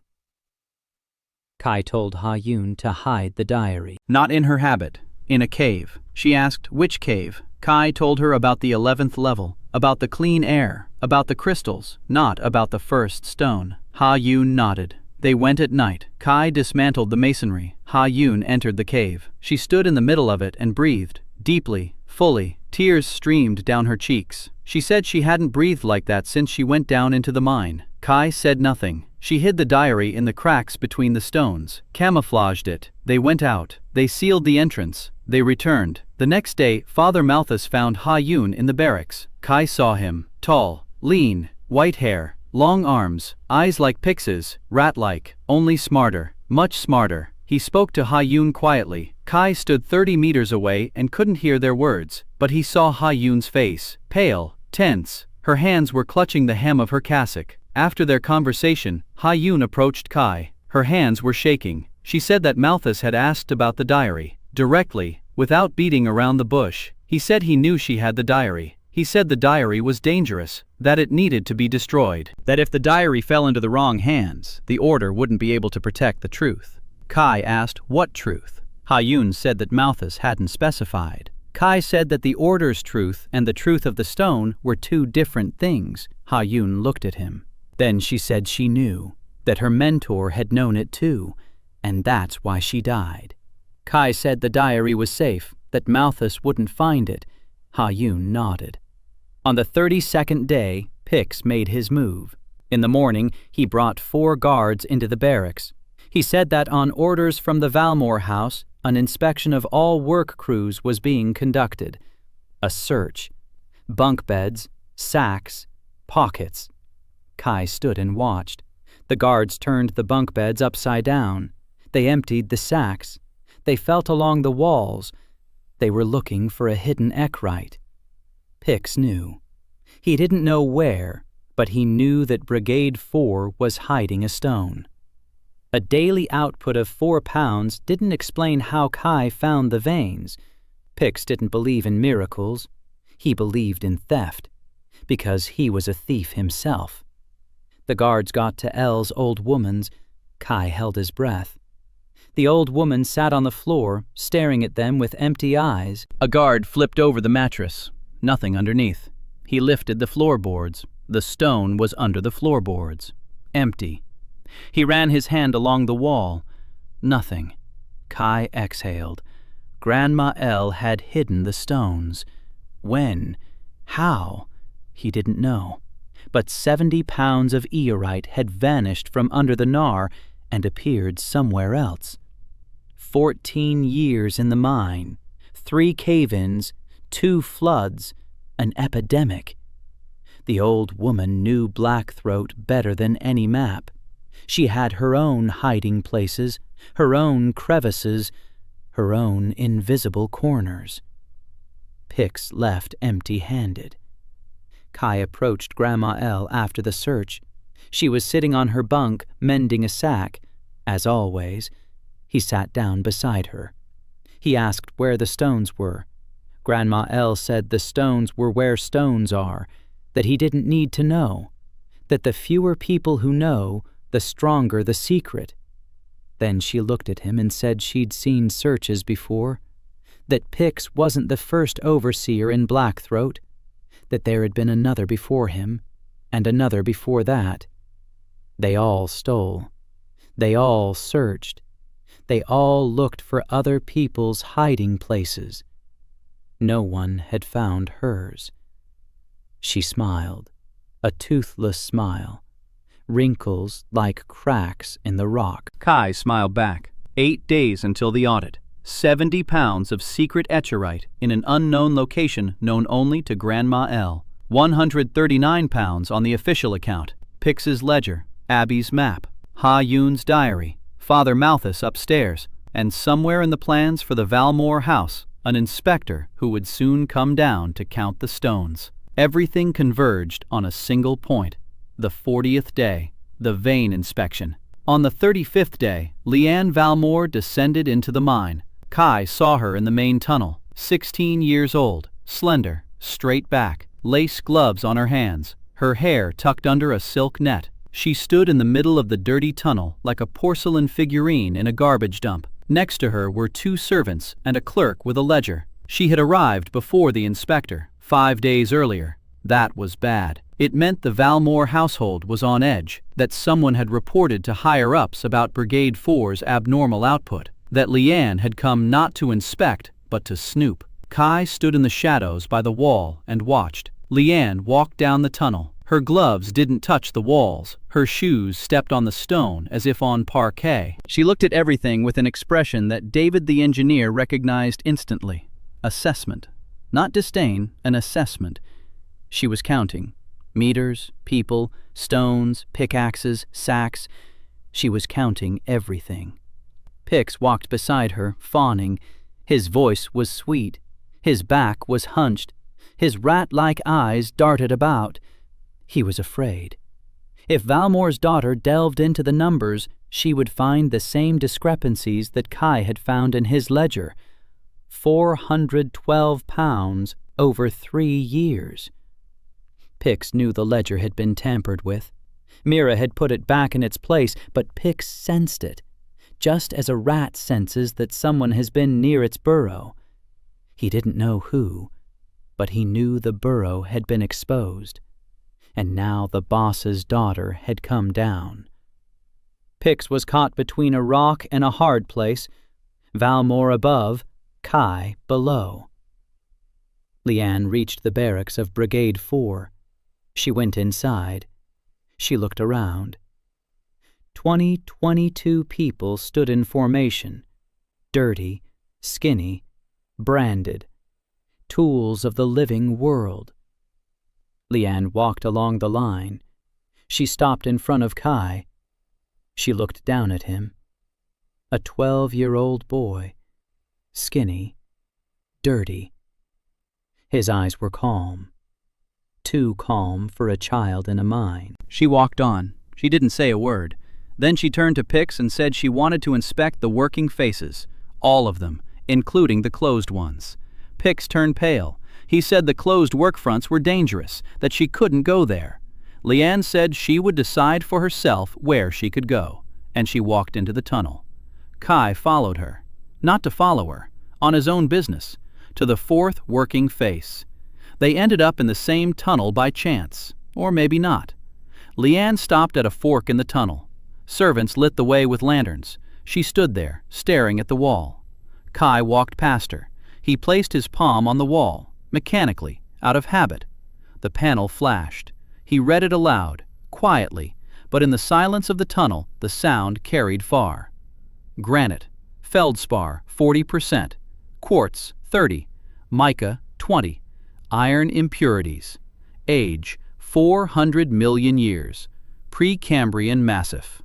Kai told Ha-Yun to hide the diary.
Not in her habit, in a cave. She asked which cave. Kai told her about the 11th level, about the clean air, about the crystals, not about the first stone. Ha-Yun nodded. They went at night. Kai dismantled the masonry. Ha-Yun entered the cave. She stood in the middle of it and breathed, deeply, fully. Tears streamed down her cheeks. She said she hadn't breathed like that since she went down into the mine. Kai said nothing. She hid the diary in the cracks between the stones, camouflaged it. They went out. They sealed the entrance. They returned. The next day, Father Malthus found Ha-Yun in the barracks. Kai saw him, tall, lean, white hair, long arms, eyes like Pix's, rat-like, only smarter, much smarter. He spoke to Ha-Yun quietly. Kai stood 30 meters away and couldn't hear their words, but he saw Ha-Yun's face, pale, tense. Her hands were clutching the hem of her cassock. After their conversation, Ha-Yun approached Kai. Her hands were shaking. She said that Malthus had asked about the diary, directly, without beating around the bush. He said he knew she had the diary. He said the diary was dangerous, that it needed to be destroyed, that if the diary fell into the wrong hands, the Order wouldn't be able to protect the truth. Kai asked what truth. Ha-Yun said that Malthus hadn't specified. Kai said that the Order's truth and the truth of the stone were 2 different things. Ha-Yun looked at him. Then she said she knew, that her mentor had known it too, and that's why she died. Kai said the diary was safe, that Malthus wouldn't find it. Ha-Yun nodded. On the 32nd day, Pix made his move. In the morning, he brought 4 guards into the barracks. He said that on orders from the Valmore house,
An inspection of all work crews was being conducted. A search. Bunk beds, sacks, pockets. Kai stood and watched. The guards turned the bunk beds upside down. They emptied the sacks. They felt along the walls. They were looking for a hidden eckrite. Pix knew. He didn't know where, but he knew that Brigade 4 was hiding a stone. A daily output of 4 pounds didn't explain how Kai found the veins. Pix didn't believe in miracles. He believed in theft, because he was a thief himself. The guards got to Elle's old woman's. Kai held his breath. The old woman sat on the floor, staring at them with empty eyes.
A guard flipped over the mattress. Nothing underneath. He lifted the floorboards. The stone was under the floorboards. Empty. He ran his hand along the wall. Nothing. Kai exhaled. Grandma Elle had hidden the stones. When? How? He didn't know. But 70 pounds of eorite had vanished from under the Nar and appeared somewhere else. 14 years in the mine, 3 cave-ins, 2 floods, an epidemic. The old woman knew Blackthroat better than any map. She had her own hiding places, her own crevices, her own invisible corners. Pix left empty-handed. Kai approached Grandma Elle after the search. She was sitting on her bunk, mending a sack. As always, he sat down beside her. He asked where the stones were. Grandma Elle said the stones were where stones are, that he didn't need to know, that the fewer people who know, the stronger the secret. Then she looked at him and said she'd seen searches before, that Pix wasn't the first overseer in Blackthroat, that there had been another before him, and another before that. They all stole. They all searched. They all looked for other people's hiding places. No one had found hers. She smiled, a toothless smile, wrinkles like cracks in the rock.
Kai smiled back. 8 days until the audit. 70 pounds of secret etcherite in an unknown location known only to Grandma Elle. 139 pounds on the official account. Pix's ledger, Abby's map, Ha Yun's diary, Father Malthus upstairs, and somewhere in the plans for the Valmore house, an inspector who would soon come down to count the stones. Everything converged on a single point. The 40th day, the vein inspection. On the 35th day, Leanne Valmore descended into the mine. Kai saw her in the main tunnel, 16 years old, slender, straight back, lace gloves on her hands, her hair tucked under a silk net. She stood in the middle of the dirty tunnel like a porcelain figurine in a garbage dump. Next to her were 2 servants and a clerk with a ledger. She had arrived before the inspector, 5 days earlier. That was bad. It meant the Valmore household was on edge, that someone had reported to higher-ups about Brigade 4's abnormal output, that Leanne had come not to inspect, but to snoop. Kai stood in the shadows by the wall and watched. Leanne walked down the tunnel. Her gloves didn't touch the walls. Her shoes stepped on the stone as if on parquet. She looked at everything with an expression that David the engineer recognized instantly. Assessment. Not disdain, an assessment. She was counting. Meters, people, stones, pickaxes, sacks. She was counting everything. Pix walked beside her, fawning. His voice was sweet. His back was hunched. His rat-like eyes darted about. He was afraid. If Valmore's daughter delved into the numbers, she would find the same discrepancies that Kai had found in his ledger. 412 pounds over 3 years. Pix knew the ledger had been tampered with. Mira had put it back in its place, but Pix sensed it, just as a rat senses that someone has been near its burrow. He didn't know who, but he knew the burrow had been exposed, and now the boss's daughter had come down. Pix was caught between a rock and a hard place, Valmore above, Kai below. Leanne reached the barracks of Brigade 4. She went inside. She looked around. 22 people stood in formation, dirty,
skinny, branded, tools of the living world. Leanne walked along the line. She stopped in front of Kai. She looked down at him. A 12-year-old boy, skinny, dirty. His eyes were calm, too calm for a child in a mine.
She walked on. She didn't say a word. Then she turned to Pix and said she wanted to inspect the working faces, all of them, including the closed ones. Pix turned pale. He said the closed work fronts were dangerous, that she couldn't go there. Leanne said she would decide for herself where she could go, and she walked into the tunnel. Kai followed her, not to follow her, on his own business, to the fourth working face. They ended up in the same tunnel by chance, or maybe not. Leanne stopped at a fork in the tunnel. Servants lit the way with lanterns. She stood there, staring at the wall. Kai walked past her. He placed his palm on the wall, mechanically, out of habit. The panel flashed. He read it aloud, quietly, but in the silence of the tunnel, the sound carried far. Granite, feldspar 40%, quartz 30, mica 20, iron impurities. Age 400 million years, Precambrian massif.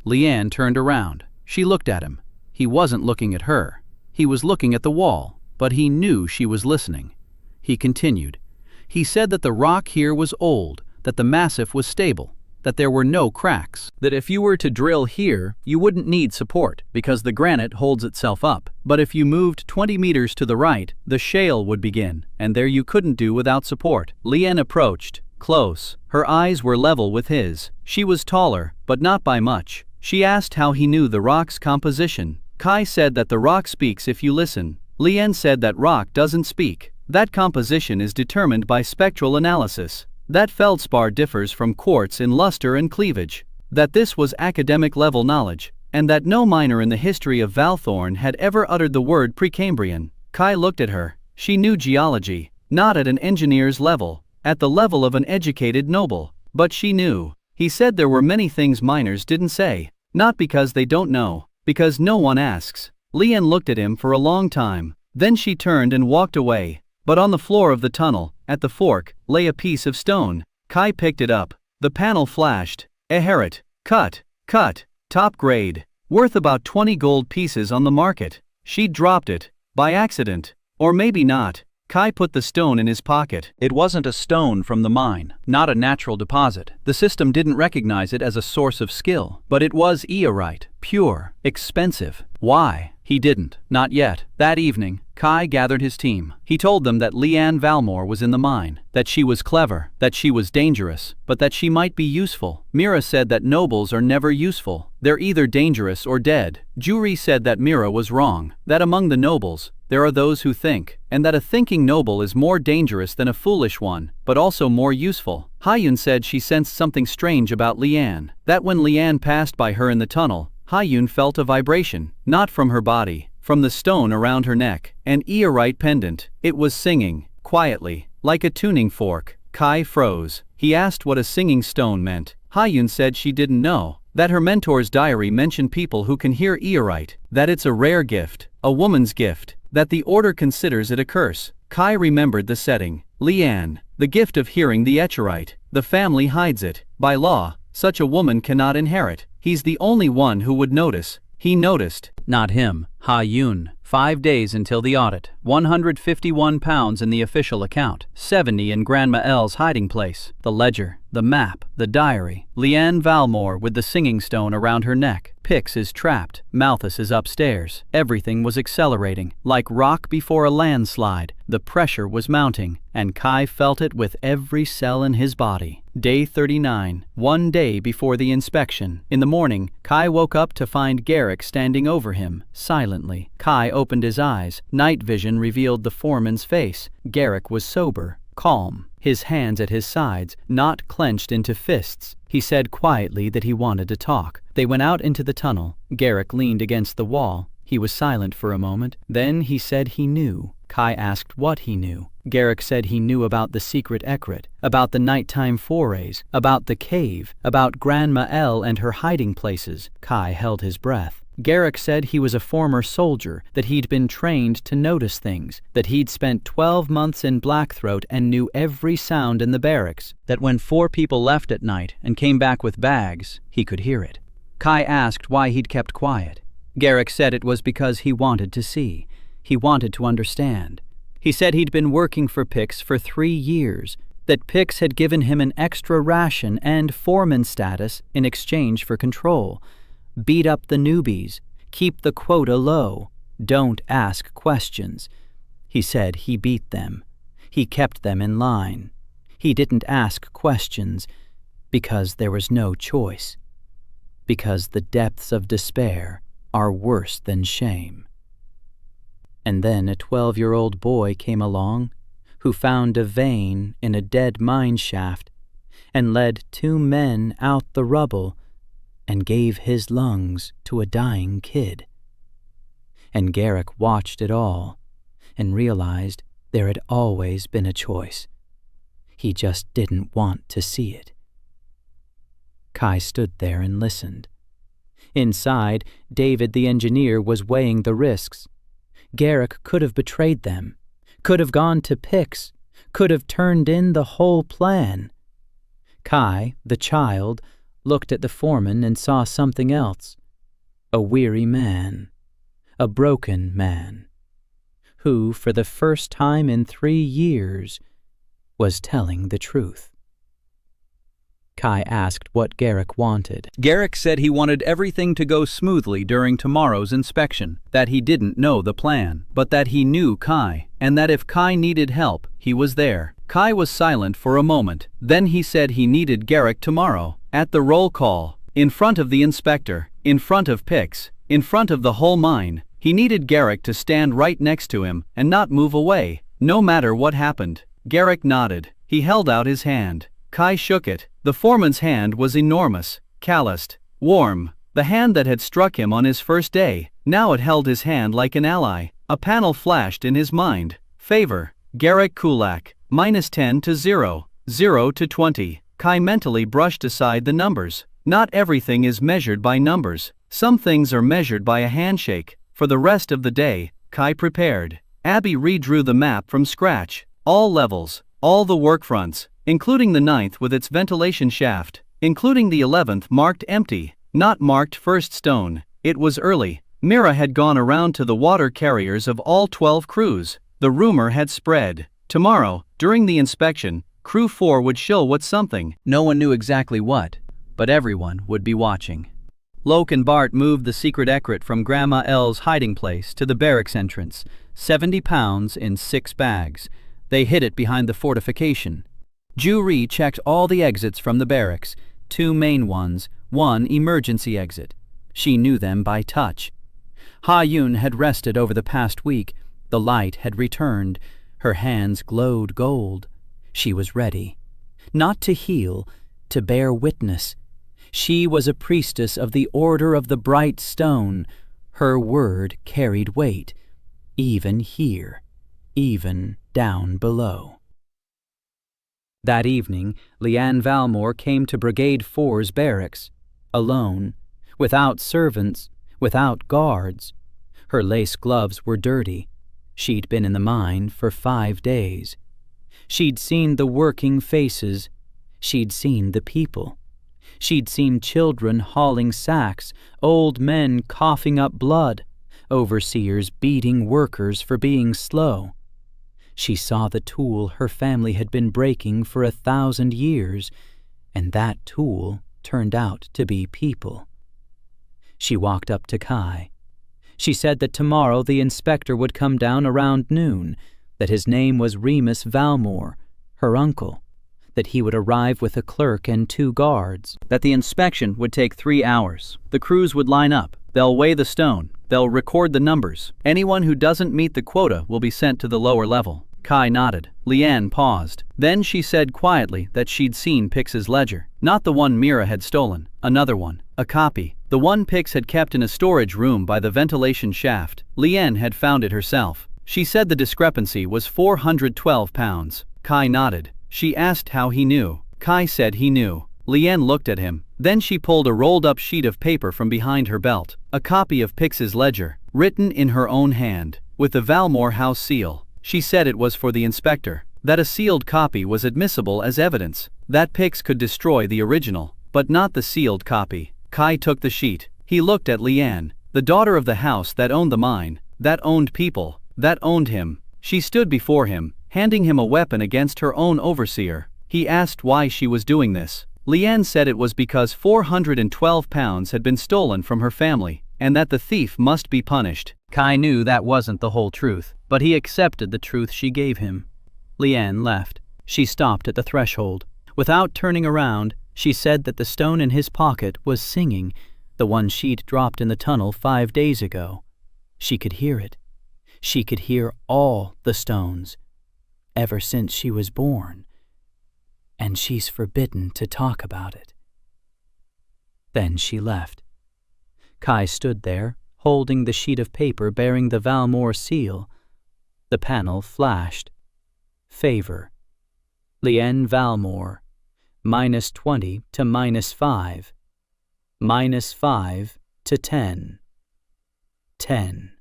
Leanne turned around. She looked at him. He wasn't looking at her. He was looking at the wall, but he knew she was listening. He continued. He said that the rock here was old, that the massif was stable, that there were no cracks, that if you were to drill here, you wouldn't need support because the granite holds itself up. But if you moved 20 meters to the right, the shale would begin, and there you couldn't do without support. Leanne approached, close. Her eyes were level with his. She was taller, but not by much. She asked how he knew the rock's composition. Kai said that the rock speaks if you listen. Leanne said that rock doesn't speak. That composition is determined by spectral analysis. That feldspar differs from quartz in luster and cleavage. That this was academic-level knowledge, and that no miner in the history of Valthorn had ever uttered the word Precambrian. Kai looked at her. She knew geology, not at an engineer's level, at the level of an educated noble. But she knew. He said there were many things miners didn't say. Not because they don't know, because no one asks. Leanne looked at him for a long time. Then she turned and walked away. But on the floor of the tunnel, at the fork, lay a piece of stone. Kai picked it up. The panel flashed. A herit. Cut. Top grade. Worth about 20 gold pieces on the market. She dropped it. By accident. Or maybe not. Kai put the stone in his pocket. It wasn't a stone from the mine, not a natural deposit. The system didn't recognize it as a source of skill. But it was eorite, pure, expensive. Why? He didn't. Not yet. That evening, Kai gathered his team. He told them that Leanne Valmore was in the mine, that she was clever, that she was dangerous, but that she might be useful. Mira said that nobles are never useful. They're either dangerous or dead. Juri said that Mira was wrong, that among the nobles, there are those who think, and that a thinking noble is more dangerous than a foolish one, but also more useful. Hayun said she sensed something strange about Leanne, that when Leanne passed by her in the tunnel, Hayun felt a vibration, not from her body, from the stone around her neck, an eorite pendant. It was singing, quietly, like a tuning fork. Kai froze. He asked what a singing stone meant. Hayun said she didn't know, that her mentor's diary mentioned people who can hear eorite, that it's a rare gift, a woman's gift, that the order considers it a curse. Kai remembered the setting. Leanne, the gift of hearing the eorite. The family hides it. By law, such a woman cannot inherit. He's the only one who would notice. He noticed. Not him. Ha-Yun. 5 days until the audit. 151 pounds in the official account. 70 in Grandma L's hiding place. The ledger, the map, the diary. Leanne Valmore with the singing stone around her neck. Pix is trapped. Malthus is upstairs. Everything was accelerating. Like rock before a landslide. The pressure was mounting, and Kai felt it with every cell in his body. Day 39. 1 day before the inspection. In the morning, Kai woke up to find Garrick standing over him, silently. Kai opened his eyes. Night vision revealed the foreman's face. Garrick was sober, calm, his hands at his sides, not clenched into fists. He said quietly that he wanted to talk. They went out into the tunnel. Garrick leaned against the wall. He was silent for a moment. Then he said he knew. Kai asked what he knew. Garrick said he knew about the secret Ekrit, about the nighttime forays, about the cave, about Grandma L and her hiding places. Kai held his breath.
Garrick said he was a former soldier, that he'd been trained to notice things, that he'd spent 12 months in Blackthroat and knew every sound in the barracks, that when 4 people left at night and came back with bags, he could hear it. Kai asked why he'd kept quiet. Garrick said it was because he wanted to see. He wanted to understand. He said he'd been working for Pix for 3 years, that Pix had given him an extra ration and foreman status in exchange for control. Beat up the newbies, keep the quota low, don't ask questions. He said he beat them. He kept them in line. He didn't ask questions because there was no choice. Because the depths of despair are worse than shame. And then a 12-year-old boy came along who found a vein in a dead mine shaft and led 2 men out the rubble and gave his lungs to a dying kid. And Garrick watched it all and realized there had always been a choice. He just didn't want to see it. Kai stood there and listened. Inside, David the engineer was weighing the risks. Garrick could have betrayed them, could have gone to Pix, could have turned in the whole plan. Kai, the child, looked at the foreman and saw something else. A weary man, a broken man, who, for the first time in 3 years, was telling the truth. Kai asked what Garrick wanted.
Garrick said he wanted everything to go smoothly during tomorrow's inspection, that he didn't know the plan, but that he knew Kai, and that if Kai needed help, he was there. Kai was silent for a moment. Then he said he needed Garrick tomorrow, at the roll call, in front of the inspector, in front of Pix, in front of the whole mine. He needed Garrick to stand right next to him and not move away, no matter what happened. Garrick nodded. He held out his hand. Kai shook it. The foreman's hand was enormous, calloused, warm, the hand that had struck him on his first day. Now it held his hand like an ally. A panel flashed in his mind. Favor. Garrick Kulak. -10 to 0. 0 to 20. Kai mentally brushed aside the numbers. Not everything is measured by numbers. Some things are measured by a handshake. For the rest of the day, Kai prepared. Abby redrew the map from scratch. All levels, all the work fronts, including the 9th with its ventilation shaft, including the 11th marked empty, not marked first stone. It was early. Mira had gone around to the water carriers of all 12 crews. The rumor had spread. Tomorrow, during the inspection, Crew 4 would show what something.
No one knew exactly what, but everyone would be watching. Loke and Bart moved the secret Ekrit from Grandma L's hiding place to the barracks entrance, 70 pounds in 6 bags. They hid it behind the fortification. Ju-Ri checked all the exits from the barracks, 2 main ones, 1 emergency exit. She knew them by touch. Ha-Yun had rested over the past week. The light had returned. Her hands glowed gold. She was ready. Not to heal, to bear witness. She was a priestess of the Order of the Bright Stone. Her word carried weight, even here, even down below. That evening, Leanne Valmore came to Brigade 4's barracks, alone, without servants, without guards. Her lace gloves were dirty. She'd been in the mine for 5 days. She'd seen the working faces. She'd seen the people. She'd seen children hauling sacks, old men coughing up blood, overseers beating workers for being slow. She saw the tool her family had been breaking for 1,000 years, and that tool turned out to be people. She walked up to Kai. She said that tomorrow the inspector would come down around noon, that his name was Remus Valmore, her uncle, that he would arrive with a clerk and 2 guards, that the inspection would take 3 hours. The crews would line up. They'll weigh the stone. They'll record the numbers. Anyone who doesn't meet the quota will be sent to the lower level. Kai nodded. Leanne paused. Then she said quietly that she'd seen Pix's ledger. Not the one Mira had stolen. Another one. A copy. The one Pix had kept in a storage room by the ventilation shaft. Leanne had found it herself. She said the discrepancy was 412 pounds. Kai nodded. She asked how he knew. Kai said he knew.
Leanne looked at him. Then she pulled a rolled-up sheet of paper from behind her belt, a copy of Pix's ledger, written in her own hand, with the Valmore house seal. She said it was for the inspector, that a sealed copy was admissible as evidence, that Pix could destroy the original, but not the sealed copy. Kai took the sheet. He looked at Leanne, the daughter of the house that owned the mine, that owned people, that owned him. She stood before him, handing him a weapon against her own overseer. He asked why she was doing this. Leanne said it was because 412 pounds had been stolen from her family, and that the thief must be punished.
Kai knew that wasn't the whole truth, but he accepted the truth she gave him. Leanne left. She stopped at the threshold. Without turning around, she said that the stone in his pocket was singing, the one she'd dropped in the tunnel 5 days ago. She could hear it. She could hear all the stones, ever since she was born. And she's forbidden to talk about it. Then she left. Kai stood there, holding the sheet of paper bearing the Valmore seal. The panel flashed. Favor. Leanne Valmore. -20 to -5. -5 to 10. 10.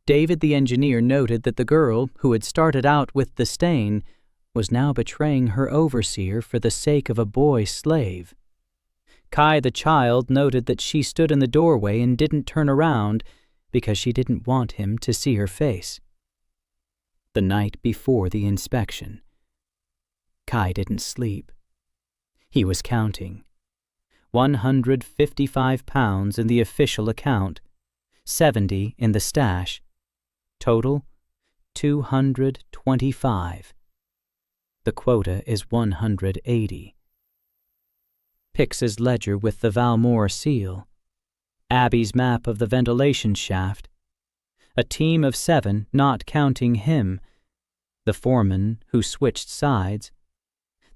David the engineer noted that the girl, who had started out with the stain, was now betraying her overseer for the sake of a boy slave. Kai the child noted that she stood in the doorway and didn't turn around because she didn't want him to see her face. The night before the inspection, Kai didn't sleep. He was counting. 155 pounds in the official account, 70 in the stash. Total, 225. The quota is 180. Pix's ledger with the Valmore seal. Abby's map of the ventilation shaft. A team of 7 not counting him. The foreman who switched sides.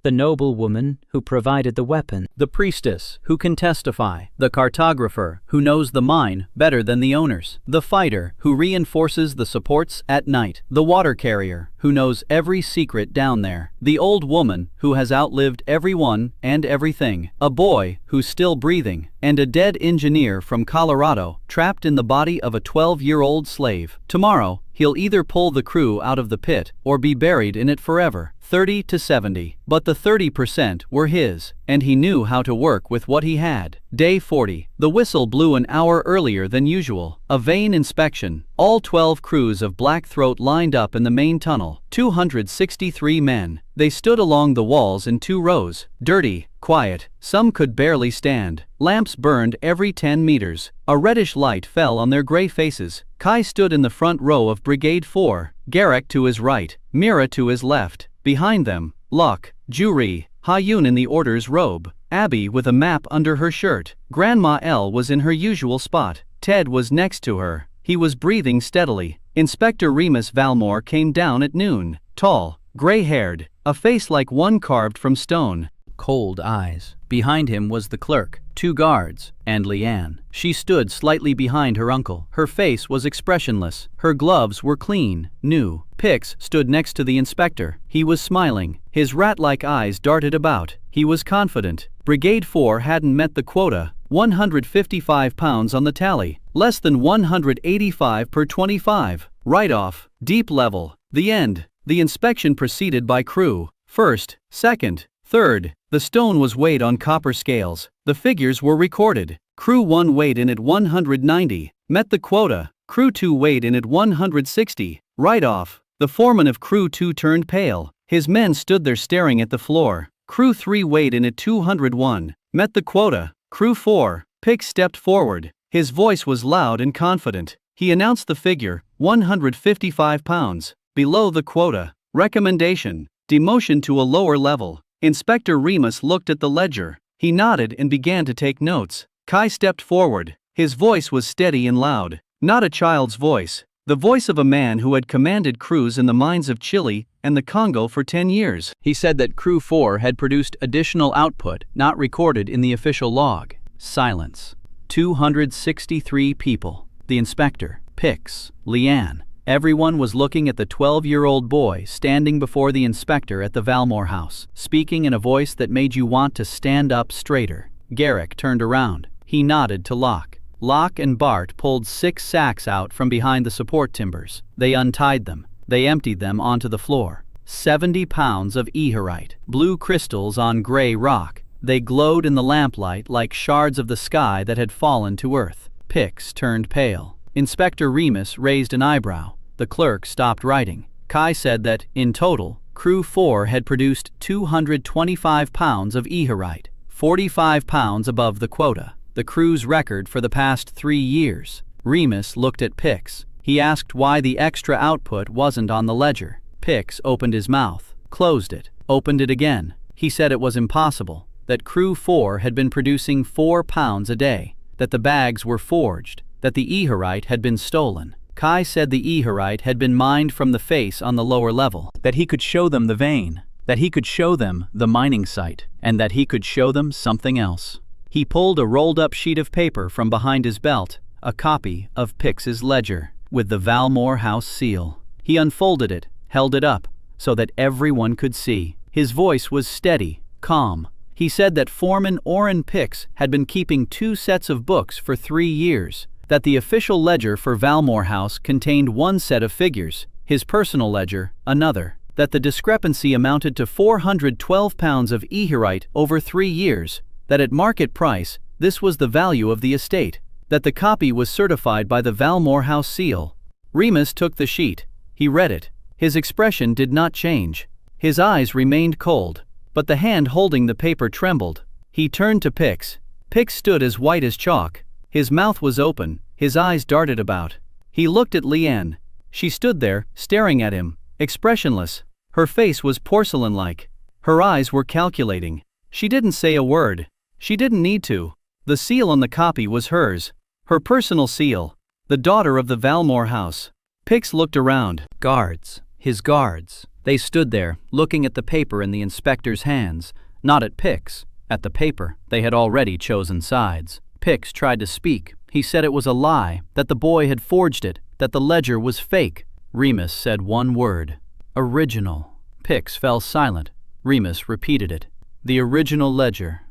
The noblewoman who provided the weapon.
The priestess who can testify. The cartographer who knows the mine better than the owners. The fighter who reinforces the supports at night. The water carrier who knows every secret down there. The old woman who has outlived everyone and everything. A boy who's still breathing. And a dead engineer from Colorado trapped in the body of a 12-year-old slave. Tomorrow, he'll either pull the crew out of the pit or be buried in it forever. 30 to 70. But the 30% were his, and he knew how to work with what he had. Day 40. The whistle blew an hour earlier than usual. A vein inspection. All 12 crews of Black Throat lined up in the main tunnel. 263 men. They stood along the walls in 2 rows. Dirty, quiet. Some could barely stand. Lamps burned every 10 meters. A reddish light fell on their gray faces. Kai stood in the front row of Brigade 4. Garrick to his right. Mira to his left. Behind them, Locke, Juri, Ha-Yun in the order's robe, Abby with a map under her shirt. Grandma L was in her usual spot. Ted was next to her. He was breathing steadily. Inspector Remus Valmore came down at noon. Tall, gray-haired, a face like one carved from stone.
Cold eyes. Behind him was the clerk, 2 guards, and Leanne. She stood slightly behind her uncle. Her face was expressionless. Her gloves were clean, new. Pix stood next to the inspector. He was smiling. His rat-like eyes darted about. He was confident. Brigade 4 hadn't met the quota. 155 pounds on the tally. Less than 185 per 25. Right off. Deep level. The end. The inspection proceeded by crew. First, second, third. The stone was weighed on copper scales. The figures were recorded. Crew 1 weighed in at 190. Met the quota. Crew 2 weighed in at 160. Right off. The foreman of Crew 2 turned pale. His men stood there staring at the floor. Crew 3 weighed in at 201. Met the quota. Crew 4. Pix stepped forward. His voice was loud and confident. He announced the figure, 155 pounds. Below the quota. Recommendation. Demotion to a lower level. Inspector Remus looked at the ledger. He nodded and began to take notes. Kai stepped forward. His voice was steady and loud. Not a child's voice. The voice of a man who had commanded crews in the mines of Chile and the Congo for 10 years.
He said that Crew 4 had produced additional output not recorded in the official log. Silence. 263 people. The inspector, Pix, Leanne, Everyone was looking at the 12-year-old boy standing before the inspector at the Valmore house, speaking in a voice that made you want to stand up straighter. Garrick turned around. He nodded to Locke. Locke and Bart pulled 6 sacks out from behind the support timbers. They untied them. They emptied them onto the floor. 70 pounds of eherite, blue crystals on gray rock. They glowed in the lamplight like shards of the sky that had fallen to earth. Pix turned pale. Inspector Remus raised an eyebrow. The clerk stopped writing. Kai said that, in total, Crew 4 had produced 225 pounds of eherite, 45 pounds above the quota, the crew's record for the past 3 years. Remus looked at Pix. He asked why the extra output wasn't on the ledger. Pix opened his mouth, closed it, opened it again. He said it was impossible, that Crew 4 had been producing 4 pounds a day, that the bags were forged, that the eherite had been stolen. Kai said the eherite had been mined from the face on the lower level, that he could show them the vein, that he could show them the mining site, and that he could show them something else. He pulled a rolled-up sheet of paper from behind his belt, a copy of Pix's ledger, with the Valmore house seal. He unfolded it, held it up, so that everyone could see. His voice was steady, calm. He said that Foreman Orrin Pix had been keeping 2 sets of books for 3 years, that the official ledger for Valmore House contained 1 set of figures, his personal ledger another, that the discrepancy amounted to 412 pounds of eherite over 3 years, that at market price this was the value of the estate, that the copy was certified by the Valmore House seal. Remus took the sheet. He read it. His expression did not change. His eyes remained cold, but the hand holding the paper trembled. He turned to Pix. Pix stood as white as chalk. His mouth was open, his eyes darted about. He looked at Leanne. She stood there, staring at him, expressionless. Her face was porcelain-like. Her eyes were calculating. She didn't say a word. She didn't need to. The seal on the copy was hers. Her personal seal. The daughter of the Valmore house. Pix looked around. Guards. His guards. They stood there, looking at the paper in the inspector's hands. Not at Pix. At the paper. They had already chosen sides. Pix tried to speak. He said it was a lie, that the boy had forged it, that the ledger was fake. Remus said one word. Original. Pix fell silent. Remus repeated it. The original ledger.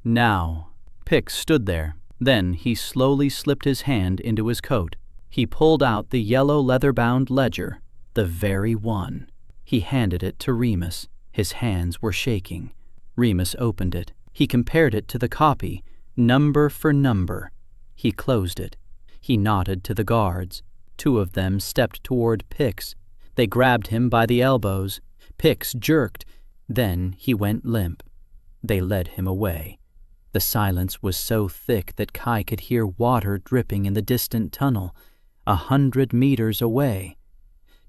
Now. Pix stood there. Then he slowly slipped his hand into his coat. He pulled out the yellow leather-bound ledger, the very one. He handed it to Remus. His hands were shaking. Remus opened it. He compared it to the copy, number for number. He closed it. He nodded to the guards. 2 of them stepped toward Pix. They grabbed him by the elbows. Pix jerked. Then he went limp. They led him away. The silence was so thick that Kai could hear water dripping in the distant tunnel, 100 meters away.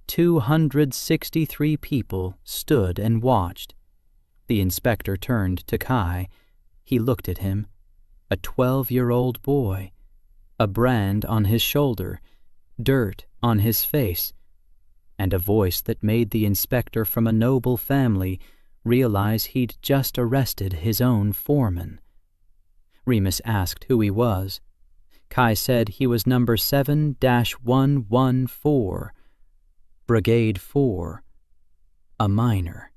263 people stood and watched. The inspector turned to Kai. He looked at him. A 12-year-old boy. A brand on his shoulder, dirt on his face, and a voice that made the inspector from a noble family realize he'd just arrested his own foreman. Remus asked who he was. Kai said he was number 7-114, Brigade 4, a miner.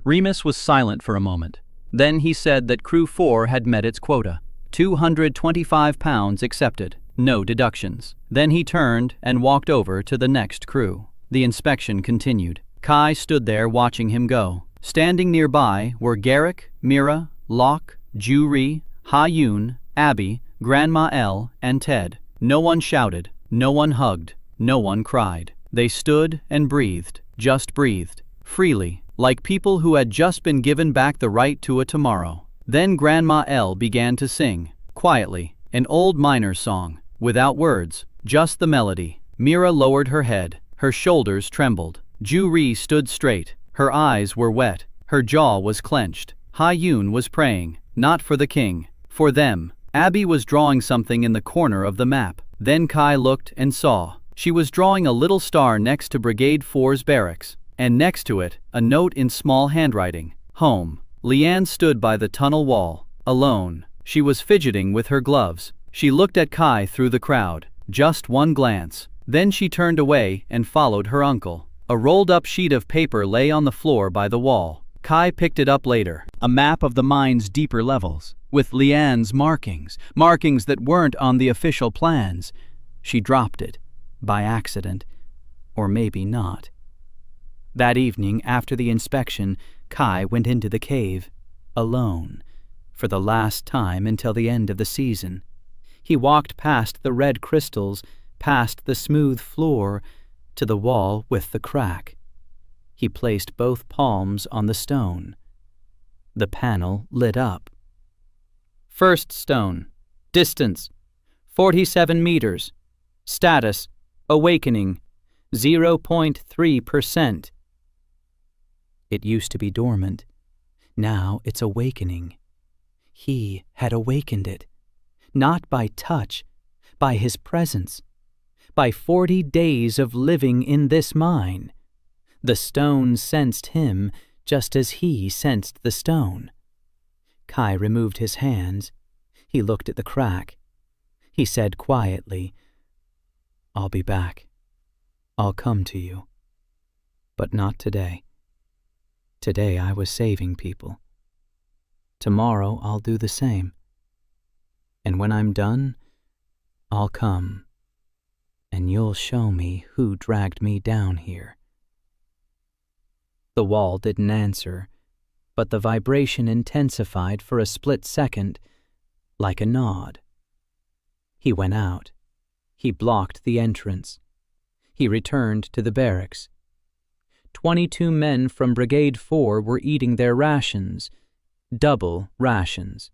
Remus was silent for a moment. Then he said that Crew 4 had met its quota. 225 pounds accepted, no deductions. Then he turned and walked over to the next crew. The inspection continued. Kai stood there watching him go. Standing nearby were Garrick, Mira, Locke, Ju-Ri, Ha-Yun, Abby, Grandma L, and Ted. No one shouted, no one hugged, no one cried. They stood and breathed, just breathed, freely, like people who had just been given back the right to a tomorrow. Then Grandma L began to sing, quietly, an old miner's song, without words, just the melody. Mira lowered her head, her shoulders trembled. Ju-Ri stood straight, her eyes were wet, her jaw was clenched. Ha-Yun was praying, not for the king, for them. Abby was drawing something in the corner of the map. Then Kai looked and saw. She was drawing a little star next to Brigade 4's barracks, and next to it, a note in small handwriting, home. Leanne stood by the tunnel wall, alone. She was fidgeting with her gloves. She looked at Kai through the crowd. Just one glance.
Then she turned away and followed her uncle. A rolled-up sheet of paper lay on the floor by the wall. Kai picked it up later. A map of the mine's deeper levels, with Leanne's markings that weren't on the official plans. She dropped it, by accident, or maybe not. That evening, after the inspection, Kai went into the cave, alone, for the last time until the end of the season. He walked past the red crystals, past the smooth floor, to the wall with the crack. He placed both palms on the stone. The panel lit up. First stone. Distance, 47 meters. Status, awakening, 0.3%. It used to be dormant. Now it's awakening. He had awakened it, not by touch, by his presence, by 40 days of living in this mine. The stone sensed him just as he sensed the stone. Kai removed his hands. He looked at the crack. He said quietly, "I'll be back. I'll come to you. But not today. Today I was saving people. Tomorrow I'll do the same. And when I'm done, I'll come, and you'll show me who dragged me down here." The wall didn't answer, but the vibration intensified for a split second, like a nod. He went out. He blocked the entrance. He returned to the barracks. 22 men from Brigade 4 were eating their rations, double rations.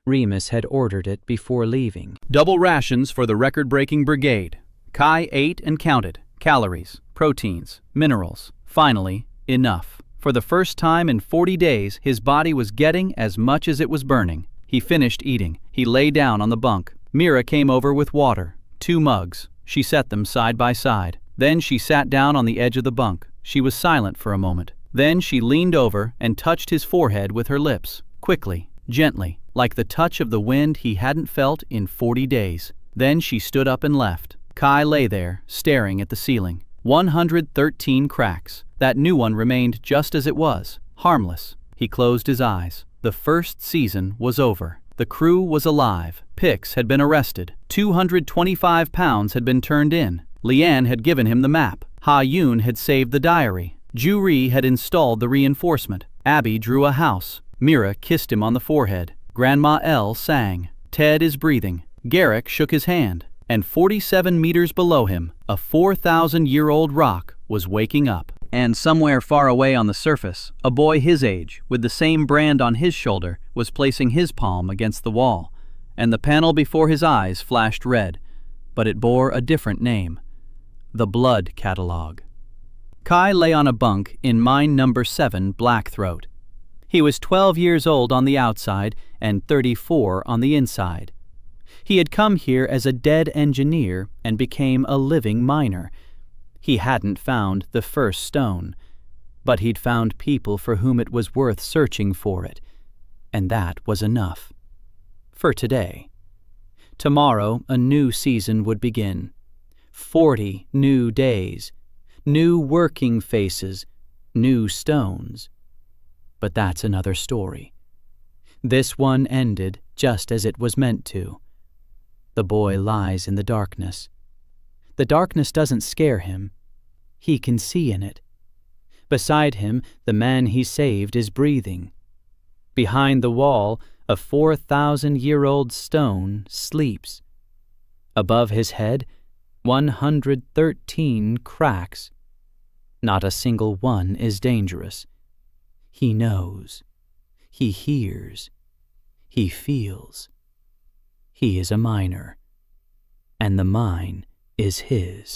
Remus had ordered it before leaving.
Double rations for the record-breaking brigade. Kai ate and counted calories, proteins, minerals. Finally, enough. For the first time in 40 days, his body was getting as much as it was burning. He finished eating. He lay down on the bunk. Mira came over with water, 2 mugs. She set them side by side. Then she sat down on the edge of the bunk. She was silent for a moment. Then she leaned over and touched his forehead with her lips, quickly, gently, like the touch of the wind he hadn't felt in 40 days. Then she stood up and left. Kai lay there, staring at the ceiling. 113 cracks. That new one remained just as it was, harmless. He closed his eyes. The first season was over. The crew was alive. Pix had been arrested. 225 pounds had been turned in. Leanne had given him the map. Ha-Yun had saved the diary. Ju-Ri had installed the reinforcement. Abby drew a house. Mira kissed him on the forehead. Grandma L sang. Ted is breathing. Garrick shook his hand. And 47 meters below him, a 4,000-year-old rock was waking up. And somewhere far away on the surface, a boy his age, with the same brand on his shoulder, was placing his palm against the wall. And the panel before his eyes flashed red, but it bore a different name. The Blood Catalog. Kai lay on a bunk in mine number 7, Blackthroat. He was 12 years old on the outside and 34 on the inside. He had come here as a dead engineer and became a living miner. He hadn't found the first stone, but he'd found people for whom it was worth searching for it, and that was enough. For today. Tomorrow a new season would begin. 40 new days, new working faces, new stones. But that's another story. This one ended just as it was meant to. The boy lies in the darkness. The darkness doesn't scare him. He can see in it. Beside him, the man he saved is breathing. Behind the wall, a 4,000-year-old stone sleeps. Above his head, 113 cracks. Not a single one is dangerous. He knows. He hears. He feels. He is a miner, and the mine is his.